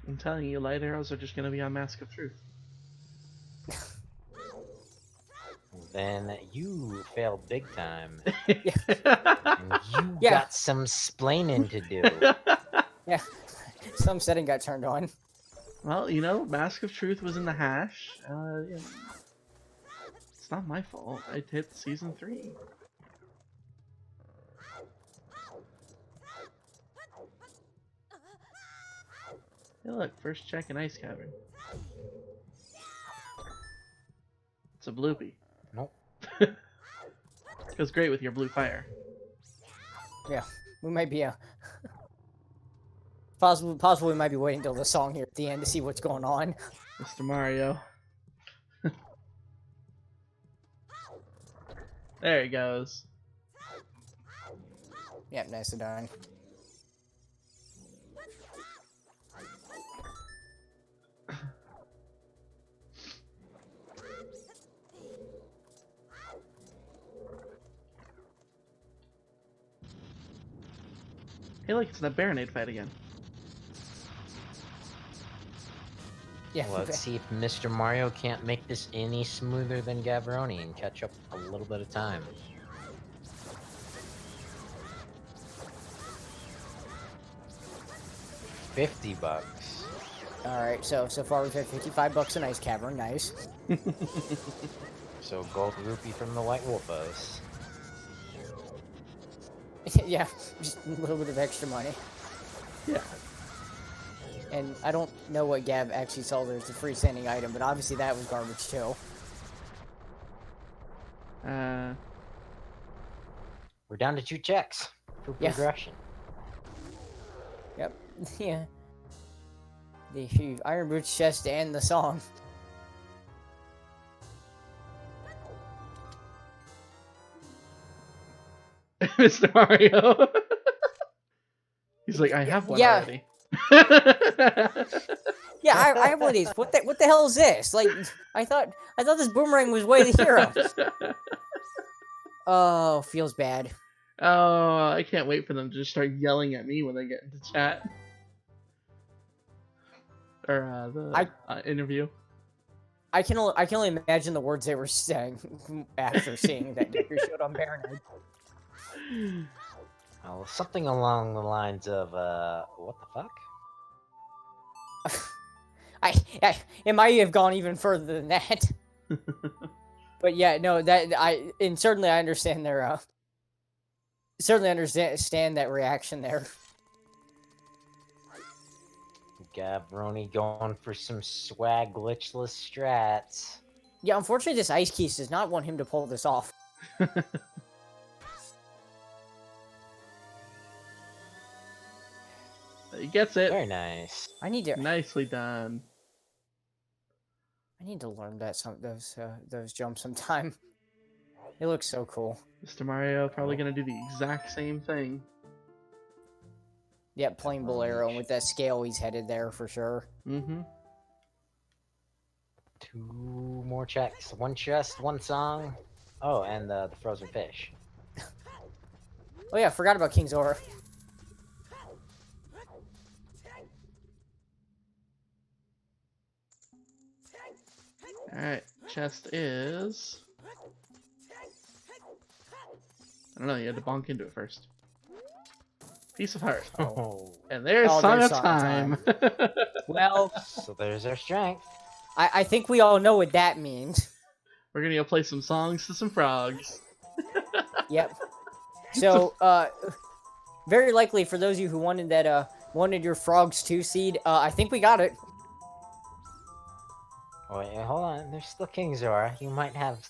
I'm telling you, light arrows are just going to be on Mask of Truth. Then you failed big time. Yeah. And you got some splaining to do. Yeah, some setting got turned on. Well, you know, Mask of Truth was in the hash. Yeah. It's not my fault. I hit season 3. Hey, look, first check in Ice Cavern. It's a bloopy. Nope. Goes great with your blue fire. Yeah, we might be possibly we might be waiting till the song here at the end to see what's going on. Mr. Mario. There he goes. Yep, nice and done. Hey, look, it's that Baronade fight again. Yeah. Let's see if Mr. Mario can't make this any smoother than Gavaroni and catch up a little bit of time. $50. All right, so far we've had $55 in Ice Cavern, nice. So gold rupee from the White Wolfos. Yeah, just a little bit of extra money. Yeah. And I don't know what Gav actually saw there as a freestanding item, but obviously that was garbage too. We're down to 2 checks for Yeah. progression. Yep. Yeah. The Iron Boots chest and the song. Mr. Mario. He's like, I have one Yeah. already. Yeah, I have one of these. What the hell is this? Like, I thought this boomerang was way the hero. Oh, feels bad. Oh, I can't wait for them to just start yelling at me when they get into chat. Or the interview. I can only imagine the words they were saying after seeing that Decker showed on Baronade. Oh, something along the lines of, what the fuck? It might have gone even further than that. But yeah, no, certainly I understand their certainly understand that reaction there. Gavaroni going for some swag glitchless strats. Yeah, unfortunately this Ice Keys does not want him to pull this off. He gets it. Very nice. I need to Nicely done. learn those jumps sometime. It looks so cool. Mr. Mario probably gonna do the exact same thing. Yeah, playing Bolero, and with that scale he's headed there for sure. Mm-hmm. 2 more checks. 1 chest, 1 song. Oh, and the frozen fish. Oh yeah, forgot about King Zora. Alright, chest is... I don't know, you had to bonk into it first. Piece of heart. Oh. And there's Song of Time. Well, So there's our strength. I think we all know what that means. We're gonna go play some songs to some frogs. Yep. So, very likely for those of you who wanted that, wanted your Frogs 2 seed, I think we got it. Oh, wait, hold on. There's still King Zora. You might have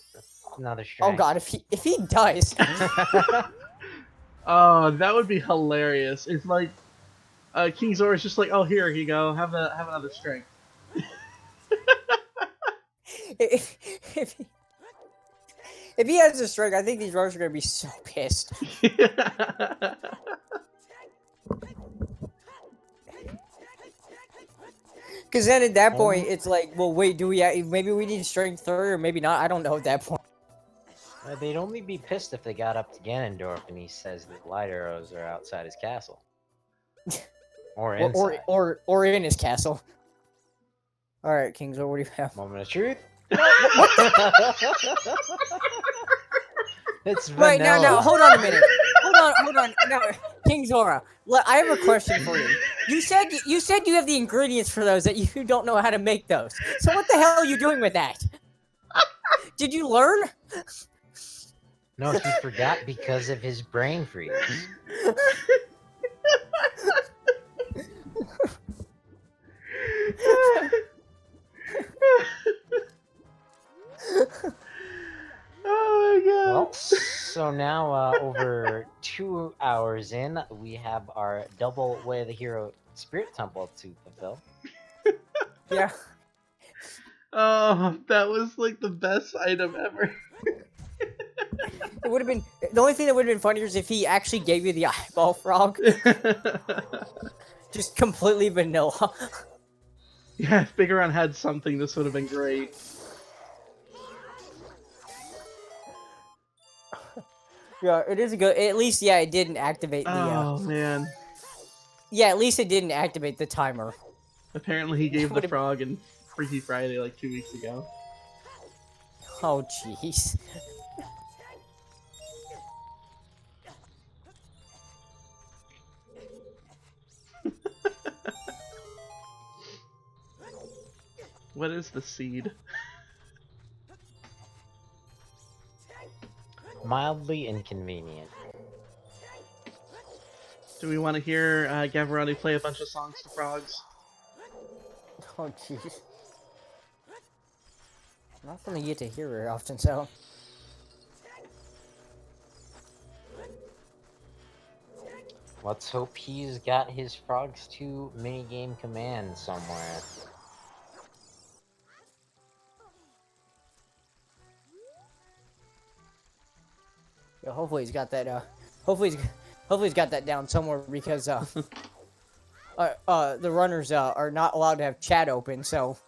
another Oh strength. god, if he does. Oh, that would be hilarious. It's like King Zora's just like, oh, here you go, have another strength. if he has a strike, I think these rogues are gonna be so pissed. Because then at that point, it's like, well, wait, maybe we need strength 3, or maybe not. I don't know at that point. They'd only be pissed if they got up to Ganondorf and he says that light arrows are outside his castle. Or inside. Or in his castle. All right, King Zora, what do you have? Moment of truth. It's Wait, vanilla. no, hold on a minute. Hold on. No, King Zora, I have a question for you. You said you have the ingredients for those that you don't know how to make those. So what the hell are you doing with that? Did you learn? No, he forgot because of his brain freeze. Oh my god. Well, so now over 2 hours in, we have our double Way of the Hero Spirit Temple to fulfill. Yeah. Oh, that was like the best item ever. It would have been the only thing that would have been funnier is if he actually gave you the eyeball frog. Just completely vanilla. Yeah, if Bigeron had something, this would have been great. Yeah, it is a good. At least, yeah, it didn't activate the. Oh man. Yeah, at least it didn't activate the timer. Apparently he gave the Would've- frog in Freaky Friday like 2 weeks ago. Oh, jeez. What is the seed? Mildly inconvenient. Do we want to hear Gavaroni play a bunch of songs to frogs? Oh, jeez. Not something you get to hear very often, so. Let's hope he's got his Frogs 2 minigame command somewhere. Yeah, hopefully he's got that. Hopefully he's got that down somewhere because the runners are not allowed to have chat open, so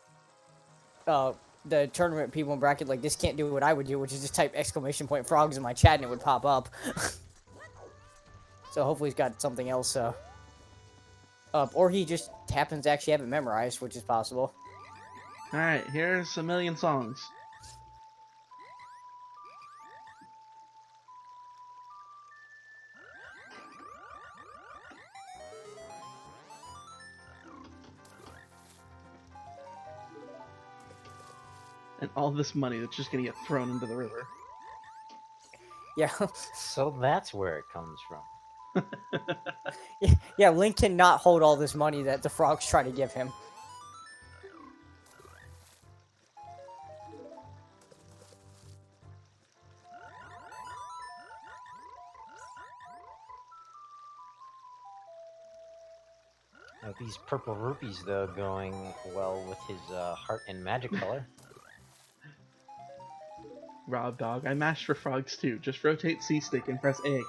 the tournament people in bracket like this can't do what I would do, which is just type !frogs in my chat and it would pop up. So hopefully he's got something else up, or he just happens to actually have it memorized, which is possible. Alright, here's a million songs. And all this money that's just gonna get thrown into the river. Yeah. So that's where it comes from. Yeah, Link cannot hold all this money that the frogs try to give him. These purple rupees, though, going well with his heart and magic color. Rob Dog, I mashed for frogs too. Just rotate C stick and press A occasionally.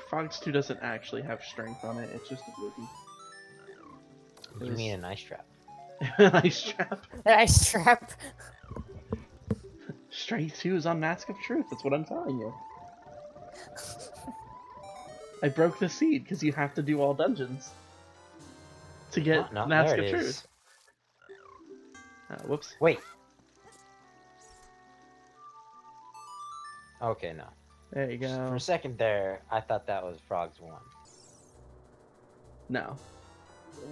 Frogs 2 doesn't actually have strength on it, it's just a boogie. You mean an ice trap? Ice trap. Ice trap. Strength 2 is on Mask of Truth, that's what I'm telling you. I broke the seed because you have to do all dungeons to get No, Mask there of it Truth. is. Whoops. Wait. Okay, no. There you go. For a second there, I thought that was Frogs 1. No.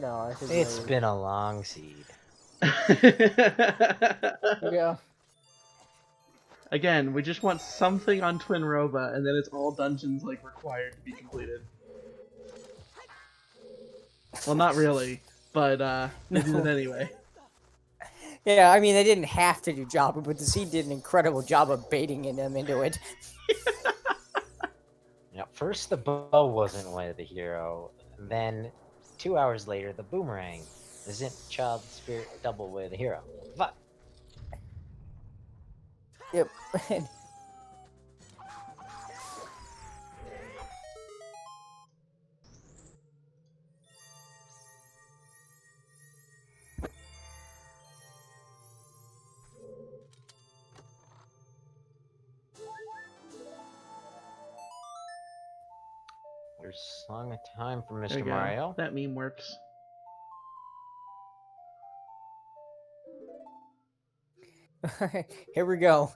No, I think It's been a long seed. Yeah. Again, we just want something on Twin Roba, and then it's all dungeons like required to be completed. Well, not really, but they did it anyway. Yeah, I mean, they didn't have to do Jabba, but the seed did an incredible job of baiting them into it. Now, first the bow wasn't Way of the Hero, then 2 hours later the boomerang isn't Child Spirit double Way of the Hero. Fuck. Yep. There's a song of time for There Mr. you go. Mario. That meme works. Here we go.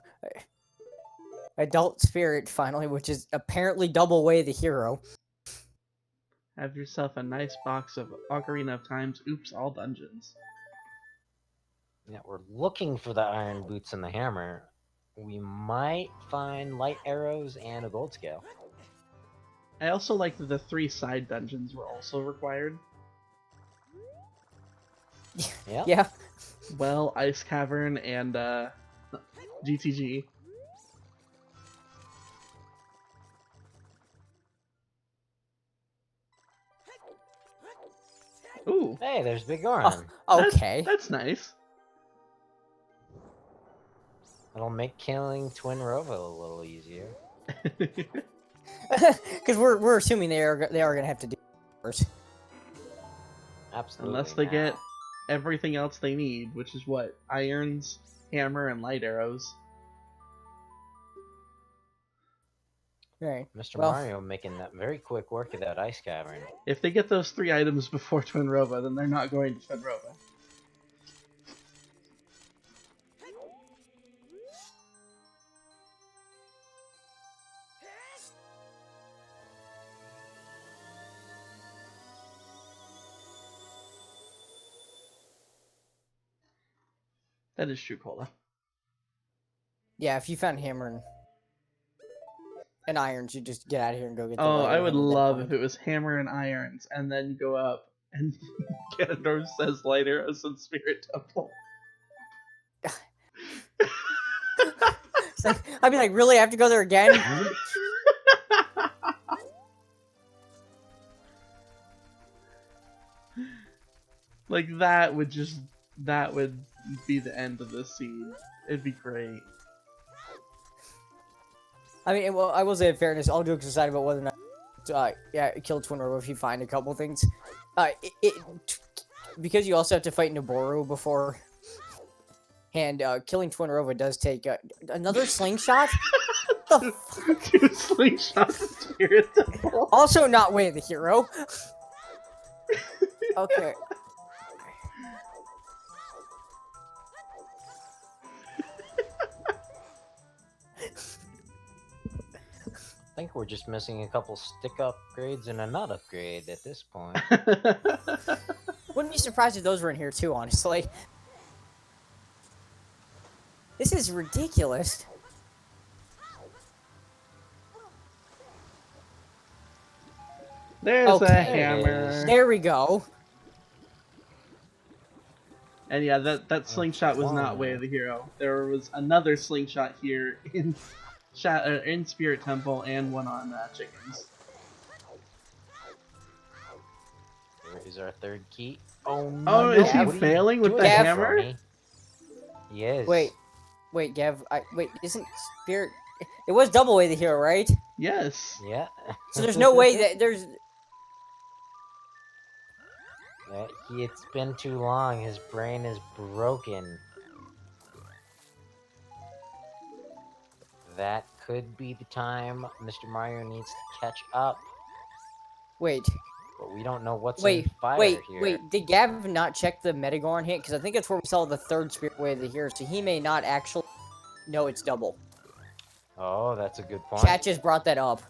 Adult Spirit, finally, which is apparently double way the hero. Have yourself a nice box of Ocarina of Time's Oops All Dungeons. Yeah, we're looking for the iron boots and the hammer. We might find light arrows and a gold scale. I also like that the 3 side dungeons were also required. Yeah. Yeah. Well, Ice Cavern and GTG. Ooh. Hey, there's Big Goron. Okay. That's nice. It'll make killing Twin Robo a little easier. Because we're assuming they are gonna have to do it first. Absolutely. Unless they now. get everything else they need, which is what? Irons, hammer, and light arrows. Right. Mr. Well- Mario making that very quick work of that ice cavern. If they get those 3 items before Twin Robo, then they're not going to Twin Robo. That is true, Cola. Yeah, if you found hammer and irons, you just get out of here and go get the Oh, light I would item at that love point. if it was hammer and irons, and then go up and Ganondorf says light arrows and Spirit Temple. It's like, I'd be like, really? I have to go there again? Like that would be the end of this scene. It'd be great. I mean, well, I will say in fairness, all jokes aside about whether or not, yeah, kill Twin Robo if you find a couple things. Because you also have to fight Noboru before, and killing Twin Robo does take another slingshot. The Two slingshots of Spirit Temple. also not way of the hero. Okay. I think we're just missing a couple stick upgrades and a nut upgrade at this point. Wouldn't be surprised if those were in here too, honestly. This is ridiculous. There's a Okay. hammer. There we go. And yeah, that slingshot was not way of the hero. There was another slingshot here in Spirit Temple and one on chickens. Here is our third key. Oh no! Oh, is he what are you failing with doing, the Gav? hammer? Gavaroni? Yes. Wait, Gav. Wait, isn't Spirit? It was double way the hero, right? Yes. Yeah. So there's no way that there's. Yeah, it's been too long. His brain is broken. That could be the time Mr. Mario needs to catch up, Wait, but we don't know what's wait, in fire wait, here. wait. Did Gav not check the Metagoron hint? Because I think that's where we saw the third Spirit way of the hero. So he may not actually know it's double. Oh, that's a good point. Chat just brought that up.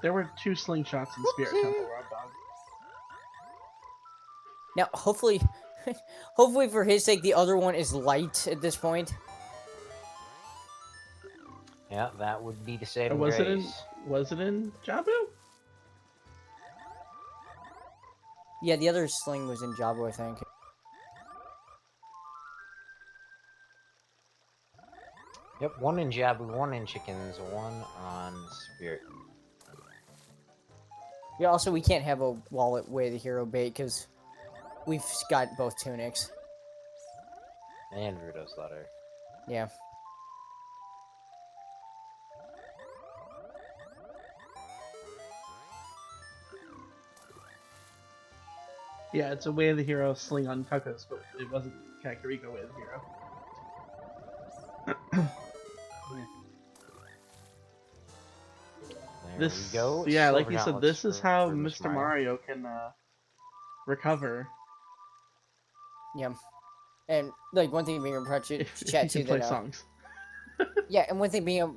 There were 2 slingshots in Spirit Temple, Rob Dog. Now, hopefully, hopefully for his sake, the other one is light at this point. Yeah, that would be the saving Was grace. it in Jabu? Yeah, the other sling was in Jabu, I think. Yep, one in Jabu, one in chickens, one on spirit. Yeah, also, we can't have a wallet way of the hero bait because we've got both tunics. And Rudo's letter. Yeah. Yeah, it's a way of the hero sling on Tuckos, but it wasn't Kakariko way of the hero. we go. Yeah, like Silver you said, gauntlets this is for how Mr. Mr. Mario can recover. Yeah. And like one thing being in If chat he too can play that songs. yeah, and one thing being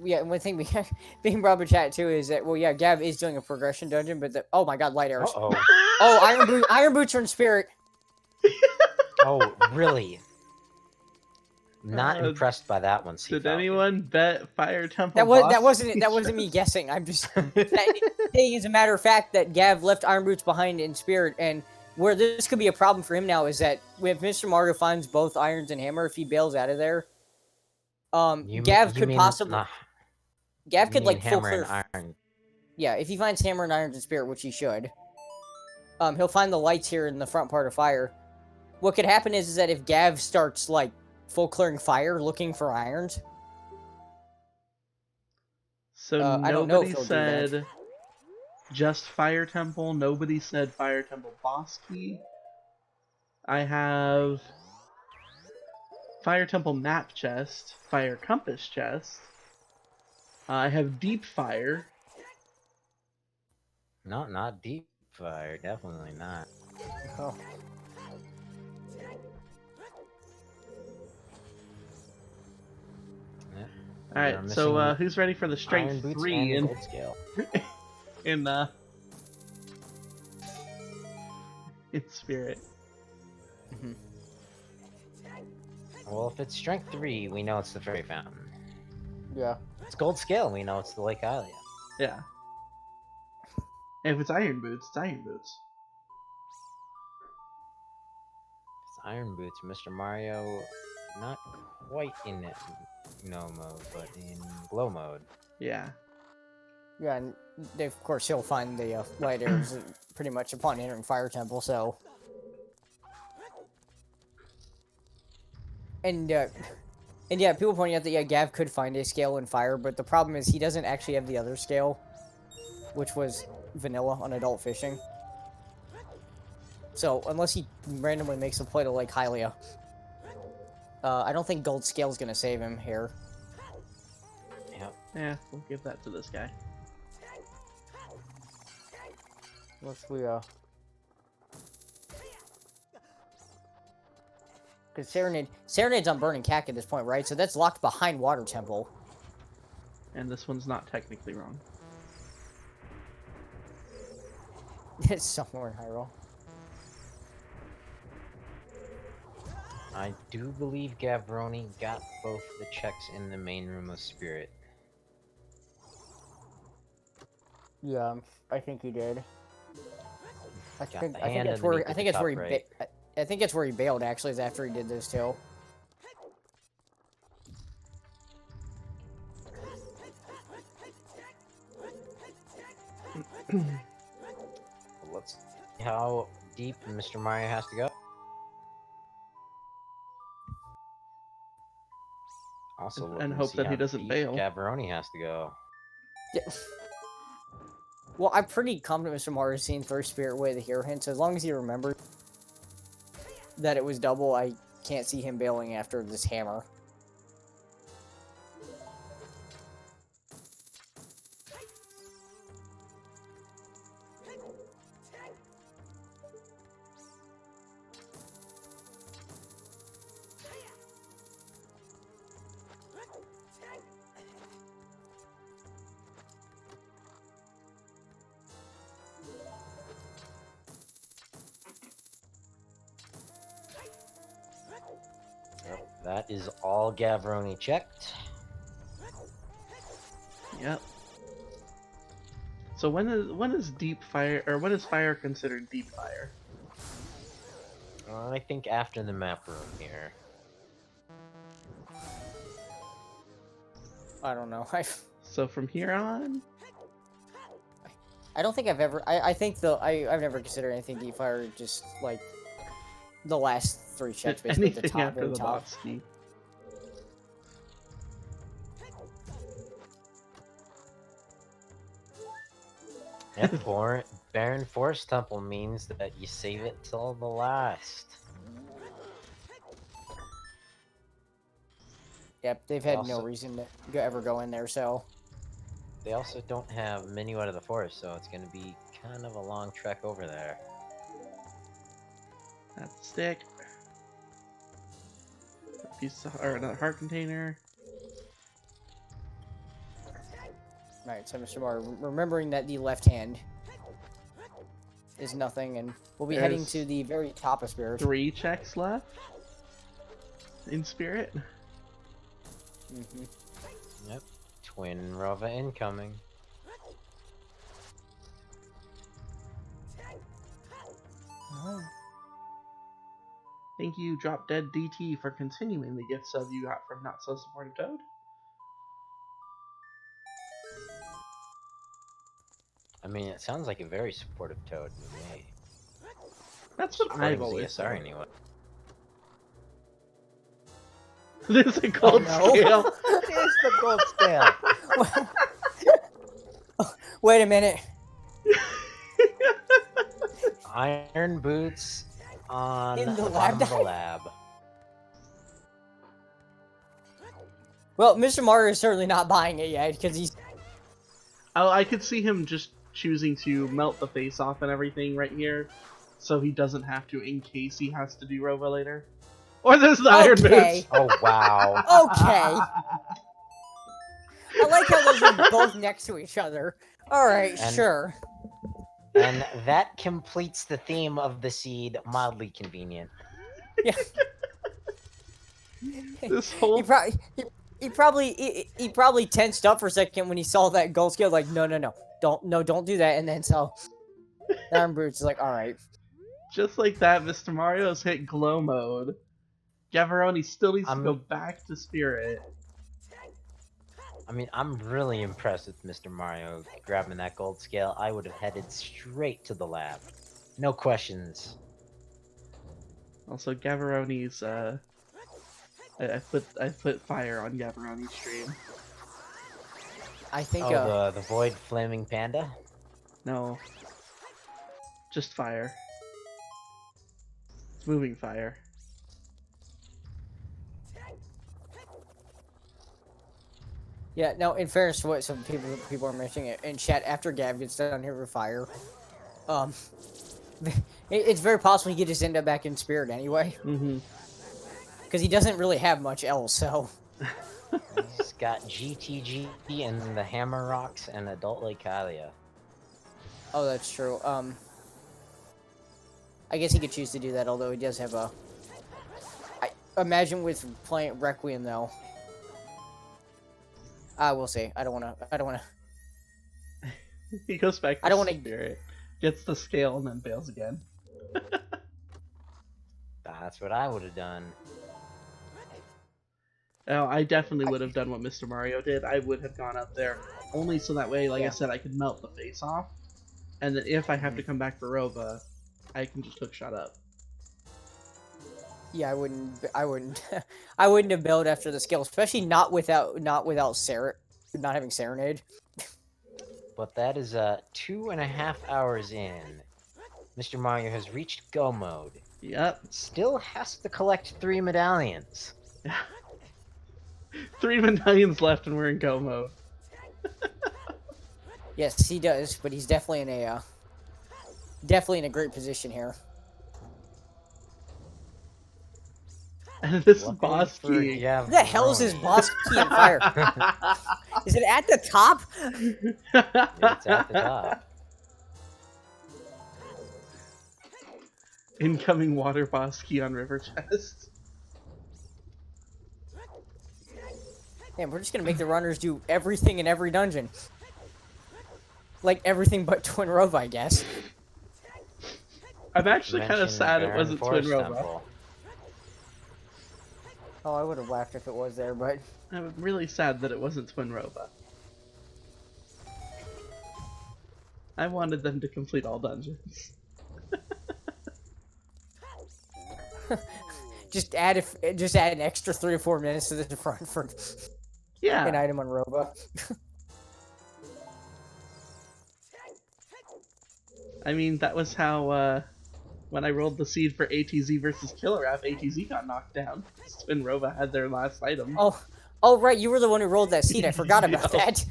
being brought up in chat too is that well yeah, Gav is doing a progression dungeon, but oh my god, light arrows. Uh-oh. Oh, Iron Boots are in spirit. Oh, really? Not impressed by that one, Did anyone bet Fire Temple That boss wasn't me guessing. I'm just saying as a matter of fact that Gav left Iron Boots behind in spirit, and where this could be a problem for him now is that if Mr. Mario finds both irons and hammer, if he bails out of there, Gav could possibly Gav could like full hammer clear. and iron. Yeah, if he finds hammer and irons in spirit, which he should, he'll find the lights here in the front part of fire. What could happen is that if Gav starts like full clearing fire, looking for irons. So I don't know if nobody he'll do that. said just Fire Temple. Nobody said Fire Temple boss key. I have Fire Temple map chest, Fire Compass chest. I have Deep Fire. No, not deep fire. Definitely not. Oh. Yeah. Alright, so who's ready for the Iron strength boots 3 and in gold scale. in spirit? Well, if it's strength 3, we know it's the fairy fountain. Yeah. It's gold scale, we know it's the Lake Hylia. Yeah. And if it's Iron Boots, it's Iron Boots. It's Iron Boots, Mr. Mario, not quite in no mode, but in glow mode. Yeah. Yeah, and of course he'll find the light arrows pretty much upon entering Fire Temple, so... And yeah, people pointing out that, yeah, Gav could find a scale in Fire, but the problem is he doesn't actually have the other scale, which was Vanilla on Adult Fishing. So, unless he randomly makes a play to Lake Hylia, I don't think Gold Scale's gonna save him here. Yep. Yeah, we'll give that to this guy. Unless we, Because Serenade's on Burning Cack at this point, right? So that's locked behind Water Temple. And this one's not technically wrong. It's somewhere in Hyrule. I do believe Gavaroni got both the checks in the main room of spirit. Yeah, I think he did. I think hand that's where underneath the top right. I think it's where he bailed actually, is after he did this too. Let's see how deep Mr. Mario has to go. Also, And hope that he doesn't bail. Gavaroni has to go. Yeah. Well, I'm pretty confident Mr. Mario's seen through Spirit Way the hero hint, so as long as he remembers that it was double, I can't see him bailing after this hammer. That is all Gavaroni checked. Yep. So when is deep fire, or when is fire considered deep fire? I think after the map room here. I don't know. So from here on? I don't think I've ever. I think I've never considered anything deep fire. Just like the last three checks, basically at the Anything top. after the boss key. Yeah, Baron Forest Temple means that you save it till the last. Yep, they've had Also- no reason to ever go in there, so. they also don't have menu out of the forest, so it's gonna be kind of a long trek over there. That's the stick. A piece of, or another heart container. Alright, so Mr. Mario, remembering that the left hand is nothing, and we'll be heading There's to the very top of Spirit. 3 checks left in Spirit. Mm-hmm. Yep. Twin Rova incoming. Oh. Thank you, Drop Dead DT, for continuing the gift sub you got from Not So Supportive Toad. I mean, it sounds like a very supportive Toad to me. That's what Supporting I've always ZSR said. anyway. There's a gold no. scale. It is the gold scale. Wait a minute. Iron boots on In the the lab bottom of the dive? lab. Well, Mr. Mario is certainly not buying it yet, because he's... Oh, I could see him just choosing to melt the face off and everything right here, so he doesn't have to in case he has to do Rova later. Or there's the iron boots. Oh, wow. Okay. I like how those are both next to each other. Alright, And- sure. And that completes the theme of the seed, mildly convenient. Yeah. This whole He probably tensed up for a second when he saw that gold scale, like, no, don't do that, and then so Iron Boots is like, alright. just like that, Mr. Mario's hit glow mode. Gavaroni still needs to go back to Spirit. I mean, I'm really impressed with Mr. Mario grabbing that gold scale. I would have headed straight to the lab. No questions. Also, Gavaroni's I put fire on Gavaroni's stream. I think, Oh, the Void Flaming Panda? No, just fire. It's moving fire. yeah, no, in fairness to what some people are mentioning it in chat, after Gav gets done here with fire, it's very possible he could just end up back in Spirit anyway. Mm-hmm. Because he doesn't really have much else, so... He's got GTG and the Hammer Rocks and Adult Lake Hylia. Oh, that's true. I guess he could choose to do that, although he does have a... I imagine with playing Requiem, though. We'll see. I don't wanna... He goes back to I don't wanna- Spirit, gets the scale, and then bails again. That's what I would have done. Oh, I definitely would have done what Mr. Mario did. I would have gone up there, only so that way, like I Yeah. said, I could melt the face off. And then if I have to come back for Rova, I can just hook shot up. Yeah, I wouldn't I wouldn't have built after the skill, especially not without not having Serenade. But that is 2.5 hours in. Mr. Mario has reached Go mode. Yep. Still has to collect 3 medallions. 3 medallions left and we're in go mode. Yes, he does, but he's definitely in a great position here. And this Luckily boss for key. Gav Who the hell is this Brony, boss key on fire? Is it at the top? It's at the top. Incoming water boss key on river chest. Man, we're just gonna make the runners do everything in every dungeon. Like everything but Twin Rova, I guess. I'm actually kind of Mention sad it Baron wasn't Twin Forest Rova. Temple. Oh, I would have laughed if it was there, but I'm really sad that it wasn't Twin Rova. I wanted them to complete all dungeons. just add an extra 3 or 4 minutes to the front for Yeah. an item on Rova. I mean, that was how, when I rolled the seed for ATZ versus Killer App, ATZ got knocked down. Twin Rova had their last item. Oh, right, you were the one who rolled that seed. I forgot about Yeah. that.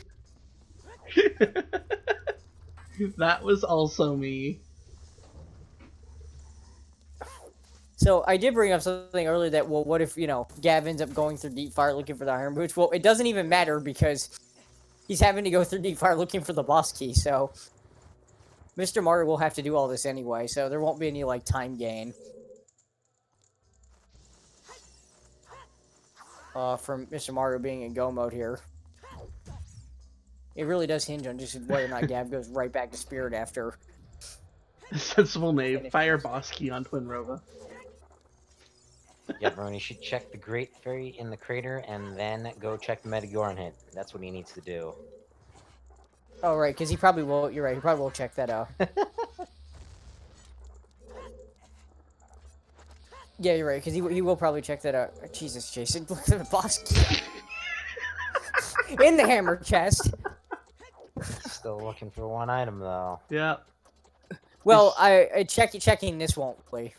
That was also me. So I did bring up something earlier that, well, what if, Gav ends up going through Deep Fire looking for the Iron Boots? Well, it doesn't even matter because he's having to go through Deep Fire looking for the boss key, so Mr. Mario will have to do all this anyway, so there won't be any, time gain. From Mr. Mario being in go mode here. It really does hinge on just whether or not Gav goes right back to Spirit after. Sensible name. Fire boss key on Twin Rova. Gavaroni should check the Great Fairy in the crater and then go check the Metagoran hit. That's what he needs to do. Oh, right, because he probably will. You're right, he probably will check that out. Yeah, you're right, because he will probably check that out. Jesus, Jason, look at the boss key. In the hammer chest. Still looking for one item, though. Yeah. Well, checking this won't play.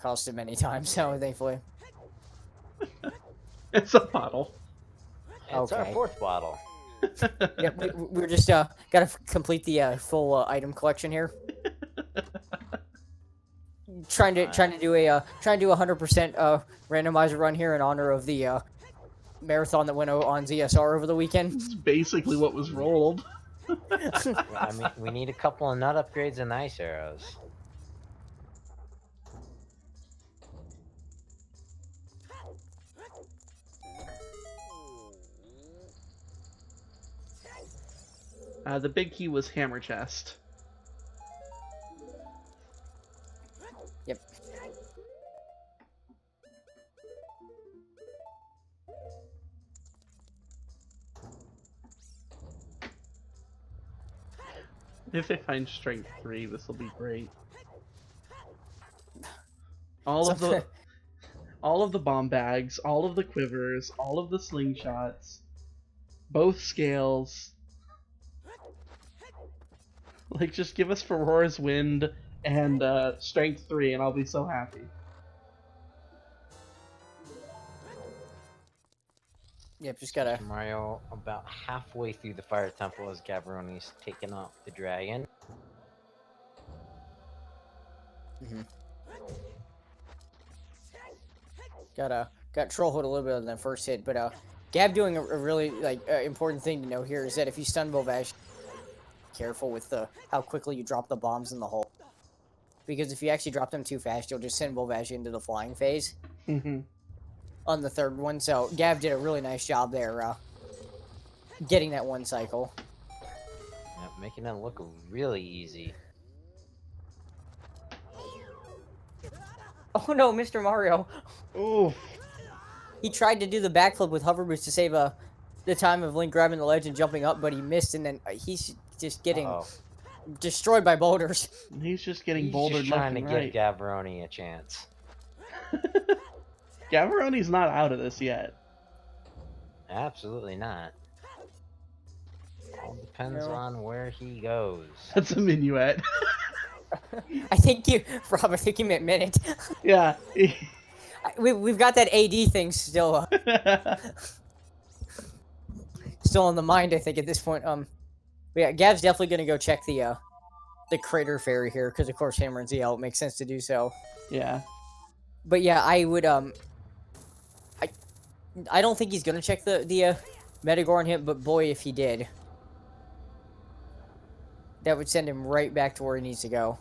Cost him many times, so thankfully. It's a bottle. It's our Okay. 4th bottle. Yep, we're just gotta complete the full item collection here. Trying to do a 100% randomizer run here in honor of the marathon that went on ZSR over the weekend. It's basically what was rolled. I mean, we need a couple of nut upgrades and ice arrows. The big key was hammer chest. Yep. If they find strength 3, this will be great. All of the bomb bags, all of the quivers, all of the slingshots, both scales. Like, just give us Ferora's Wind and strength 3 and I'll be so happy. Yep, just gotta. Mario about halfway through the Fire Temple as Gavaroni's taken off the dragon. Got troll hold a little bit on that first hit, but Gab doing a really important thing to know here is that if you stun Bovash, careful with how quickly you drop the bombs in the hole, because if you actually drop them too fast, you'll just send Bovash into the flying phase. On the third one, so Gav did a really nice job there, getting that one cycle. Yep, making it look really easy. Oh no, Mr. Mario! Ooh. He tried to do the backflip with hover boots to save the time of Link grabbing the ledge and jumping up, but he missed, and then he's just getting destroyed by boulders. He's just getting He's bouldered just trying to left and right. give Gavaroni a chance. Gavaroni's not out of this yet. Absolutely not. All depends on where he goes. That's a minuet. I think you meant minute. Yeah. We've got that AD thing still still in the mind, I think, at this point. But yeah, Gav's definitely gonna go check the crater fairy here, because of course Hammer and ZL, it makes sense to do so. Yeah. But yeah, I would I don't think he's gonna check the Metagoran hit, but boy, if he did, that would send him right back to where he needs to go.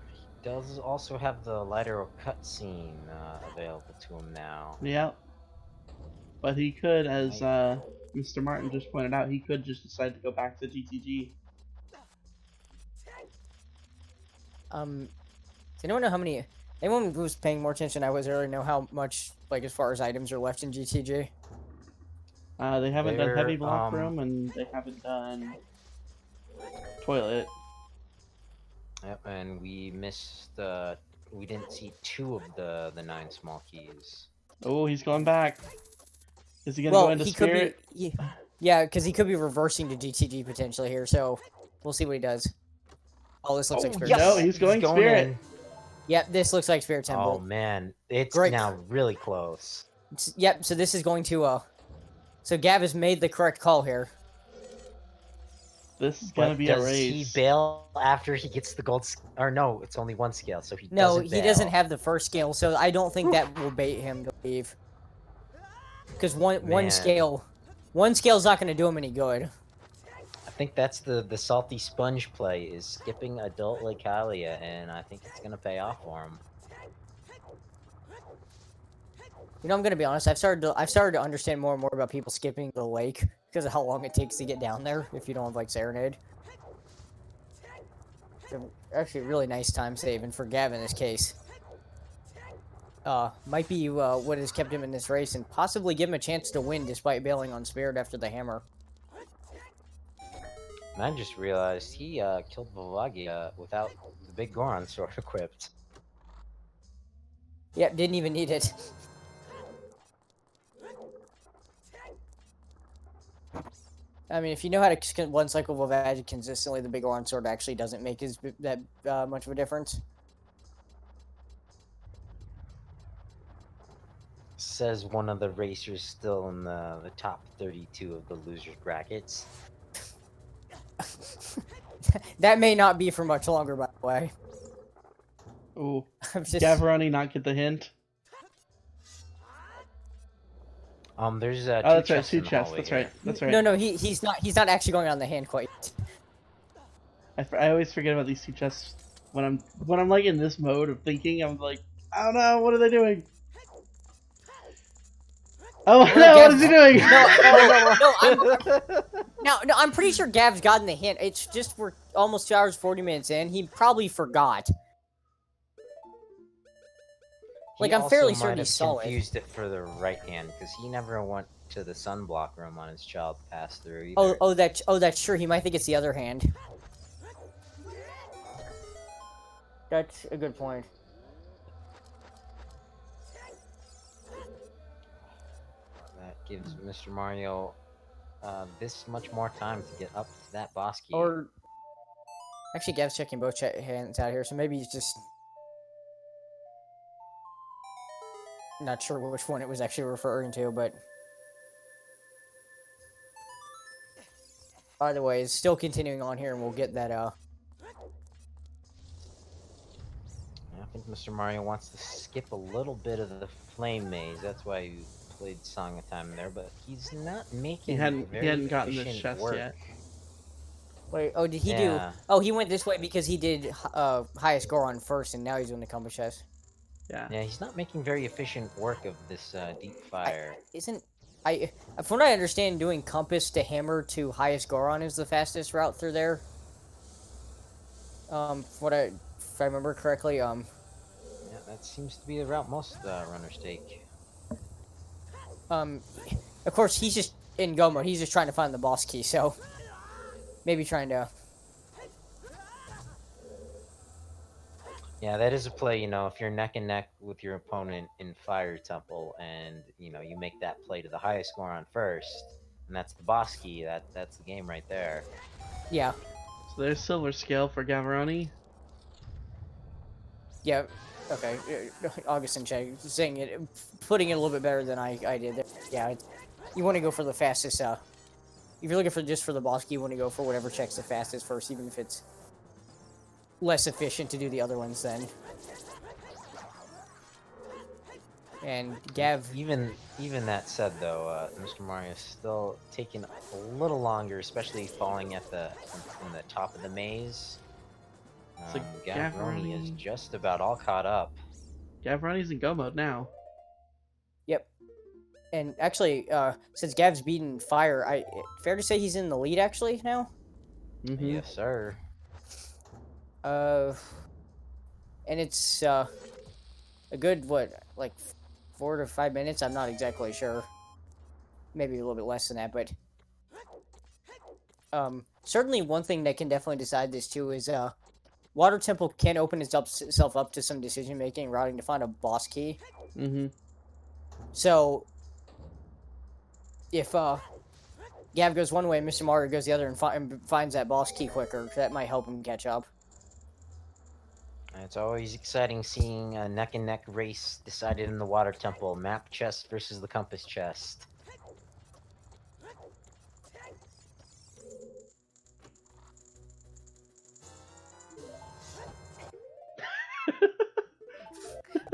He does also have the Lighter cutscene available to him now. Yeah. But he could, as Mr. Martin just pointed out, he could just decide to go back to GTG. Does anyone know how many? Anyone who was paying more attention than I was earlier know how much, as far as items are left in GTG? They haven't done Heavy Block Room, and they haven't done Toilet. Yep, and we missed we didn't see 2 of the 9 small keys. Oh, he's going back. Is he gonna go into Spirit? Yeah, because he could be reversing to GTG potentially here, so we'll see what he does. Oh, this looks like Spirit. Yes! No, he's going Spirit. In. Yep, this looks like Spirit Temple. Oh man, it's Great. now really close. Yep. So this is going to So Gav has made the correct call here. This is gonna be a does race. he bail after he gets the gold? Or no, it's only one scale, so he No, doesn't he doesn't bail. have the first scale, so I don't think that will bait him to leave. Because one Man. scale's not going to do him any good. I think that's the salty sponge play, is skipping adult Lycalia, and I think it's gonna pay off for him. You know, I'm gonna be honest. I've started to understand more and more about people skipping the lake because of how long it takes to get down there if you don't have like Serenade. So, actually, a really nice time saving for Gav in this case. Might be what has kept him in this race and possibly give him a chance to win despite bailing on Spirit after the hammer. And I just realized he killed Volvagia without the big Goron sword equipped. Yep, didn't even need it. I mean, if you know how to one cycle of Volvagia consistently, the big Goron sword actually doesn't make that much of a difference. Says one of the racers still in the top 32 of the losers brackets. That may not be for much longer, by the way. Ooh, I'm just... Gavaroni not get the hint. There's Oh, two that's right, chests two in the chests. hallway That's here. right. That's right. No, he's not actually going on the hand quite. I always forget about these two chests when I'm like in this mode of thinking. I'm like, I don't know, what are they doing? Oh no, what is he doing? No, I'm pretty sure Gav's gotten the hint. It's just we're almost 2 hours 40 minutes in. He probably forgot. Like, I'm fairly certain he saw it. He confused it for the right hand because he never went to the sunblock room on his child pass through either. Oh, that's true. He might think it's the other hand. That's a good point. That gives Mr. Mario this much more time to get up to that boss key. Or actually, Gav's checking both hands out here, so maybe he's just not sure which one it was actually referring to, but either way, it's still continuing on here, and we'll get that. I think Mr. Mario wants to skip a little bit of the flame maze. That's why he played Song of Time there, but he's not making. He hadn't gotten this efficient chest work. yet. Wait, oh, did he do? Oh, he went this way because he did highest Goron first, and now he's doing the combo chest. Yeah, he's not making very efficient work of this deep fire. From what I understand, doing compass to hammer to highest Goron is the fastest route through there. If I remember correctly, Yeah, that seems to be the route most runners take. Of course, he's just in go mode. He's just trying to find the boss key, so maybe trying to. Yeah, that is a play, you know, if you're neck and neck with your opponent in Fire Temple and, you know, you make that play to the highest score on first, and that's the boss key, that's the game right there. Yeah. So there's silver scale for Gavaroni. Yeah, okay. August and Che saying it, putting it a little bit better than I did there. Yeah, you want to go for the fastest, if you're looking for just for the boss key, you want to go for whatever checks the fastest first, even if it's less efficient to do the other ones then. And Gav... Even that said, though, Mr. Mario is still taking a little longer, especially falling in the top of the maze. So Gavaroni is just about all caught up. Gavaroni's in go mode now. Yep. And actually, since Gav's beaten Fire, fair to say he's in the lead actually now? Mm-hmm. Yes, sir. And it's a good like 4 to 5 minutes. I'm not exactly sure. Maybe a little bit less than that, but certainly one thing that can definitely decide this too is Water Temple can open itself up to some decision making, routing to find a boss key. Mm-hmm. So if Gav goes one way, Mr. Mario goes the other, and finds that boss key quicker, that might help him catch up. It's always exciting seeing a neck and neck race decided in the water temple. Map chest versus the compass chest.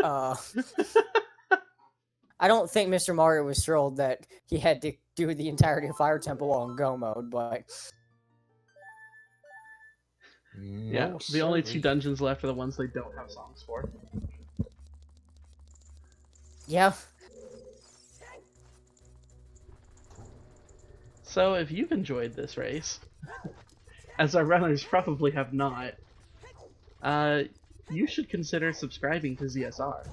Uh, I don't think Mr. Mario was thrilled that he had to do the entirety of Fire Temple while in Go mode, but Yeah, No, the only siree. two dungeons left are the ones they don't have songs for. yeah. So if you've enjoyed this race, as our runners probably have not, you should consider subscribing to ZSR,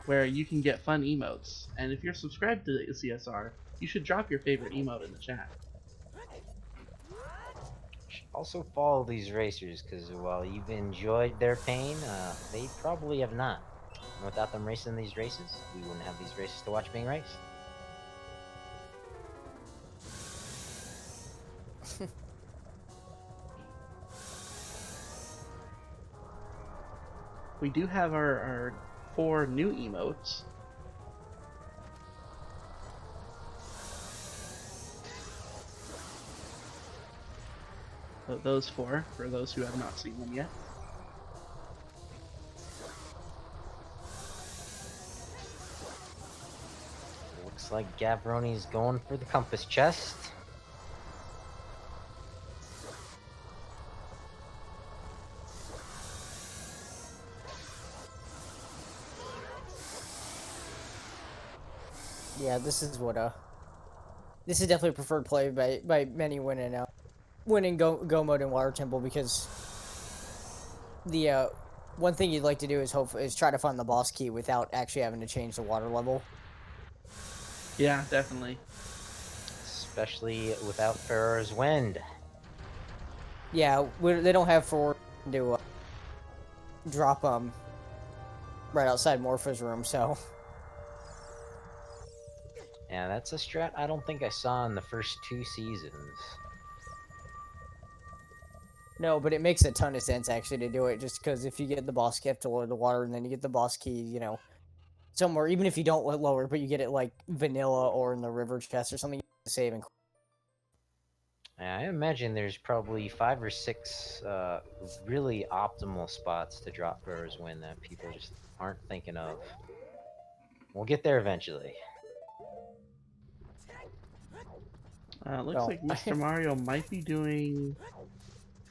where you can get fun emotes. And if you're subscribed to ZSR, you should drop your favorite emote in the chat. Also follow these racers, because while you've enjoyed their pain, they probably have not. And without them racing these races, we wouldn't have these races to watch being raced. We do have our 4 new emotes. So those 4, for those who have not seen them yet. Looks like Gavaroni's going for the compass chest. Yeah, this is what this is definitely a preferred play by many winning go mode in Water Temple, because the one thing you'd like to do is try to find the boss key without actually having to change the water level. Yeah, definitely. Especially without Pharaoh's Wind. Yeah, they don't have forward to drop right outside Morpha's room, so Yeah, that's a strat I don't think I saw in the first 2 seasons. no, but it makes a ton of sense actually to do it, just because if you get the boss key, you have to lower the water, and then you get the boss key, somewhere, even if you don't lower, but you get it like vanilla or in the river chest or something, you have to save and I imagine there's probably 5 or 6 really optimal spots to drop Pharaoh's Wind that people just aren't thinking of. We'll get there eventually. Looks like Mr. Mario might be doing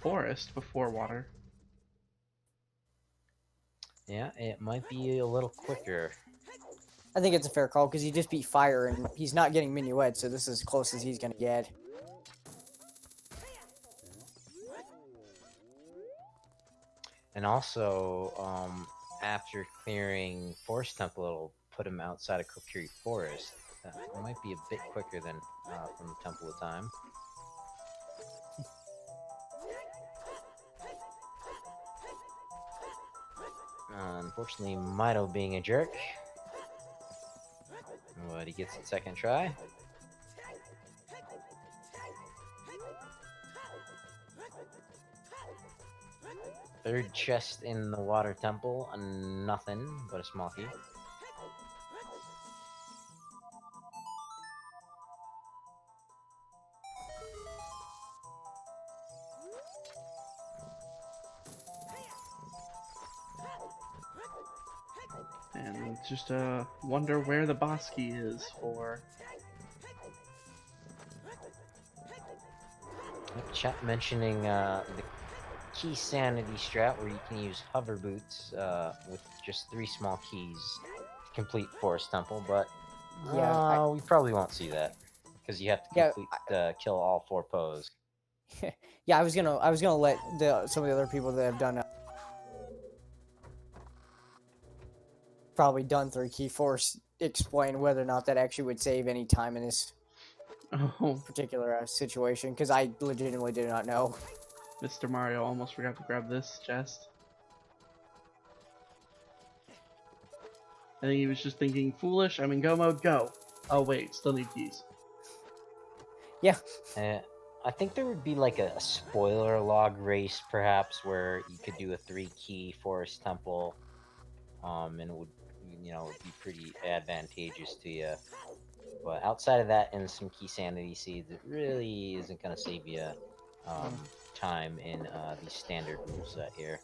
forest before water. Yeah, it might be a little quicker. I think it's a fair call because he just beat fire and he's not getting minuet, so this is as close as he's gonna get. And also, after clearing Forest Temple, it'll put him outside of Kokiri Forest. It might be a bit quicker than from the Temple of Time. Unfortunately, Mito being a jerk. But he gets it second try. Third chest in the Water Temple, nothing but a small key. And just wonder where the boss key is for. Chat mentioning the key sanity strat where you can use hover boots with just 3 small keys to complete Forest Temple, but Yeah, we probably won't see that because you have to complete kill all 4 pose. yeah, I was gonna let some of the other people that have done probably done 3 key force explain whether or not that actually would save any time in this particular situation, because I legitimately do not know. Mr. Mario almost forgot to grab this chest. I think he was just thinking, foolish, I'm in go mode, go. Oh wait, still need keys. Yeah. I think there would be like a spoiler log race, perhaps, where you could do a 3-key forest temple, and it would, would be pretty advantageous to you. But outside of that and some key sanity seeds, it really isn't gonna save you time in the standard rule set here.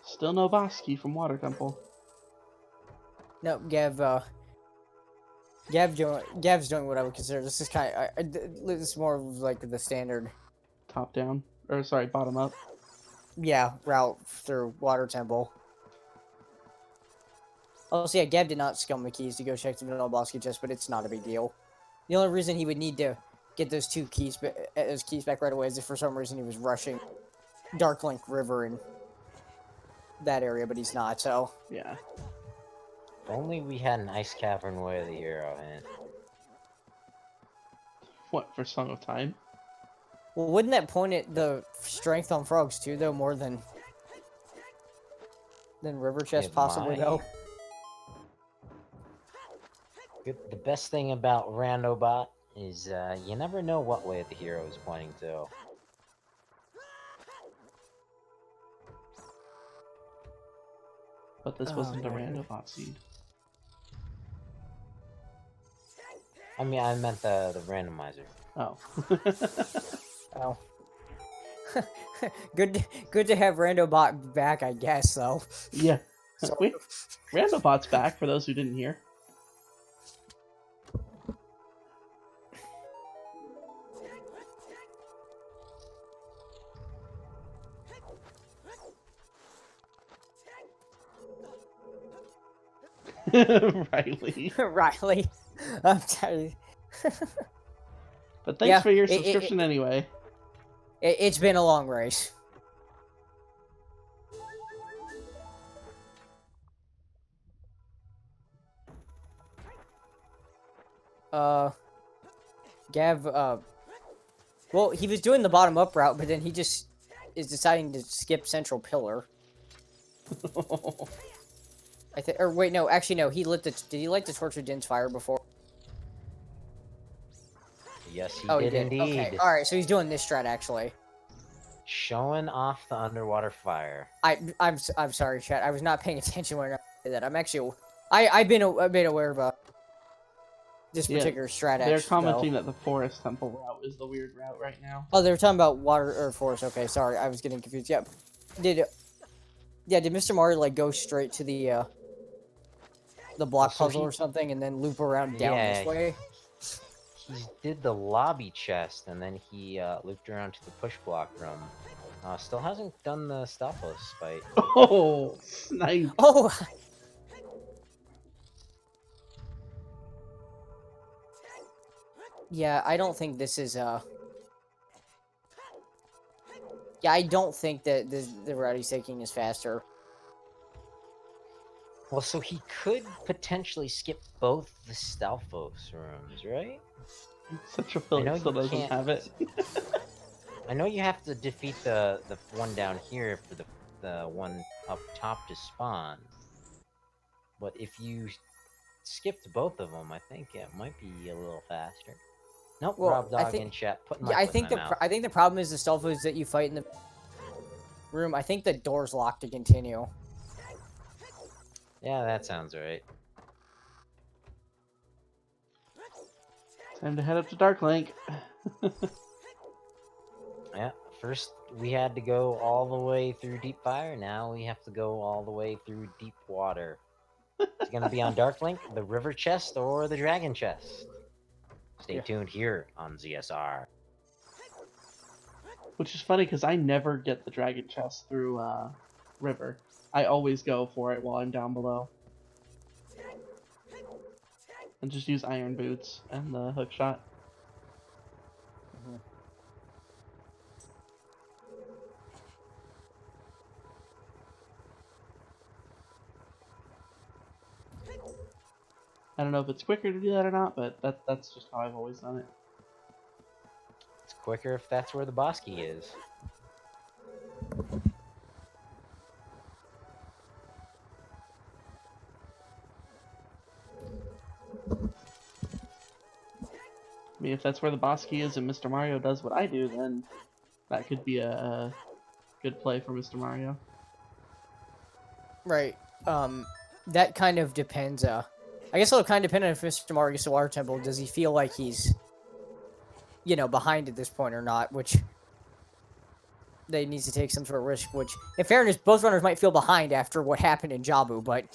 Still no boss key from Water Temple. No, Gav's doing what I would consider. This is kind of, this is more of like the standard. Top down, or sorry, bottom up. Yeah, route through Water Temple. Also, yeah, Gav did not scum the keys to go check the vanilla boss key chest, but it's not a big deal. The only reason he would need to get those keys back right away is if for some reason he was rushing Darklink River in that area, but he's not. So yeah. If only we had an ice cavern way of the hero hint. What, for Song of Time? Well, wouldn't that point at the strength on frogs too, though, more than River Chest possibly, though? The best thing about Randobot is you never know what way the hero is pointing to. But this wasn't a Randobot seed. I mean, I meant the randomizer. Oh. Oh. Good to have Randobot back, I guess, though. Yeah. So, Wait, Randobot's back, for those who didn't hear. Riley. Riley. I'm sorry. But thanks for your subscription anyway. It's been a long race. Gav, well, he was doing the bottom up route, but then he just is deciding to skip Central Pillar. I think, or wait, no, actually, no, he lit the, did he light the torch with Din's fire before? Yes, he Oh, did he did. indeed. Okay, alright, so he's doing this strat, actually. Showing off the underwater fire. I'm sorry, chat, I was not paying attention when I did that. I'm actually, I've been aware of, this particular strat, they're commenting that the Forest Temple route is the weird route right now. Oh, they were talking about water or forest. Okay, sorry, I was getting confused. Yeah, did Mr. Mario like go straight to the block puzzle or something, and then loop around down this way? He did the lobby chest, and then he looped around to the push block room. Still hasn't done the Stalfos fight. Oh, snipe! Oh. Yeah, I don't think this is yeah, I don't think that the route he's taking is faster. Well, so he could potentially skip both the Stalfos rooms, right? Such a Philly still doesn't have it. I know you have to defeat the one down here for the one up top to spawn. But if you skipped both of them, I think it might be a little faster. Nope, well, Rob Dog in chat. Yeah, I think the problem is the Stalfos that you fight in the room. I think the door's locked to continue. Yeah, that sounds right. Time to head up to Darklink. Yeah, first we had to go all the way through Deep Fire. Now we have to go all the way through Deep Water. It's gonna be on Darklink, the River Chest, or the Dragon Chest. Stay tuned here on ZSR. Which is funny because I never get the Dragon Chest through River. I always go for it while I'm down below. And just use Iron Boots and the hook shot. I don't know if it's quicker to do that or not, but that's just how I've always done it. It's quicker if that's where the boss key is. I mean, if that's where the boss key is and Mr. Mario does what I do, then that could be a good play for Mr. Mario. Right. That kind of depends. I guess it'll kind of depend on if Mr. Mario gets the water temple. Does he feel like he's, you know, behind at this point or not? Which they needs to take some sort of risk. Which, in fairness, both runners might feel behind after what happened in Jabu, but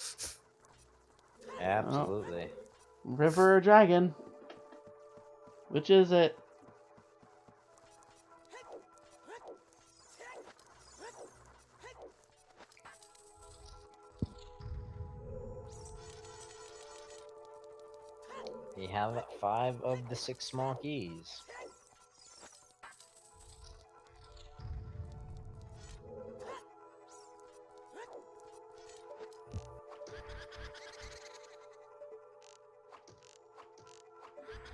Absolutely. River or dragon? Which is it? We have 5 of the 6 small keys.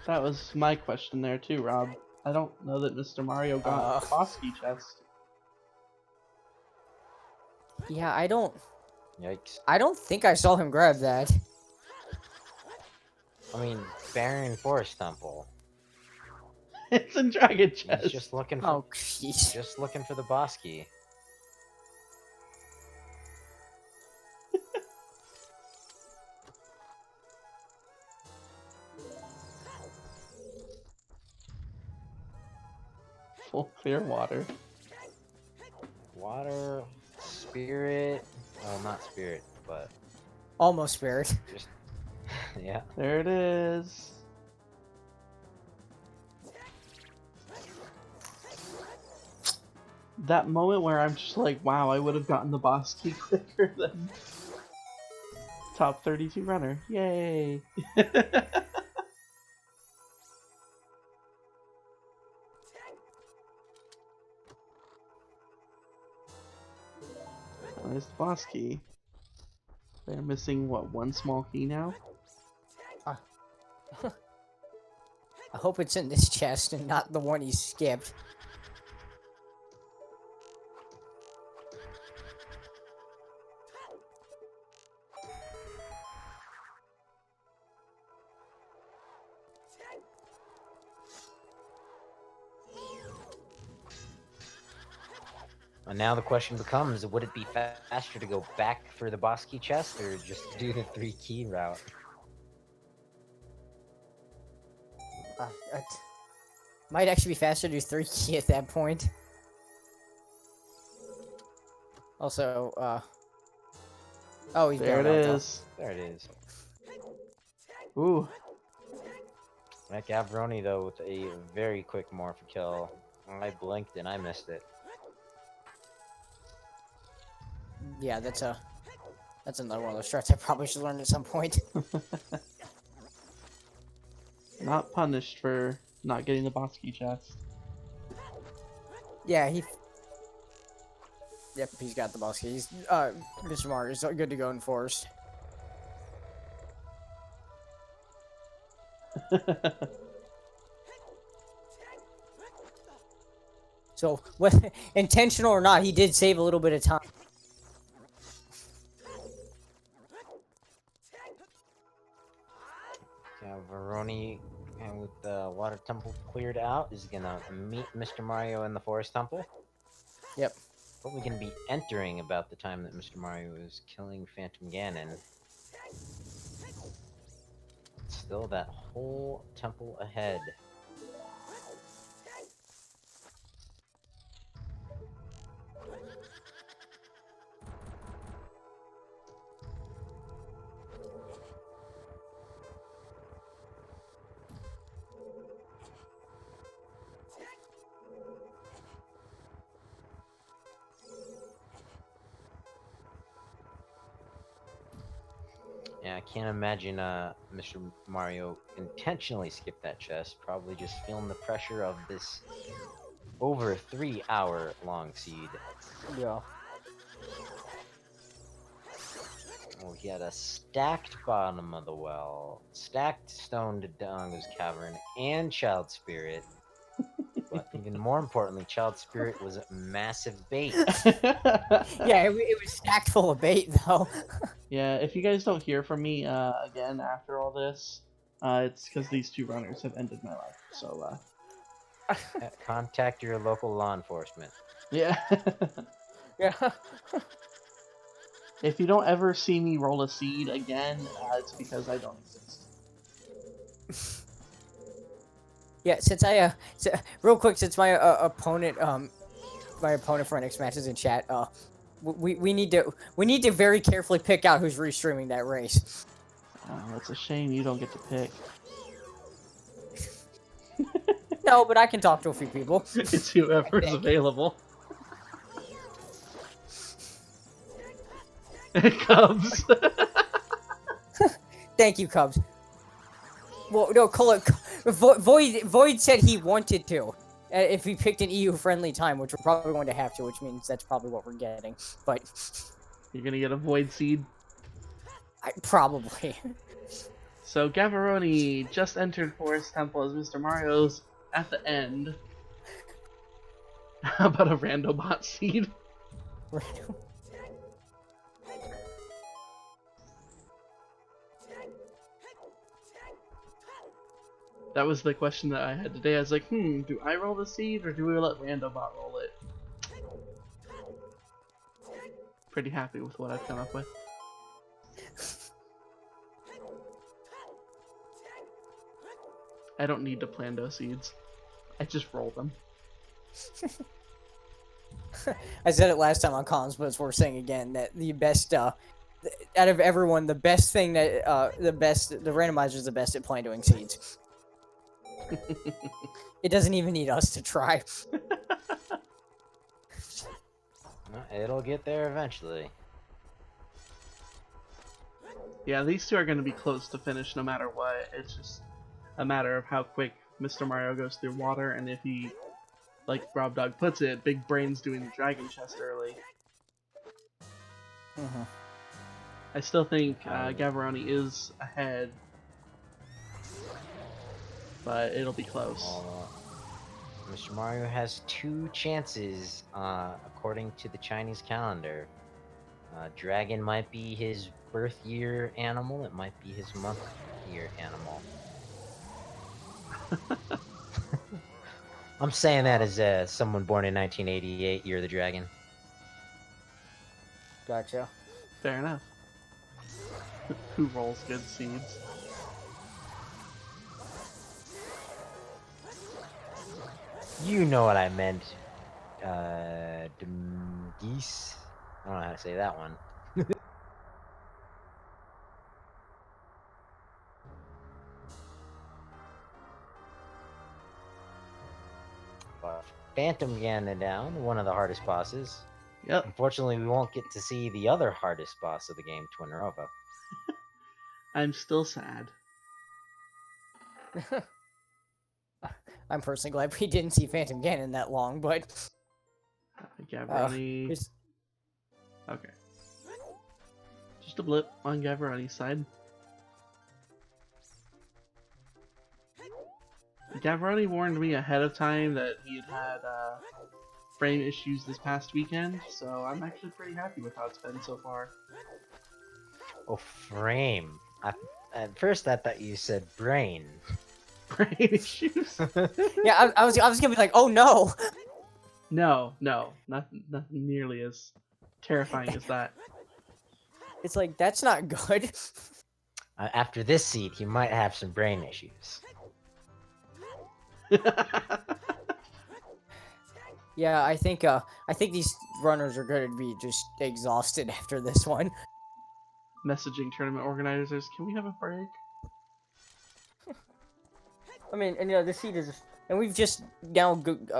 That was my question there too, Rob. I don't know that Mr. Mario got the boss key chest. yeah, I don't Yikes. think I saw him grab that. I mean, Baron Forest Temple. It's in Dragon Chest. He's just looking for Oh, jeez. the boss key. Full clear water. Water, spirit. Well, not spirit, but Almost spirit. just yeah. There it is. That moment where I'm just like, wow, I would have gotten the boss key quicker than top 32 runner. Yay! There's the boss key. They're missing, what, one small key now? I hope it's in this chest and not the one he skipped. And now the question becomes, would it be faster to go back for the boss key chest or just do the 3 key route? It might actually be faster to do 3 key at that point. Also, oh, he's There it bailed out, though. is. There it is. Ooh. That Gavaroni, though, with a very quick morph kill. I blinked and I missed it. Yeah, that's another one of those strats I probably should learn at some point. Not punished for not getting the boss key chest. Yeah, Yep, he's got the boss key. He's, Mr. Mario's good to go in forest. So, whether intentional or not, he did save a little bit of time. Gavaroni, and with the water temple cleared out, is gonna meet Mr. Mario in the forest temple. Yep. Probably gonna be entering about the time that Mr. Mario is killing Phantom Ganon. Still that whole temple ahead. Yeah, I can't imagine Mr. Mario intentionally skipped that chest, probably just feeling the pressure of this over 3-hour long seed. Yeah. Oh, he had a stacked bottom of the well, stacked stone to Donga's cavern, and Child Spirit. But even more importantly, Child Spirit was a massive bait. Yeah, it was stacked full of bait, though. Yeah, if you guys don't hear from me again after all this, It's because these two runners have ended my life. So, Contact your local law enforcement. yeah. Yeah. If you don't ever see me roll a seed again, it's because I don't exist. Yeah, since real quick, since my opponent for our next match is in chat, we need to very carefully pick out who's restreaming that race. It's a shame you don't get to pick. No, but I can talk to a few people. It's whoever's think. available. Cubs. Thank you, Cubs. Well, no, Void said he wanted to. If we picked an EU-friendly time, which we're probably going to have to, which means that's probably what we're getting. But You're gonna get a void seed. Probably. So Gavaroni just entered Forest Temple as Mr. Mario's at the end. How about a Randobot seed? That was the question that I had today. I was like, do I roll the seed or do we let Randobot roll it? Pretty happy with what I've come up with. I don't need to plan those seeds. I just roll them. I said it last time on comms, but it's worth saying again that the best, out of everyone, the best thing that, the randomizer is the best at doing seeds. It doesn't even need us to try. It'll get there eventually. Yeah, these two are going to be close to finish no matter what. It's just a matter of how quick Mr. Mario goes through water, and if he, like Rob Dog puts it, big brains doing the dragon chest early. I still think Gavaroni is ahead, but it'll be close. Mr. Mario has 2 chances, according to the Chinese calendar. Dragon might be his birth year animal, it might be his month year animal. I'm saying that as someone born in 1988, Year of the Dragon. Gotcha. Fair enough. Who rolls good seeds? You know what I meant. Geese? I don't know how to say that one. But Phantom Ganon down, one of the hardest bosses. Yep. Unfortunately, we won't get to see the other hardest boss of the game, Twinrova. I'm still sad. I'm personally glad we didn't see Phantom Ganon that long, but... Gavaroni... Okay. Just a blip on Gavaroni's side. Gavaroni warned me ahead of time that he had frame issues this past weekend, so I'm actually pretty happy with how it's been so far. Oh, frame. At first I thought you said brain. Brain issues? Yeah, I was gonna be like, oh no! No, nothing nearly as terrifying as that. It's like, that's not good. After this seed, he might have some brain issues. Yeah, I think these runners are going to be just exhausted after this one. Messaging tournament organizers, can we have a break? I mean, and the seed is, and we've just now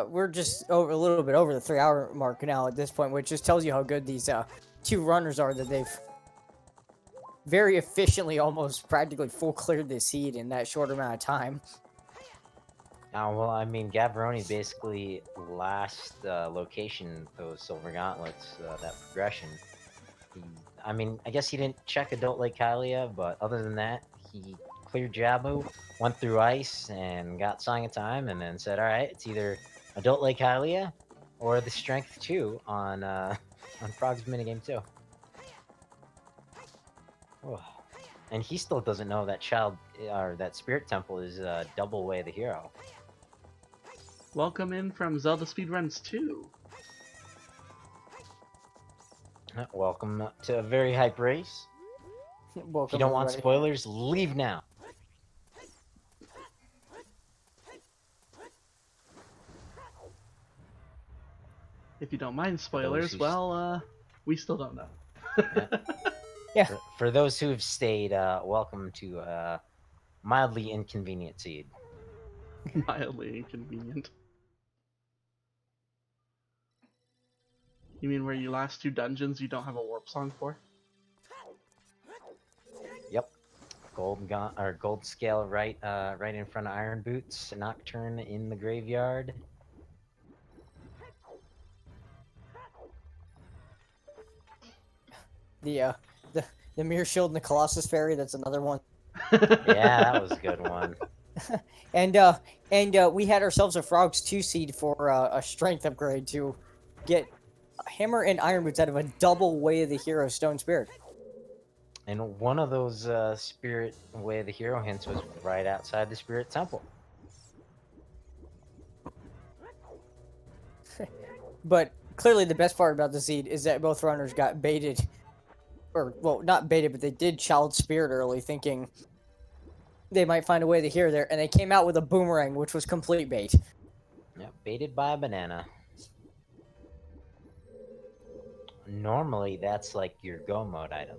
we're just a little bit over the 3-hour mark now at this point, which just tells you how good these 2 runners are, that they've very efficiently, almost practically full cleared this seed in that short amount of time. Well, I mean, Gavaroni basically last location those silver gauntlets, that progression. I mean, I guess he didn't check Adult Lake Hylia, but other than that, he cleared Jabu, went through ice, and got Song of Time, and then said, "All right, it's either Adult Lake Hylia or the Strength 2 on Frog's minigame 2." Oh. And he still doesn't know that that spirit temple is double way of the hero. Welcome in from Zelda Speedruns 2. Welcome to a very hype race. Welcome, If you don't want everybody. spoilers, leave now. If you don't mind those spoilers, who well, we still don't know. Yeah. For those who have stayed, welcome to mildly inconvenient seed. Mildly inconvenient. You mean where you last 2 dungeons you don't have a warp song for? Yep. Gold scale right in front of Iron Boots. Nocturne in the graveyard. The Mirror Shield and the Colossus Fairy, that's another one. Yeah, that was a good one. And we had ourselves a Frogs 2 seed for a strength upgrade to get Hammer and Iron Boots out of a double Way of the Hero Stone Spirit. And one of those Spirit Way of the Hero hints was right outside the Spirit Temple. But clearly the best part about the seed is that both runners got baited. Or, well, not baited, but they did Child Spirit early, thinking they might find a way to hear there, and they came out with a boomerang, which was complete bait. Yep, baited by a banana. Normally, that's like your go mode item.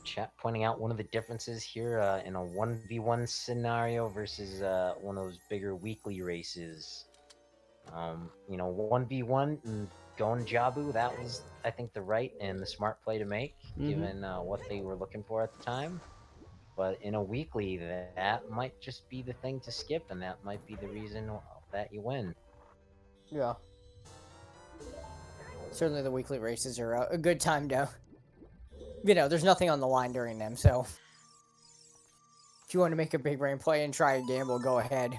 Chat pointing out one of the differences here in a 1v1 scenario versus one of those bigger weekly races. 1v1 and going Jabu, that was, I think, the right and the smart play to make, given what they were looking for at the time. But in a weekly, that might just be the thing to skip, and that might be the reason that you win. Yeah. Certainly the weekly races are a good time to... there's nothing on the line during them, so... If you want to make a big brain play and try a gamble, go ahead.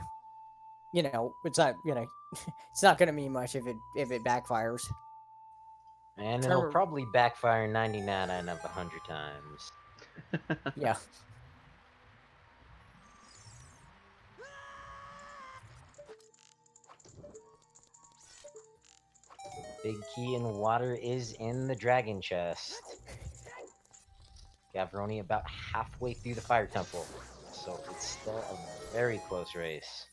It's not, it's not going to mean much if it backfires. And it'll probably backfire 99 out of 100 times. Yeah. Big key in water is in the dragon chest. Gavaroni about halfway through the fire temple, so it's still a very close race.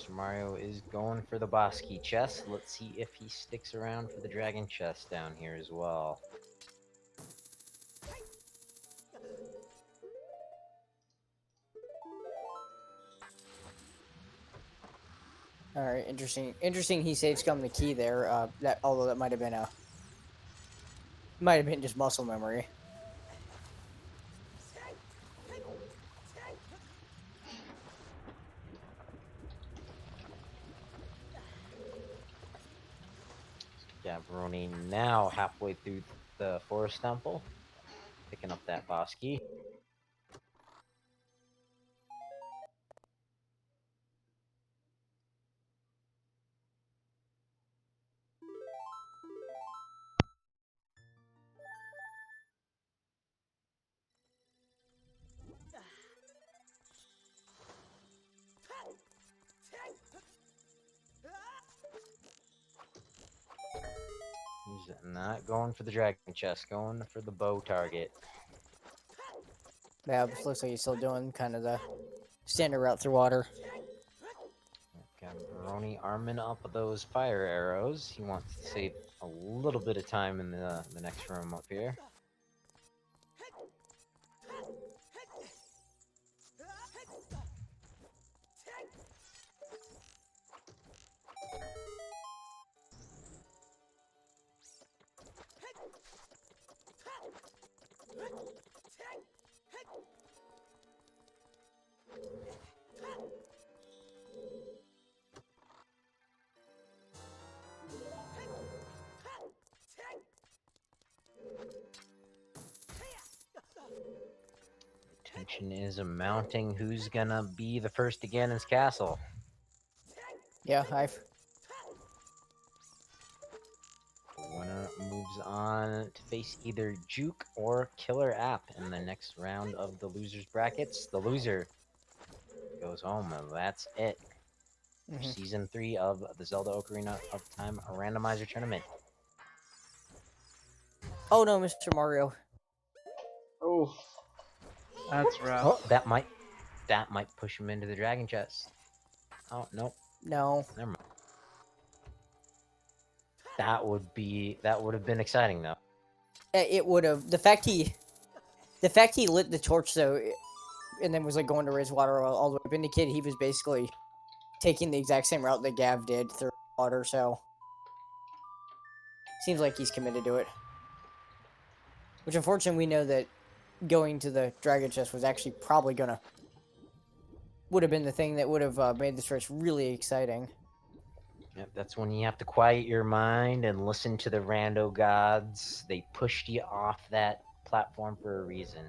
MrMario is going for the boss key chest. Let's see if he sticks around for the dragon chest down here as well. All right, interesting. He saves scum the key there. Although that might have been just muscle memory. Gavaroni now halfway through the forest temple, picking up that boss key. He's not going for the dragon chest, going for the bow target. Yeah, it looks like he's still doing kind of the standard route through water. Gavaroni arming up those fire arrows. He wants to save a little bit of time in the next room up here. Tension is mounting. Who's gonna be the first to Ganon's castle? Yeah, I've. The winner moves on to face either Juke or Killer App in the next round of the losers brackets. The loser goes home, and that's it. For Season 3 of the Zelda Ocarina of Time randomizer tournament. Oh no, Mr. Mario. Oh, that's rough. Oh, that might push him into the dragon chest. Oh no, No. never mind. That would have been exciting though. It would have. The fact he lit the torch though, and then was like going to raise water all the way up indicated he was basically taking the exact same route that Gav did through water. So seems like he's committed to it. Which unfortunately we know that going to the dragon chest was actually probably would have been the thing that would have made this race really exciting. Yep, that's when you have to quiet your mind and listen to the rando gods. They pushed you off that platform for a reason.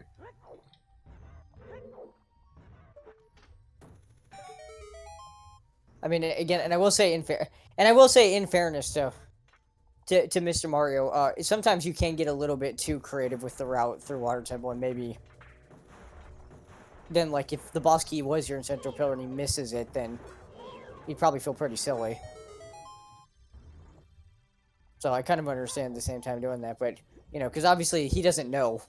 I mean, again, and I will say in fairness though, to Mr. Mario, sometimes you can get a little bit too creative with the route through Water Temple, and maybe then like if the boss key was your central pillar and he misses it, then you'd probably feel pretty silly. So I kind of understand at the same time doing that, but you know, because obviously he doesn't know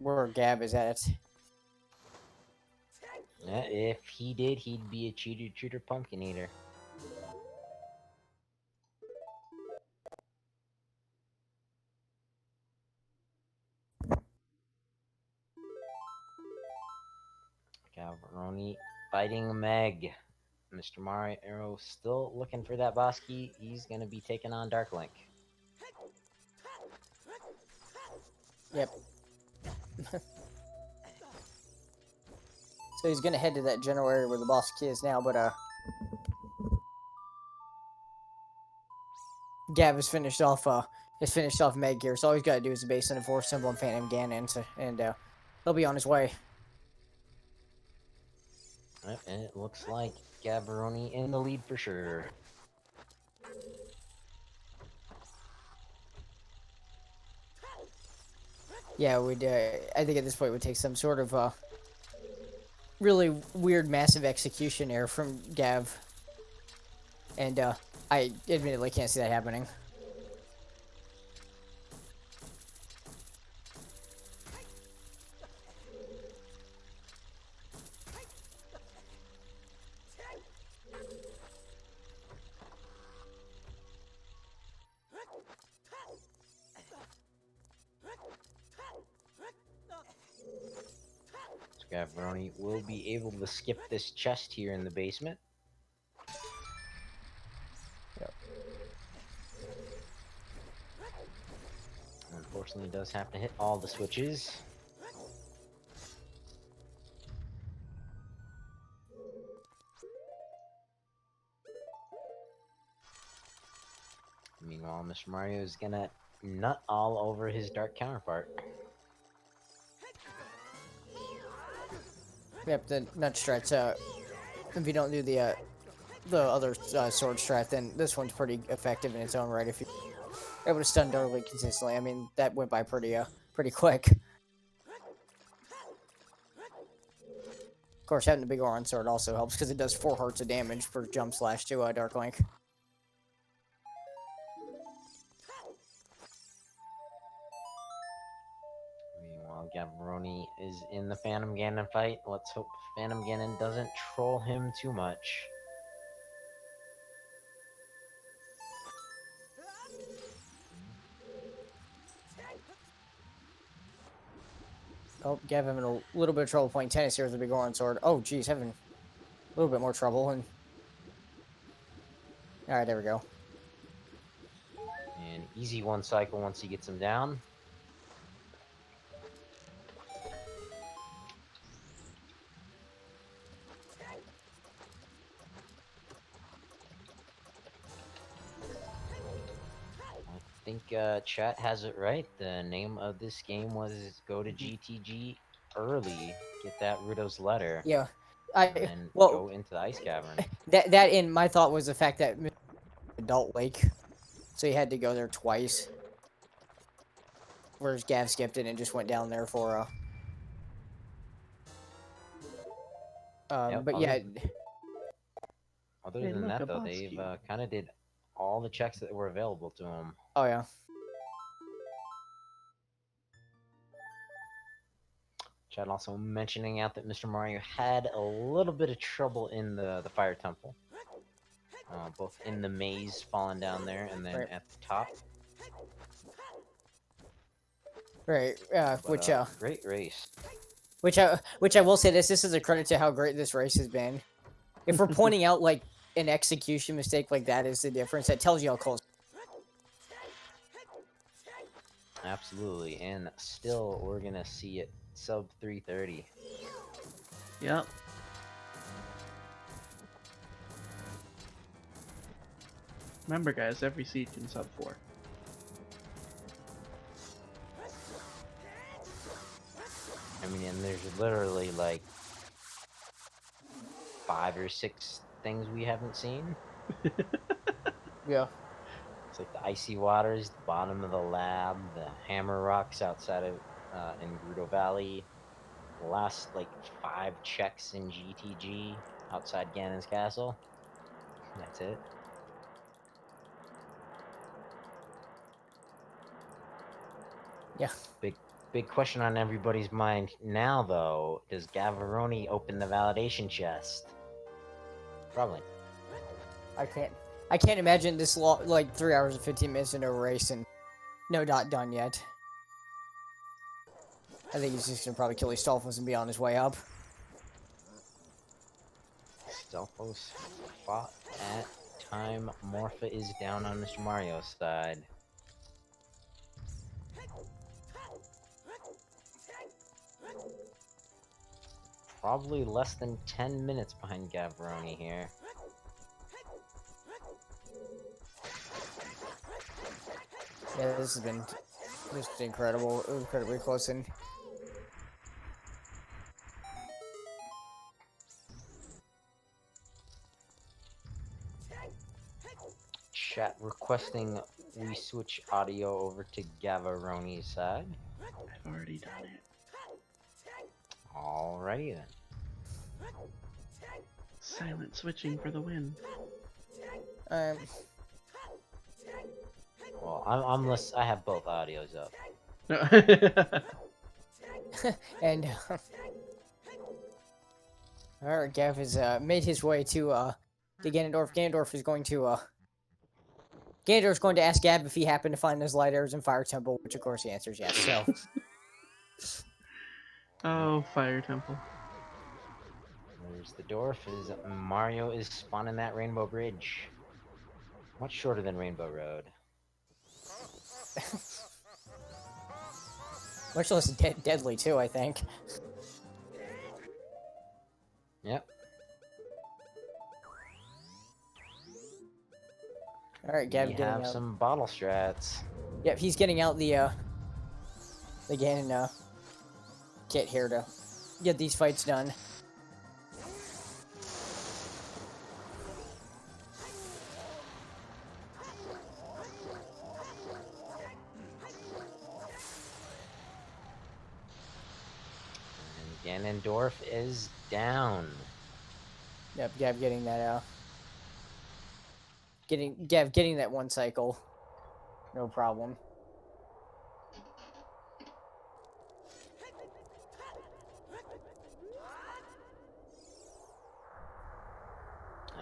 where Gav is at. Yeah, if he did, he'd be a cheater pumpkin eater. Gavaroni fighting Meg. Mr. Mario still looking for that boss key. He's gonna be taking on Dark Link. Yep. So he's gonna head to that general area where the boss key is now, but Gav has finished off Meg here, so all he's gotta do is the base and a 4 symbol and Phantom Ganon, and he'll be on his way. Yep, and it looks like Gavaroni in the lead for sure. Yeah, I think at this point it would take some sort of really weird, massive execution error from Gav, and I admittedly can't see that happening. Gavaroni will be able to skip this chest here in the basement. Yep. Unfortunately, does have to hit all the switches. Meanwhile, Mr. Mario is gonna nut all over his dark counterpart. Yep, the nut strat. If you don't do the other sword strat, then this one's pretty effective in its own right. If you're able to stun Darley consistently, I mean that went by pretty quick. Of course, having the big Oron sword also helps because it does 4 hearts of damage per jump slash to Dark Link. Meanwhile, Gavaroni is in the Phantom Ganon fight. Let's hope Phantom Ganon doesn't troll him too much. Oh, Gav having a little bit of trouble playing tennis here with the big Goron sword. Oh, geez, having a little bit more trouble. And all right, there we go. And easy one cycle once he gets him down. I think chat has it right. The name of this game was Go to GTG early. Get that Rudo's letter. Yeah, And go into the ice cavern. That in my thought was the fact that adult lake, so you had to go there twice. Whereas Gav skipped it and just went down there for Yep, but yeah. Other Hey, than look, that, a though, boss they've cube. kind of did all the checks that were available to them. Oh yeah. Chad also mentioning out that Mr. Mario had a little bit of trouble in the fire temple. Both in the maze falling down there and then at the top. Right, But, great race. Which I will say this is a credit to how great this race has been. If we're pointing out like an execution mistake like that is the difference, that tells you how close. Absolutely, and still we're gonna see it sub 330. Yep. Remember, guys, every seed can sub 4. I mean, and there's literally like 5 or 6 things we haven't seen. Yeah. It's like the icy waters, the bottom of the lab, the hammer rocks outside of in Gerudo Valley. The last like 5 checks in GTG outside Ganon's castle. That's it. Yeah. Big question on everybody's mind now, though. Does Gavaroni open the validation chest? Probably. I can't imagine this like 3 hours and 15 minutes into a race and no dot done yet. I think he's just gonna probably kill Stolfos and be on his way up. Stelfos fought at time. Morpha is down on Mr. Mario's side. Probably less than 10 minutes behind Gavaroni here. Yeah, this has been just incredibly close. And chat requesting we switch audio over to Gavaroni's side. I've already done it. Alrighty then. Silent switching for the win. Well, I have both audios up. and alright, Gav has made his way to Ganondorf. Ganondorf's going to ask Gav if he happened to find his light arrows in Fire Temple, which of course he answers yes. So Oh, Fire Temple. There's the dwarf. Mario is spawning that Rainbow Bridge. Much shorter than Rainbow Road. much less deadly too, I think. Yep. Alright, Gav We getting have out. some bottle strats. Yep, he's getting out the Ganon kit here to get these fights done. And Ganondorf is down. Yep, Gav getting that getting that one cycle. No problem.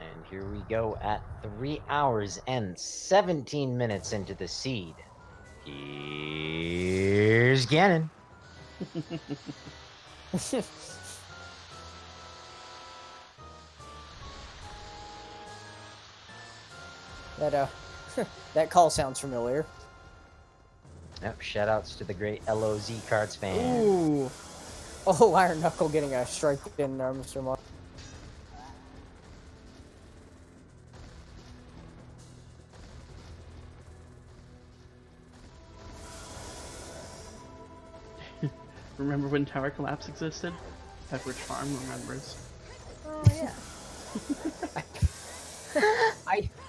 And here we go at 3 hours and 17 minutes into the seed. Here's Ganon. That that call sounds familiar. Yep, shoutouts to the great LOZ Cards fan. Ooh. Oh, Iron Knuckle getting a strike in Mr. Mario. Remember when Tower Collapse existed? Pepperidge Farm remembers. Oh yeah.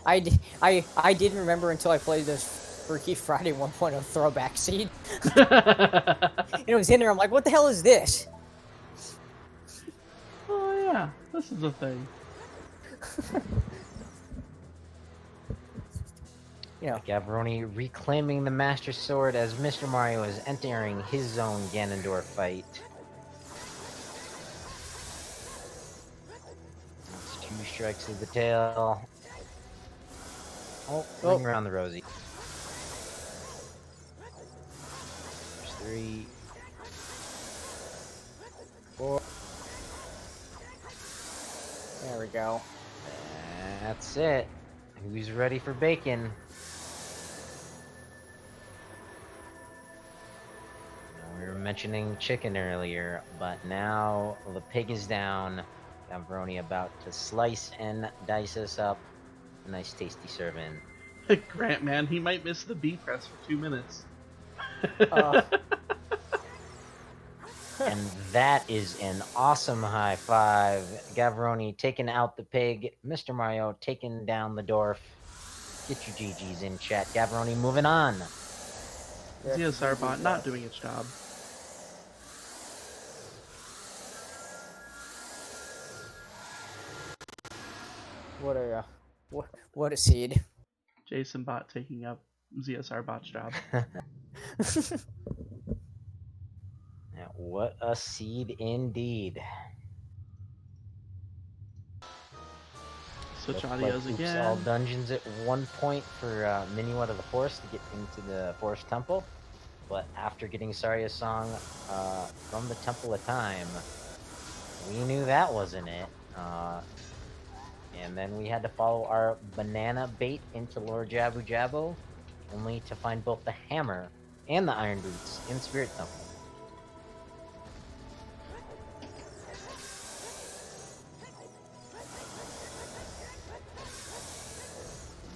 I didn't remember until I played this Freaky Friday 1.0 throwback seed. And it was in there. I'm like, what the hell is this? Oh yeah, this is a thing. You know, Gavaroni reclaiming the Master Sword as Mr. Mario is entering his own Ganondorf fight. It's 2 strikes to the tail. Oh, ring around the rosy. There's 3, 4. there we go. That's it. Who's ready for bacon? We were mentioning chicken earlier, but now the pig is down. Gavaroni about to slice and dice us up. A nice tasty serving. Grant, man, he might miss the B press for 2 minutes. And that is an awesome high five. Gavaroni taking out the pig. Mr. Mario taking down the dwarf. Get your GGs in chat. Gavaroni moving on. ZSR bot not doing its job. What a seed. Jason bot taking up ZSR bot's job. Yeah, what a seed indeed. Switch Looks audios like Oops again. All Dungeons at one point for Minuet of the Forest to get into the Forest Temple. But after getting Saria's song from the Temple of Time, we knew that wasn't it. And then we had to follow our banana bait into Lord Jabu Jabu, only to find both the hammer and the iron boots in Spirit Temple.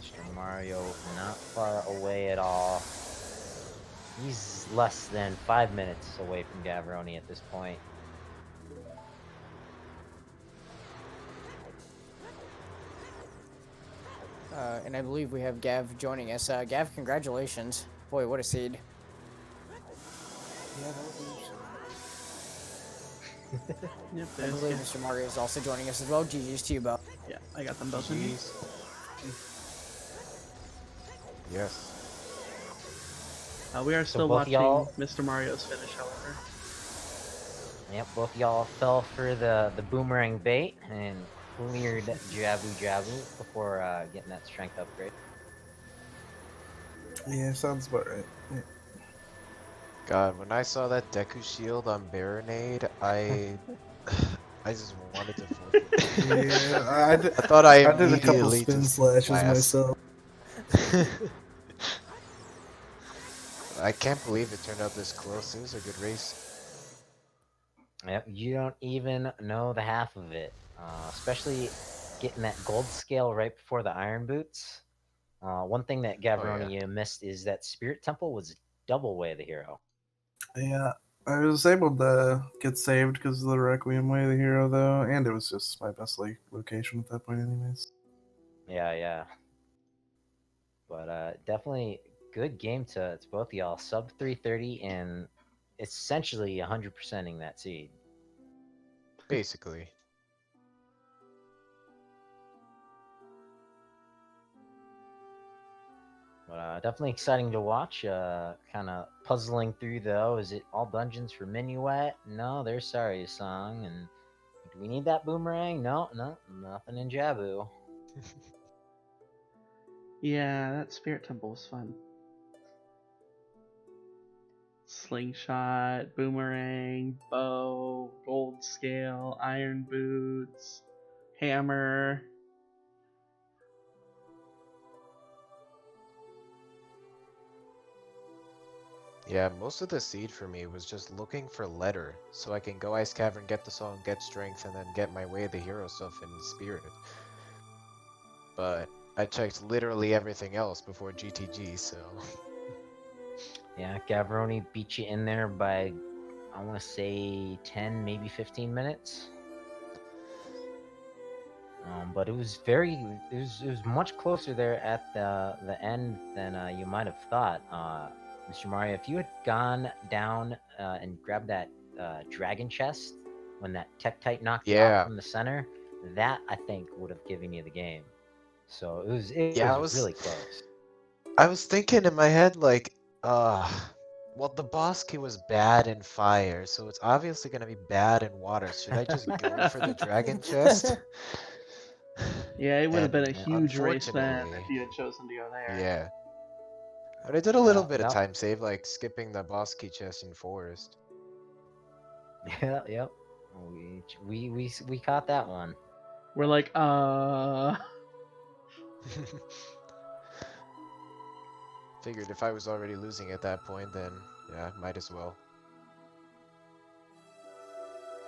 Mr. Mario not far away at all. He's less than 5 minutes away from Gavaroni at this point. And I believe we have Gav joining us. Gav, congratulations. Boy, what a seed. Yeah, that was Yep, I there's believe yeah. Mr. Mario is also joining us as well. GG's to you both. Yeah, I got them both in. Jeez. Yes. We are So still both watching y'all- Mr. Mario's finish, however. Yep, both y'all fell for the boomerang bait and cleared Jabu Jabu before getting that strength upgrade. Yeah, sounds about right. Yeah. God, when I saw that Deku shield on Baronade, I just wanted to forfeit. Yeah, I did, I thought I I did a couple immediately spin just slashes laughed. myself. I can't believe it turned out this close. It was a good race. Yep, you don't even know the half of it. Especially getting that gold scale right before the iron boots. One thing that Gavaroni missed is that Spirit Temple was double way of the hero. Yeah, I was able to get saved because of the Requiem Way of the Hero, though, and it was just my best location at that point, anyways. Yeah. But definitely good game to both of y'all. Sub 330 and essentially 100%ing that seed. Basically. But definitely exciting to watch. Kind of puzzling through though. Is it all dungeons for Minuet? No, there's Saria's song. And do we need that boomerang? No, nothing in Jabu. Yeah, that Spirit Temple was fun. Slingshot, boomerang, bow, gold scale, iron boots, hammer. Yeah, most of the seed for me was just looking for letter, so I can go Ice Cavern, get the song, get strength, and then get my way of the hero stuff in Spirited. But I checked literally everything else before GTG, so... Yeah, Gavaroni beat you in there by, I want to say 10, maybe 15 minutes. But it was it was much closer there at the end than you might have thought. Mr. Mario, if you had gone down and grabbed that dragon chest when that Tektite knocked you Yeah. off from the center, that I think would have given you the game. So it Yeah, was really close. I was thinking in my head, like, well, the boss key was bad in fire, so it's obviously gonna be bad in water. Should I just go for the dragon chest? Yeah, it would have been a And huge race then unfortunately, if you had chosen to go there. yeah. But I did a little bit of That- time save, like skipping the boss key chest in forest. Yeah, yep. We caught that one. We're like, Figured if I was already losing at that point, then yeah, might as well.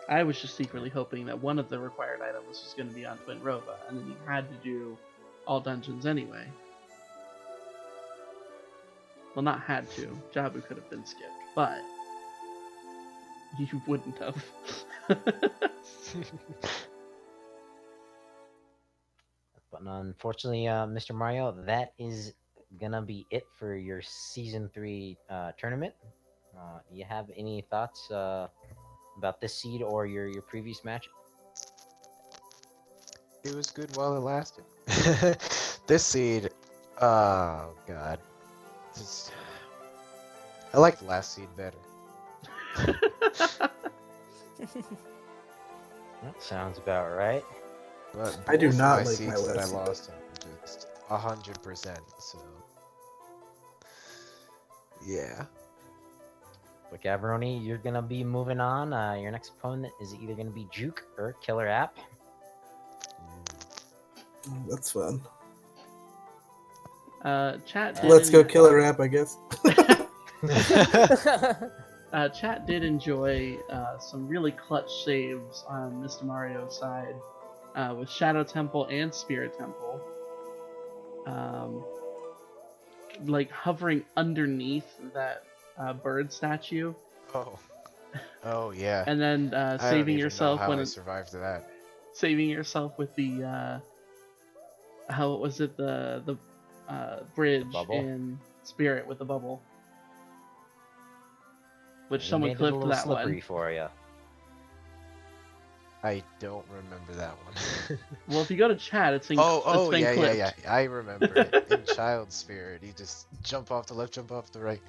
I was just secretly hoping that one of the required items was going to be on Twin Rova, and then you had to do all dungeons anyway. Well, not had to. Jabu could have been skipped, but you wouldn't have. But unfortunately, Mr. Mario, that is gonna be it for your Season 3 tournament. Do you have any thoughts about this seed or your previous match? It was good while it lasted. This seed, oh god. I like the last seed better. That sounds about right. But I do both of not my like seeds my that I last seed lost are just 100%, so... Yeah. But Gavaroni, you're gonna be moving on. Your next opponent is either gonna be Juke or Killer App. That's fun. Chat. Let's go kill a rap, I guess. Chat did enjoy some really clutch saves on Mr. Mario's side with Shadow Temple and Spirit Temple. Like hovering underneath that bird statue. Oh. Oh, yeah. And then I don't saving even yourself know how when I survived that. saving yourself with the how was it the bridge bubble? in Spirit with the bubble, which We someone made it a clipped little that slippery one. for you. I don't remember that one. Well, if you go to chat, it's in Oh, it's been yeah, clipped. yeah. I remember it. In Child Spirit, you just jump off the left, jump off the right.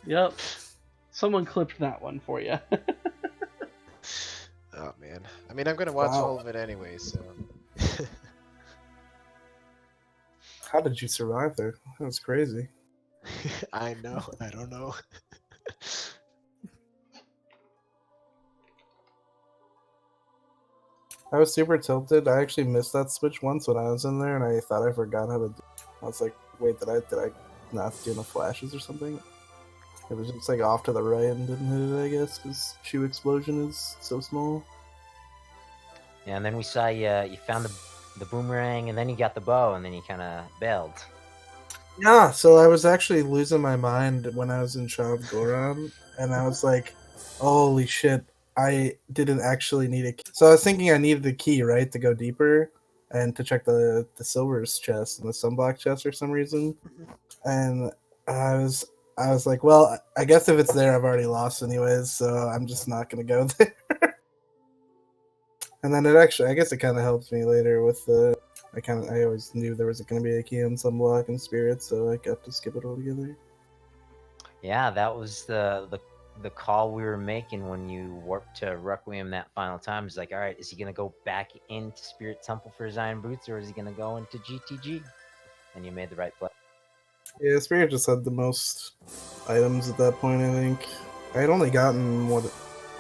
Yep. Someone clipped that one for you. Oh, man. I mean, I'm gonna watch Wow. all of it anyway, so... How did you survive there? That was crazy. I know, I don't know. I was super tilted. I actually missed that switch once when I was in there, and I thought I forgot how to do it. I was like, wait, did I not do enough flashes or something? It was just like off to the right and didn't hit it, I guess, because Shoe Explosion is so small. Yeah, and then we saw you found the boomerang, and then you got the bow, and then you kind of bailed. Yeah, so I was actually losing my mind when I was in Child Goron, and I was like, holy shit, I didn't actually need a key. So I was thinking I needed a key, right, to go deeper and to check the Silver's chest and the Sunblock chest for some reason. And I was like, well, I guess if it's there, I've already lost anyways, so I'm just not going to go there. And then I guess it kind of helped me later with the... I always knew there was going to be a key on Sunblock and Spirit, so I got to skip it altogether. Yeah, that was the call we were making when you warped to Requiem that final time. It's like, all right, is he gonna go back into Spirit Temple for his iron boots, or is he gonna go into GTG? And you made the right play. Yeah, Spirit just had the most items at that point, I think. I had only gotten, what,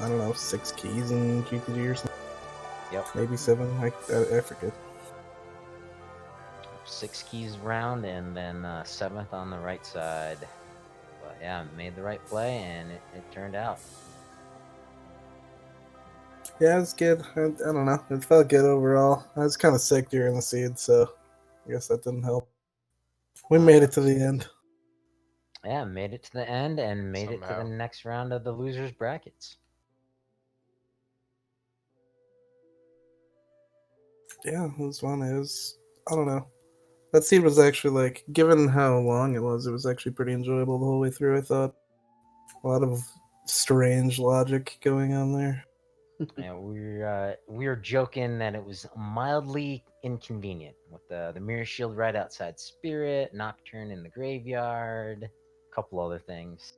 I don't know, 6 keys in GTG or something. Yep. Maybe 7. I forget. 6 keys round, and then 7th on the right side. But yeah, made the right play, and it turned out. Yeah, it was good. I don't know. It felt good overall. I was kind of sick during the seed, so I guess that didn't help. We made it to the end. Yeah, made it to the end and made it to the Somehow. next round of the losers brackets. Yeah, it was fun. It was, I don't know. That seed was actually, like, given how long it was actually pretty enjoyable the whole way through, I thought. A lot of strange logic going on there. Yeah, we were joking that it was mildly inconvenient with the mirror shield right outside Spirit, Nocturne in the graveyard, a couple other things.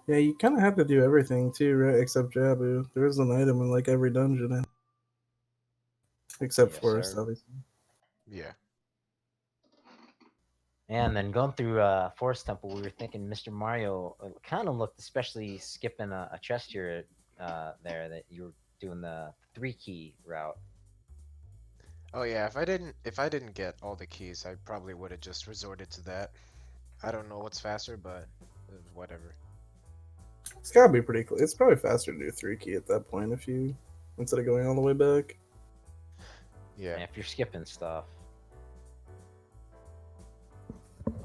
Yeah, you kind of have to do everything too, right? Except Jabu. There is an item in like every dungeon, except Yes, Forest, sir. obviously. Yeah. And then going through Forest Temple, we were thinking Mr. Mario kind of looked, especially skipping a chest here there, that you were doing the 3-key route. Oh yeah, if I didn't get all the keys, I probably would have just resorted to that. I don't know what's faster, but whatever. It's gotta be pretty close. It's probably faster to do 3-key at that point if you instead of going all the way back. Yeah. And if you're skipping stuff.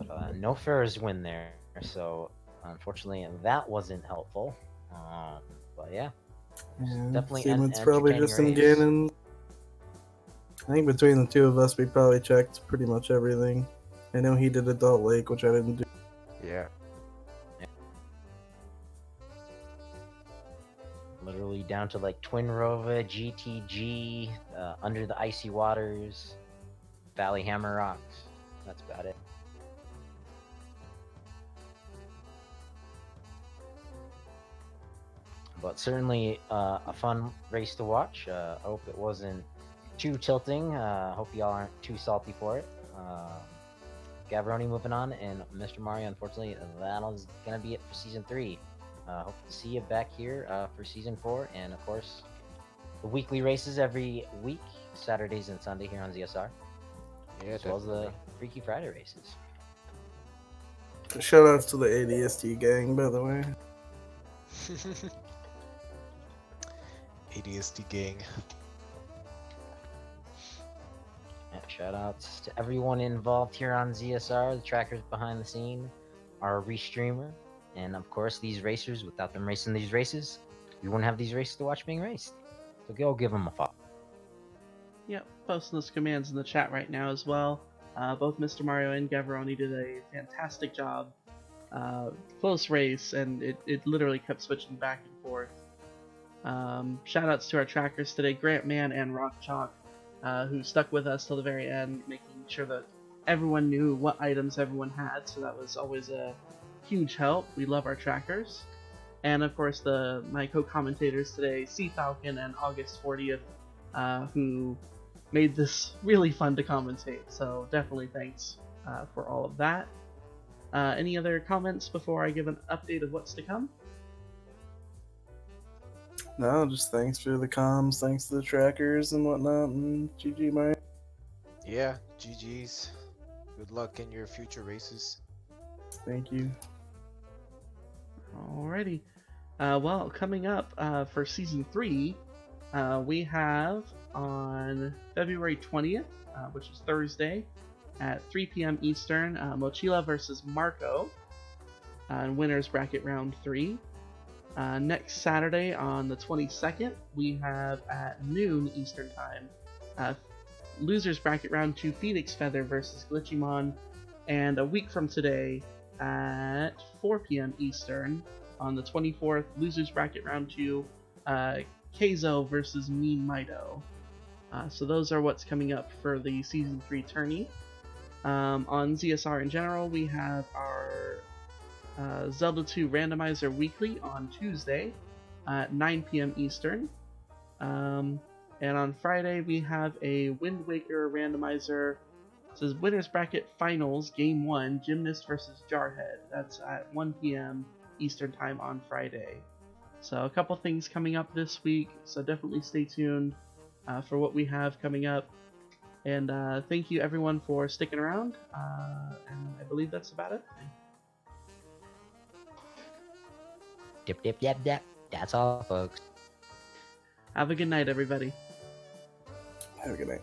But no fairs win there, so unfortunately that wasn't helpful. But yeah, Yeah, definitely Seaman's probably entertaining just in race. Ganon. I think between the two of us, we probably checked pretty much everything. I know he did Adult Lake, which I didn't do. Yeah. Literally down to like Twin Rova, GTG, Under the Icy Waters, Valley Hammer Rocks. That's about it. But certainly a fun race to watch. I hope it wasn't too tilting. Hope y'all aren't too salty for it. Gavaroni moving on, and Mr. Mario, unfortunately, that'll gonna be it for season 3. Hope to see you back here for season 4, and of course, the weekly races every week, Saturdays and Sunday here on ZSR, Yeah, as well as definitely. the Freaky Friday races. Shout outs to the ADST gang, by the way. ADSD gang. Yeah, shout outs to everyone involved here on ZSR, the trackers behind the scene, our restreamer, and of course these racers. Without them racing these races, we wouldn't have these races to watch being raced. So go give them a follow. Yep, posting those commands in the chat right now as well. Both Mr. Mario and Gavaroni did a fantastic job. Close race, and it literally kept switching back and forth. Shoutouts to our trackers today, Grant Man and Rock Chalk, who stuck with us till the very end, making sure that everyone knew what items everyone had, so that was always a huge help. We love our trackers. And of course, my co-commentators today, Sea Falcon and August 40th, who made this really fun to commentate. So definitely thanks for all of that. Any other comments before I give an update of what's to come? No, just thanks for the comms, thanks to the trackers and whatnot, and GG, Mario. Yeah, GG's. Good luck in your future races. Thank you. Alrighty. Well, coming up for Season 3, we have on February 20th, which is Thursday, at 3 p.m. Eastern, Mochila versus Marco in Winners Bracket Round 3. Next Saturday on the 22nd, we have at noon Eastern Time, Losers Bracket Round 2 Phoenix Feather versus Glitchymon, and a week from today at 4 p.m. Eastern on the 24th, Losers Bracket Round 2, Keizo versus Mean Mido. So those are what's coming up for the Season 3 tourney. On ZSR in general, we have our Zelda 2 Randomizer Weekly on Tuesday at 9 p.m. Eastern. And on Friday, we have a Wind Waker Randomizer It says Winners Bracket Finals, Game 1, Gymnast versus Jarhead. That's at 1 p.m. Eastern Time on Friday. So a couple things coming up this week, so definitely stay tuned for what we have coming up. And thank you everyone for sticking around, and I believe that's about it. Dip, dip, dip, dip. That's all, folks. Have a good night, everybody. Have a good night.